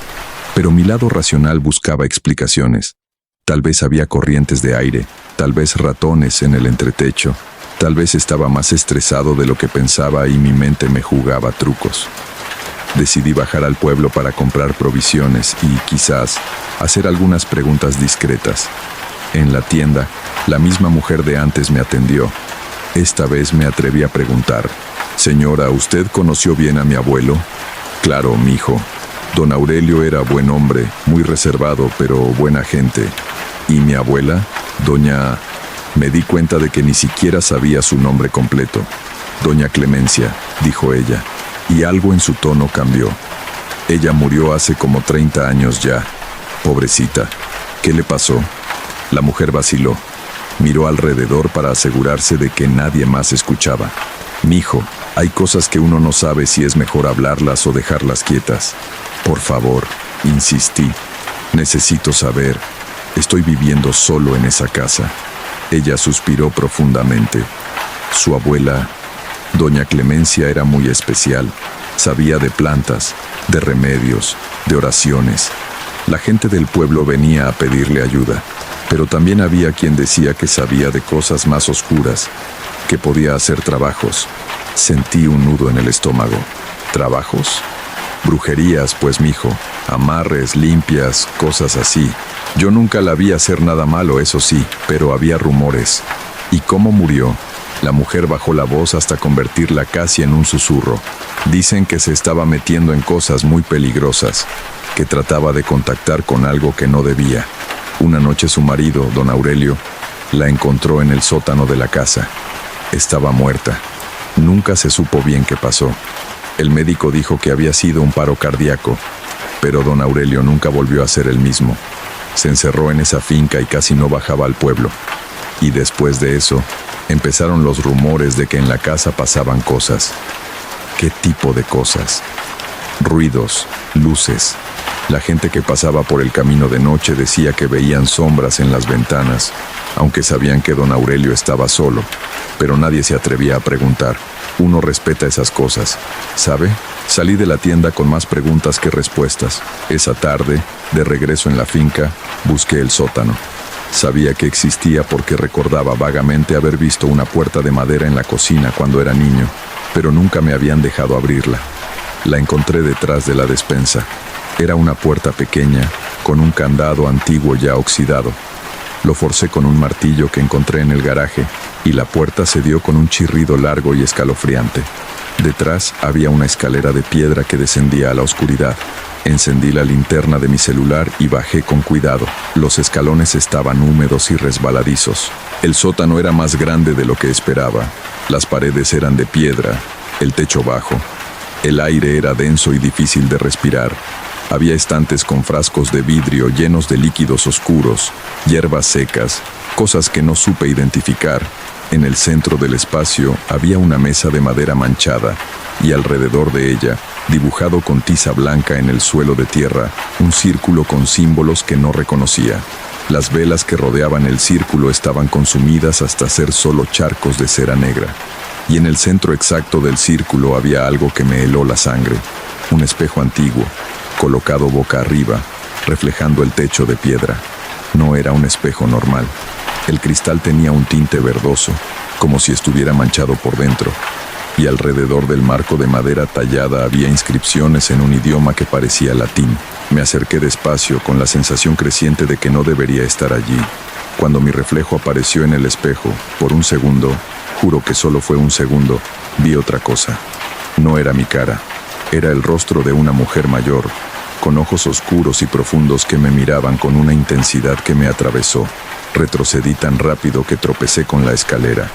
[SPEAKER 1] pero mi lado racional buscaba explicaciones. Tal vez había corrientes de aire, tal vez ratones en el entretecho. Tal vez estaba más estresado de lo que pensaba y mi mente me jugaba trucos. Decidí bajar al pueblo para comprar provisiones y, quizás, hacer algunas preguntas discretas. En la tienda, la misma mujer de antes me atendió. Esta vez me atreví a preguntar: «Señora, ¿usted conoció bien a mi abuelo?» «Claro, mijo. Don Aurelio era buen hombre, muy reservado, pero buena gente. ¿Y mi abuela? Doña...» Me di cuenta de que ni siquiera sabía su nombre completo. «Doña Clemencia», dijo ella, y algo en su tono cambió. «Ella murió hace como 30 años ya. Pobrecita. ¿Qué le pasó?» La mujer vaciló. Miró alrededor para asegurarse de que nadie más escuchaba. «Mijo, hay cosas que uno no sabe si es mejor hablarlas o dejarlas quietas. Por favor», insistí. «Necesito saber. Estoy viviendo solo en esa casa». Ella suspiró profundamente. Su abuela, doña Clemencia, era muy especial. Sabía de plantas, de remedios, de oraciones. La gente del pueblo venía a pedirle ayuda, pero también había quien decía que sabía de cosas más oscuras, que podía hacer trabajos. Sentí un nudo en el estómago. ¿Trabajos? Brujerías, pues, mijo. Amarres, limpias, cosas así. Yo nunca la vi hacer nada malo, eso sí, pero había rumores. ¿Y cómo murió? La mujer bajó la voz hasta convertirla casi en un susurro. Dicen que se estaba metiendo en cosas muy peligrosas, que trataba de contactar con algo que no debía. Una noche su marido, don Aurelio, la encontró en el sótano de la casa. Estaba muerta. Nunca se supo bien qué pasó. El médico dijo que había sido un paro cardíaco, pero don Aurelio nunca volvió a ser el mismo. Se encerró en esa finca y casi no bajaba al pueblo. Y después de eso, empezaron los rumores de que en la casa pasaban cosas. ¿Qué tipo de cosas? Ruidos, luces. La gente que pasaba por el camino de noche decía que veían sombras en las ventanas, aunque sabían que don Aurelio estaba solo, pero nadie se atrevía a preguntar. Uno respeta esas cosas, ¿sabe? Salí de la tienda con más preguntas que respuestas. Esa tarde, de regreso en la finca, busqué el sótano. Sabía que existía porque recordaba vagamente haber visto una puerta de madera en la cocina cuando era niño, pero nunca me habían dejado abrirla. La encontré detrás de la despensa. Era una puerta pequeña, con un candado antiguo ya oxidado. Lo forcé con un martillo que encontré en el garaje, y la puerta se dio con un chirrido largo y escalofriante. Detrás había una escalera de piedra que descendía a la oscuridad. Encendí la linterna de mi celular y bajé con cuidado. Los escalones estaban húmedos y resbaladizos. El sótano era más grande de lo que esperaba. Las paredes eran de piedra, el techo bajo. El aire era denso y difícil de respirar. Había estantes con frascos de vidrio llenos de líquidos oscuros, hierbas secas, cosas que no supe identificar. En el centro del espacio había una mesa de madera manchada, y alrededor de ella, dibujado con tiza blanca en el suelo de tierra, un círculo con símbolos que no reconocía. Las velas que rodeaban el círculo estaban consumidas hasta ser solo charcos de cera negra. Y en el centro exacto del círculo había algo que me heló la sangre, un espejo antiguo, colocado boca arriba, reflejando el techo de piedra. No era un espejo normal. El cristal tenía un tinte verdoso, como si estuviera manchado por dentro, y alrededor del marco de madera tallada había inscripciones en un idioma que parecía latín. Me acerqué despacio con la sensación creciente de que no debería estar allí. Cuando mi reflejo apareció en el espejo, por un segundo, juro que solo fue un segundo, vi otra cosa. No era mi cara, era el rostro de una mujer mayor, con ojos oscuros y profundos que me miraban con una intensidad que me atravesó. Retrocedí tan rápido que tropecé con la escalera.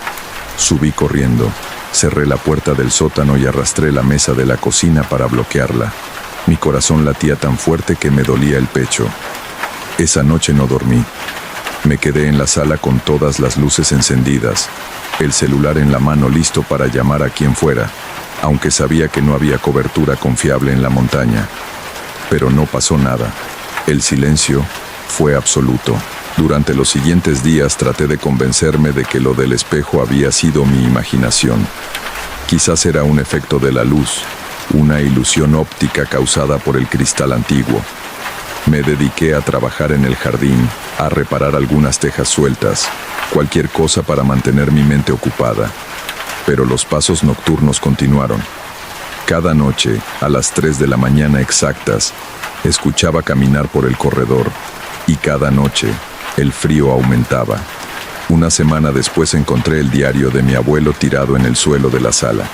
[SPEAKER 1] Subí corriendo, cerré la puerta del sótano y arrastré la mesa de la cocina para bloquearla. Mi corazón latía tan fuerte que me dolía el pecho. Esa noche no dormí. Me quedé en la sala con todas las luces encendidas, el celular en la mano listo para llamar a quien fuera, aunque sabía que no había cobertura confiable en la montaña. Pero no pasó nada. El silencio fue absoluto. Durante los siguientes días traté de convencerme de que lo del espejo había sido mi imaginación. Quizás era un efecto de la luz, una ilusión óptica causada por el cristal antiguo. Me dediqué a trabajar en el jardín, a reparar algunas tejas sueltas, cualquier cosa para mantener mi mente ocupada. Pero los pasos nocturnos continuaron. Cada noche, a las 3 de la mañana exactas, escuchaba caminar por el corredor, y cada noche, el frío aumentaba. Una semana después encontré el diario de mi abuelo tirado en el suelo de la sala.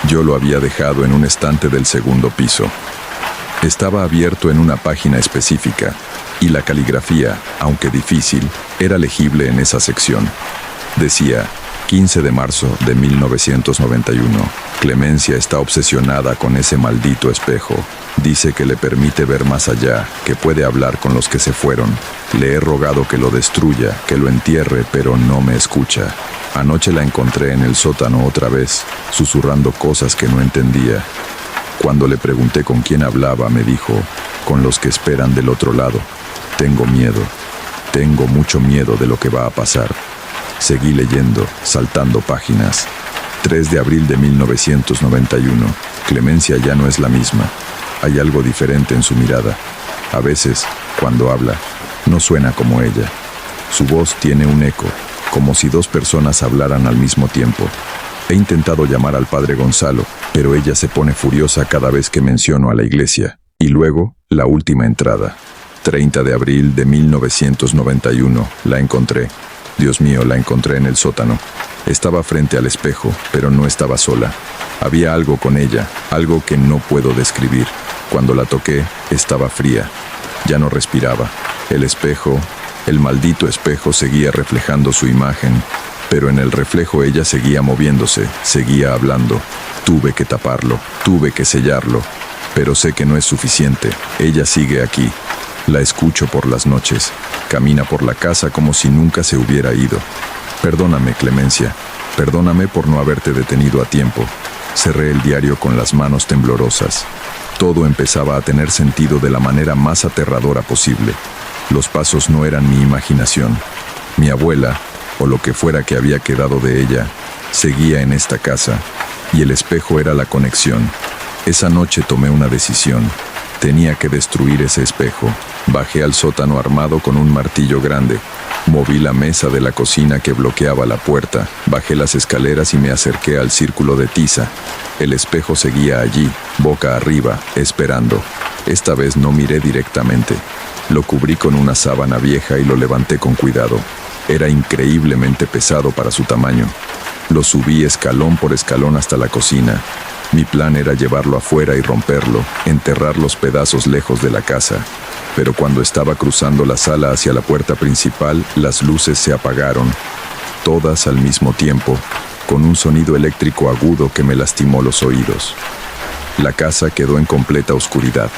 [SPEAKER 1] Yo lo había dejado en un estante del segundo piso. Estaba abierto en una página específica, y la caligrafía, aunque difícil, era legible en esa sección. Decía: 15 de marzo de 1991. Clemencia está obsesionada con ese maldito espejo. Dice que le permite ver más allá, que puede hablar con los que se fueron. Le he rogado que lo destruya, que lo entierre, pero no me escucha. Anoche la encontré en el sótano otra vez, susurrando cosas que no entendía. Cuando le pregunté con quién hablaba, me dijo: con los que esperan del otro lado. Tengo miedo. Tengo mucho miedo de lo que va a pasar. Seguí leyendo, saltando páginas. 3 de abril de 1991. Clemencia ya no es la misma. Hay algo diferente en su mirada. A veces, cuando habla, no suena como ella. Su voz tiene un eco, como si dos personas hablaran al mismo tiempo. He intentado llamar al padre Gonzalo, pero ella se pone furiosa cada vez que menciono a la iglesia. Y luego, la última entrada. 30 de abril de 1991. La encontré. Dios mío, la encontré en el sótano. Estaba frente al espejo, pero no estaba sola. Había algo con ella, algo que no puedo describir. Cuando la toqué, estaba fría. Ya no respiraba. El espejo, el maldito espejo, seguía reflejando su imagen, pero en el reflejo ella seguía moviéndose, seguía hablando. Tuve que taparlo, tuve que sellarlo, pero sé que no es suficiente. Ella sigue aquí. La escucho por las noches. Camina por la casa como si nunca se hubiera ido. Perdóname, Clemencia. Perdóname por no haberte detenido a tiempo. Cerré el diario con las manos temblorosas. Todo empezaba a tener sentido de la manera más aterradora posible. Los pasos no eran mi imaginación. Mi abuela, o lo que fuera que había quedado de ella, seguía en esta casa, y el espejo era la conexión. Esa noche tomé una decisión. Tenía que destruir ese espejo. Bajé al sótano armado con un martillo grande. Moví la mesa de la cocina que bloqueaba la puerta. Bajé las escaleras y me acerqué al círculo de tiza. El espejo seguía allí, boca arriba, esperando. Esta vez no miré directamente. Lo cubrí con una sábana vieja y lo levanté con cuidado. Era increíblemente pesado para su tamaño. Lo subí escalón por escalón hasta la cocina. Mi plan era llevarlo afuera y romperlo, enterrar los pedazos lejos de la casa. Pero cuando estaba cruzando la sala hacia la puerta principal, las luces se apagaron, todas al mismo tiempo, con un sonido eléctrico agudo que me lastimó los oídos. La casa quedó en completa oscuridad.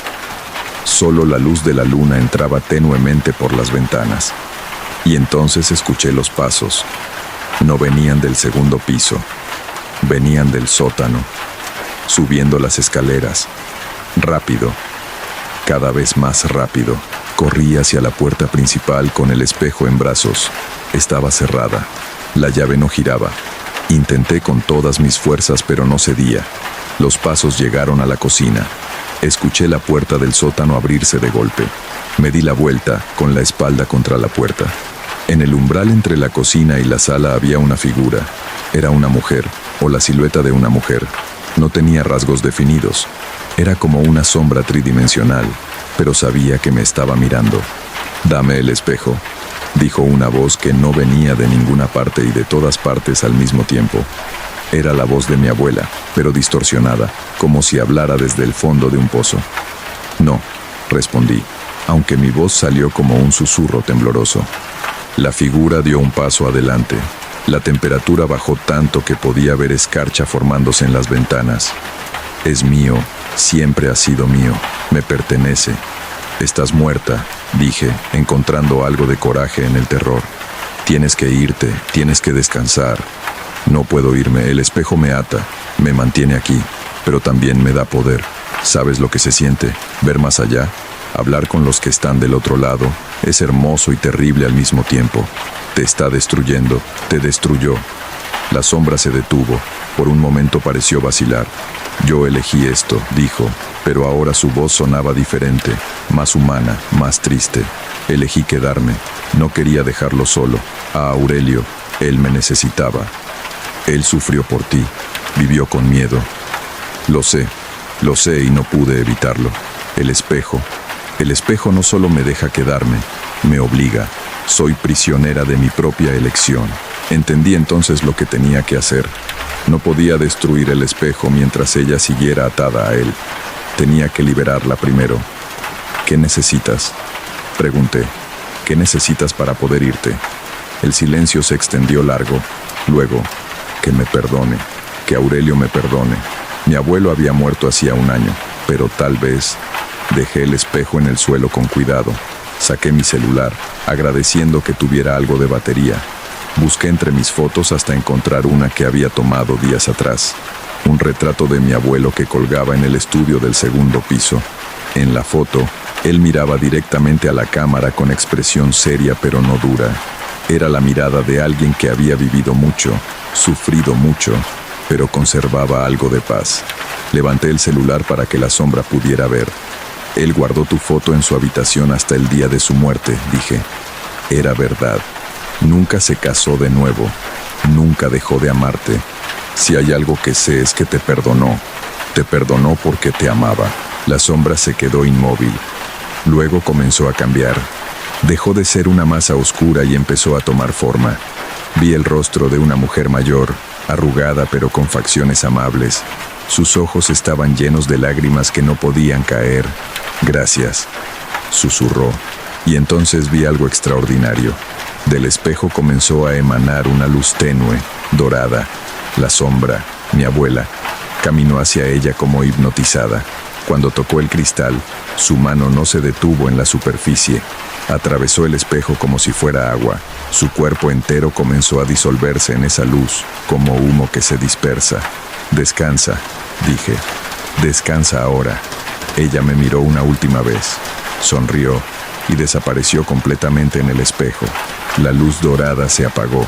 [SPEAKER 1] Solo la luz de la luna entraba tenuemente por las ventanas. Y entonces escuché los pasos. No venían del segundo piso, venían del sótano, subiendo las escaleras. Rápido, cada vez más rápido. Corrí hacia la puerta principal con el espejo en brazos. Estaba cerrada. La llave no giraba. Intenté con todas mis fuerzas, pero no cedía. Los pasos llegaron a la cocina. Escuché la puerta del sótano abrirse de golpe. Me di la vuelta, con la espalda contra la puerta. En el umbral entre la cocina y la sala había una figura. Era una mujer, o la silueta de una mujer. No tenía rasgos definidos. Era como una sombra tridimensional, pero sabía que me estaba mirando. «Dame el espejo», dijo una voz que no venía de ninguna parte y de todas partes al mismo tiempo. Era la voz de mi abuela, pero distorsionada, como si hablara desde el fondo de un pozo. «No», respondí, aunque mi voz salió como un susurro tembloroso. La figura dio un paso adelante. La temperatura bajó tanto que podía ver escarcha formándose en las ventanas. «Es mío, siempre ha sido mío, me pertenece». «Estás muerta», dije, encontrando algo de coraje en el terror. «Tienes que irte, tienes que descansar». «No puedo irme, el espejo me ata, me mantiene aquí, pero también me da poder. ¿Sabes lo que se siente? Ver más allá, hablar con los que están del otro lado, es hermoso y terrible al mismo tiempo. Te está destruyendo, te destruyó». La sombra se detuvo, por un momento pareció vacilar. «Yo elegí esto», dijo, pero ahora su voz sonaba diferente, más humana, más triste. «Elegí quedarme, no quería dejarlo solo. A Aurelio, él me necesitaba. Él sufrió por ti, vivió con miedo. Lo sé y no pude evitarlo. El espejo no solo me deja quedarme, me obliga. Soy prisionera de mi propia elección». Entendí entonces lo que tenía que hacer. No podía destruir el espejo mientras ella siguiera atada a él. Tenía que liberarla primero. «¿Qué necesitas?», pregunté. «¿Qué necesitas para poder irte?». El silencio se extendió largo. Luego, «Que me perdone, que Aurelio me perdone. Mi abuelo había muerto hacía un año, pero tal vez». Dejé el espejo en el suelo con cuidado. Saqué mi celular, agradeciendo que tuviera algo de batería. Busqué entre mis fotos hasta encontrar una que había tomado días atrás. Un retrato de mi abuelo que colgaba en el estudio del segundo piso. En la foto, él miraba directamente a la cámara con expresión seria pero no dura. Era la mirada de alguien que había vivido mucho, sufrido mucho, pero conservaba algo de paz. Levanté el celular para que la sombra pudiera ver. «Él guardó tu foto en su habitación hasta el día de su muerte», dije. Era verdad. Nunca se casó de nuevo. Nunca dejó de amarte. Si hay algo que sé es que te perdonó. Te perdonó porque te amaba. La sombra se quedó inmóvil. Luego comenzó a cambiar. Dejó de ser una masa oscura y empezó a tomar forma. Vi el rostro de una mujer mayor, arrugada pero con facciones amables. Sus ojos estaban llenos de lágrimas que no podían caer. «Gracias», susurró. Y entonces vi algo extraordinario. Del espejo comenzó a emanar una luz tenue, dorada. La sombra, mi abuela, caminó hacia ella como hipnotizada. Cuando tocó el cristal, su mano no se detuvo en la superficie. Atravesó el espejo como si fuera agua. Su cuerpo entero comenzó a disolverse en esa luz, como humo que se dispersa. «Descansa», dije. «Descansa ahora». Ella me miró una última vez. Sonrió y desapareció completamente en el espejo. La luz dorada se apagó.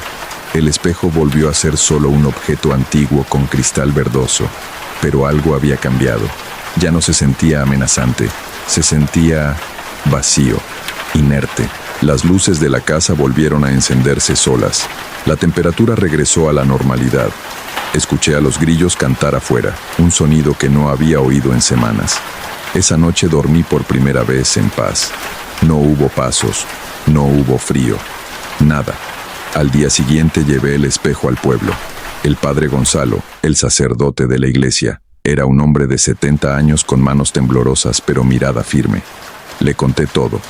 [SPEAKER 1] El espejo volvió a ser solo un objeto antiguo con cristal verdoso. Pero algo había cambiado. Ya no se sentía amenazante. Se sentía vacío, inerte. Las luces de la casa volvieron a encenderse solas. La temperatura regresó a la normalidad. Escuché a los grillos cantar afuera, un sonido que no había oído en semanas. Esa noche dormí por primera vez en paz. No hubo pasos, no hubo frío, nada. Al día siguiente llevé el espejo al pueblo. El padre Gonzalo, el sacerdote de la iglesia, era un hombre de 70 años con manos temblorosas pero mirada firme. Le conté todo.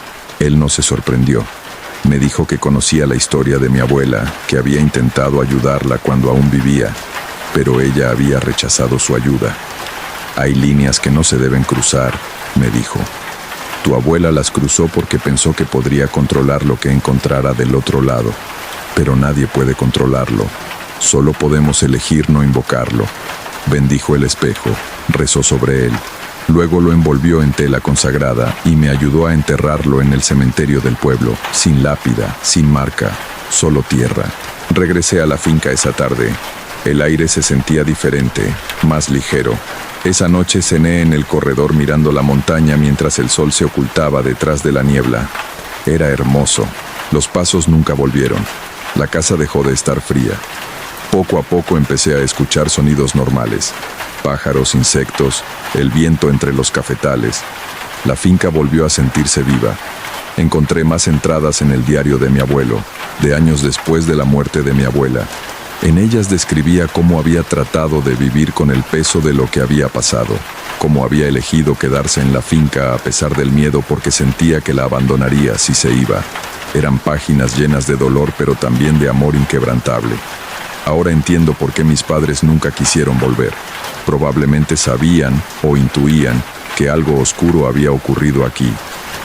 [SPEAKER 1] Él no se sorprendió. Me dijo que conocía la historia de mi abuela, que había intentado ayudarla cuando aún vivía, pero ella había rechazado su ayuda. «Hay líneas que no se deben cruzar», me dijo. «Tu abuela las cruzó porque pensó que podría controlar lo que encontrara del otro lado. Pero nadie puede controlarlo. Solo podemos elegir no invocarlo». Bendijo el espejo, rezó sobre él. Luego lo envolvió en tela consagrada y me ayudó a enterrarlo en el cementerio del pueblo, sin lápida, sin marca, solo tierra. Regresé a la finca esa tarde. El aire se sentía diferente, más ligero. Esa noche cené en el corredor mirando la montaña mientras el sol se ocultaba detrás de la niebla. Era hermoso. Los pasos nunca volvieron. La casa dejó de estar fría. Poco a poco empecé a escuchar sonidos normales. Pájaros, insectos, el viento entre los cafetales. La finca volvió a sentirse viva. Encontré más entradas en el diario de mi abuelo, de años después de la muerte de mi abuela. En ellas describía cómo había tratado de vivir con el peso de lo que había pasado, cómo había elegido quedarse en la finca a pesar del miedo porque sentía que la abandonaría si se iba. Eran páginas llenas de dolor pero también de amor inquebrantable. Ahora entiendo por qué mis padres nunca quisieron volver. Probablemente sabían o intuían que algo oscuro había ocurrido aquí,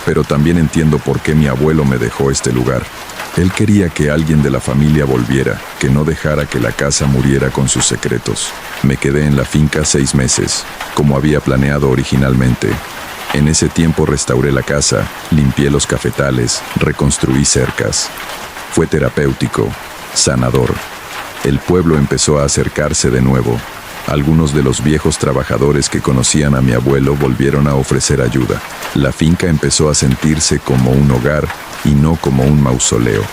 [SPEAKER 1] pero también entiendo por qué mi abuelo me dejó este lugar. Él quería que alguien de la familia volviera, que no dejara que la casa muriera con sus secretos. Me quedé en la finca 6 meses, como había planeado originalmente. En ese tiempo restauré la casa, limpié los cafetales, reconstruí cercas. Fue terapéutico, sanador. El pueblo empezó a acercarse de nuevo. Algunos de los viejos trabajadores que conocían a mi abuelo volvieron a ofrecer ayuda. La finca empezó a sentirse como un hogar y no como un mausoleo.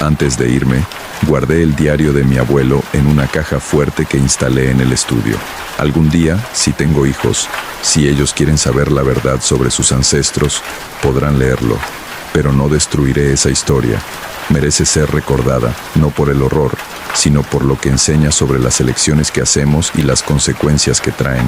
[SPEAKER 1] Antes de irme, guardé el diario de mi abuelo en una caja fuerte que instalé en el estudio. Algún día, si tengo hijos, si ellos quieren saber la verdad sobre sus ancestros, podrán leerlo. Pero no destruiré esa historia. Merece ser recordada, no por el horror, sino por lo que enseña sobre las elecciones que hacemos y las consecuencias que traen.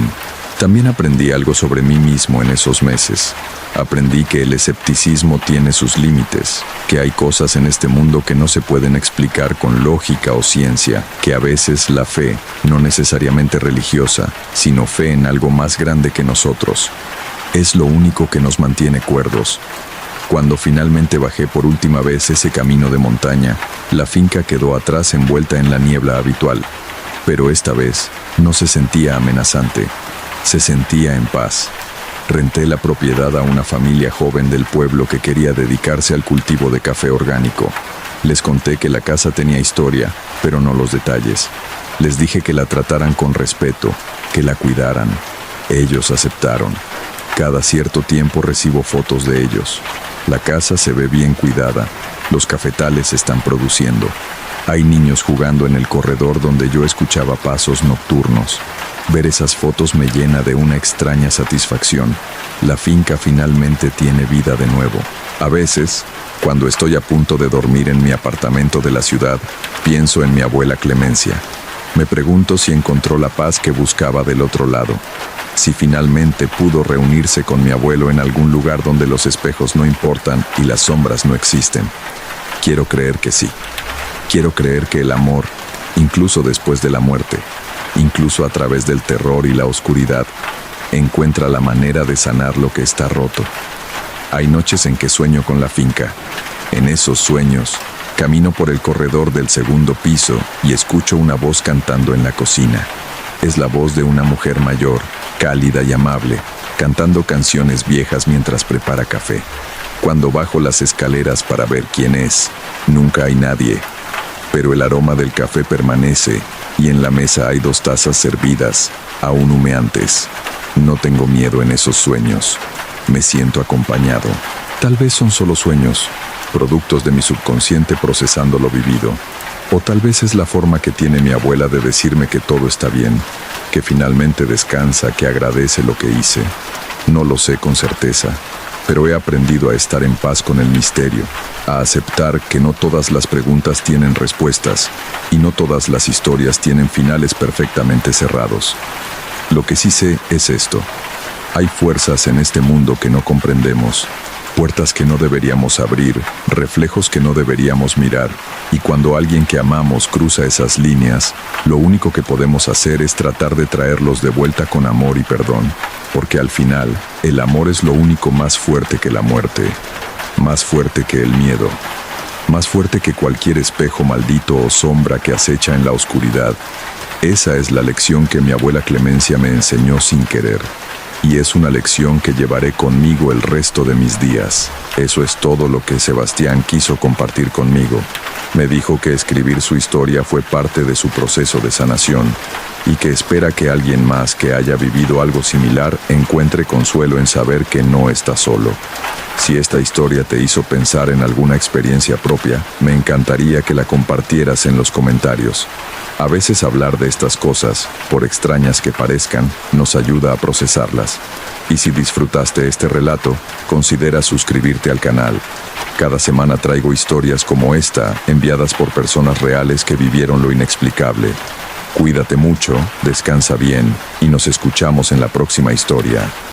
[SPEAKER 1] También aprendí algo sobre mí mismo en esos meses. Aprendí que el escepticismo tiene sus límites, que hay cosas en este mundo que no se pueden explicar con lógica o ciencia, que a veces la fe, no necesariamente religiosa, sino fe en algo más grande que nosotros, es lo único que nos mantiene cuerdos. Cuando finalmente bajé por última vez ese camino de montaña, la finca quedó atrás envuelta en la niebla habitual. Pero esta vez no se sentía amenazante, se sentía en paz. Renté la propiedad a una familia joven del pueblo que quería dedicarse al cultivo de café orgánico. Les conté que la casa tenía historia, pero no los detalles. Les dije que la trataran con respeto, que la cuidaran. Ellos aceptaron. Cada cierto tiempo recibo fotos de ellos. La casa se ve bien cuidada, los cafetales están produciendo. Hay niños jugando en el corredor donde yo escuchaba pasos nocturnos. Ver esas fotos me llena de una extraña satisfacción. La finca finalmente tiene vida de nuevo. A veces, cuando estoy a punto de dormir en mi apartamento de la ciudad, pienso en mi abuela Clemencia. Me pregunto si encontró la paz que buscaba del otro lado. Si finalmente pudo reunirse con mi abuelo en algún lugar donde los espejos no importan y las sombras no existen. Quiero creer que sí. Quiero creer que el amor, incluso después de la muerte, incluso a través del terror y la oscuridad, encuentra la manera de sanar lo que está roto. Hay noches en que sueño con la finca. En esos sueños, camino por el corredor del segundo piso y escucho una voz cantando en la cocina. Es la voz de una mujer mayor, cálida y amable, cantando canciones viejas mientras prepara café. Cuando bajo las escaleras para ver quién es, nunca hay nadie. Pero el aroma del café permanece y en la mesa hay 2 tazas servidas, aún humeantes. No tengo miedo en esos sueños. Me siento acompañado. Tal vez son solo sueños, productos de mi subconsciente procesando lo vivido. O tal vez es la forma que tiene mi abuela de decirme que todo está bien, que finalmente descansa, que agradece lo que hice. No lo sé con certeza, pero he aprendido a estar en paz con el misterio, a aceptar que no todas las preguntas tienen respuestas y no todas las historias tienen finales perfectamente cerrados. Lo que sí sé es esto: hay fuerzas en este mundo que no comprendemos, puertas que no deberíamos abrir, reflejos que no deberíamos mirar, y cuando alguien que amamos cruza esas líneas, lo único que podemos hacer es tratar de traerlos de vuelta con amor y perdón, porque al final, el amor es lo único más fuerte que la muerte, más fuerte que el miedo, más fuerte que cualquier espejo maldito o sombra que acecha en la oscuridad. Esa es la lección que mi abuela Clemencia me enseñó sin querer. Y es una lección que llevaré conmigo el resto de mis días. Eso es todo lo que Sebastián quiso compartir conmigo. Me dijo que escribir su historia fue parte de su proceso de sanación y que espera que alguien más que haya vivido algo similar encuentre consuelo en saber que no está solo. Si esta historia te hizo pensar en alguna experiencia propia, me encantaría que la compartieras en los comentarios. A veces hablar de estas cosas, por extrañas que parezcan, nos ayuda a procesarlas. Y si disfrutaste este relato, considera suscribirte al canal. Cada semana traigo historias como esta, enviadas por personas reales que vivieron lo inexplicable. Cuídate mucho, descansa bien, y nos escuchamos en la próxima historia.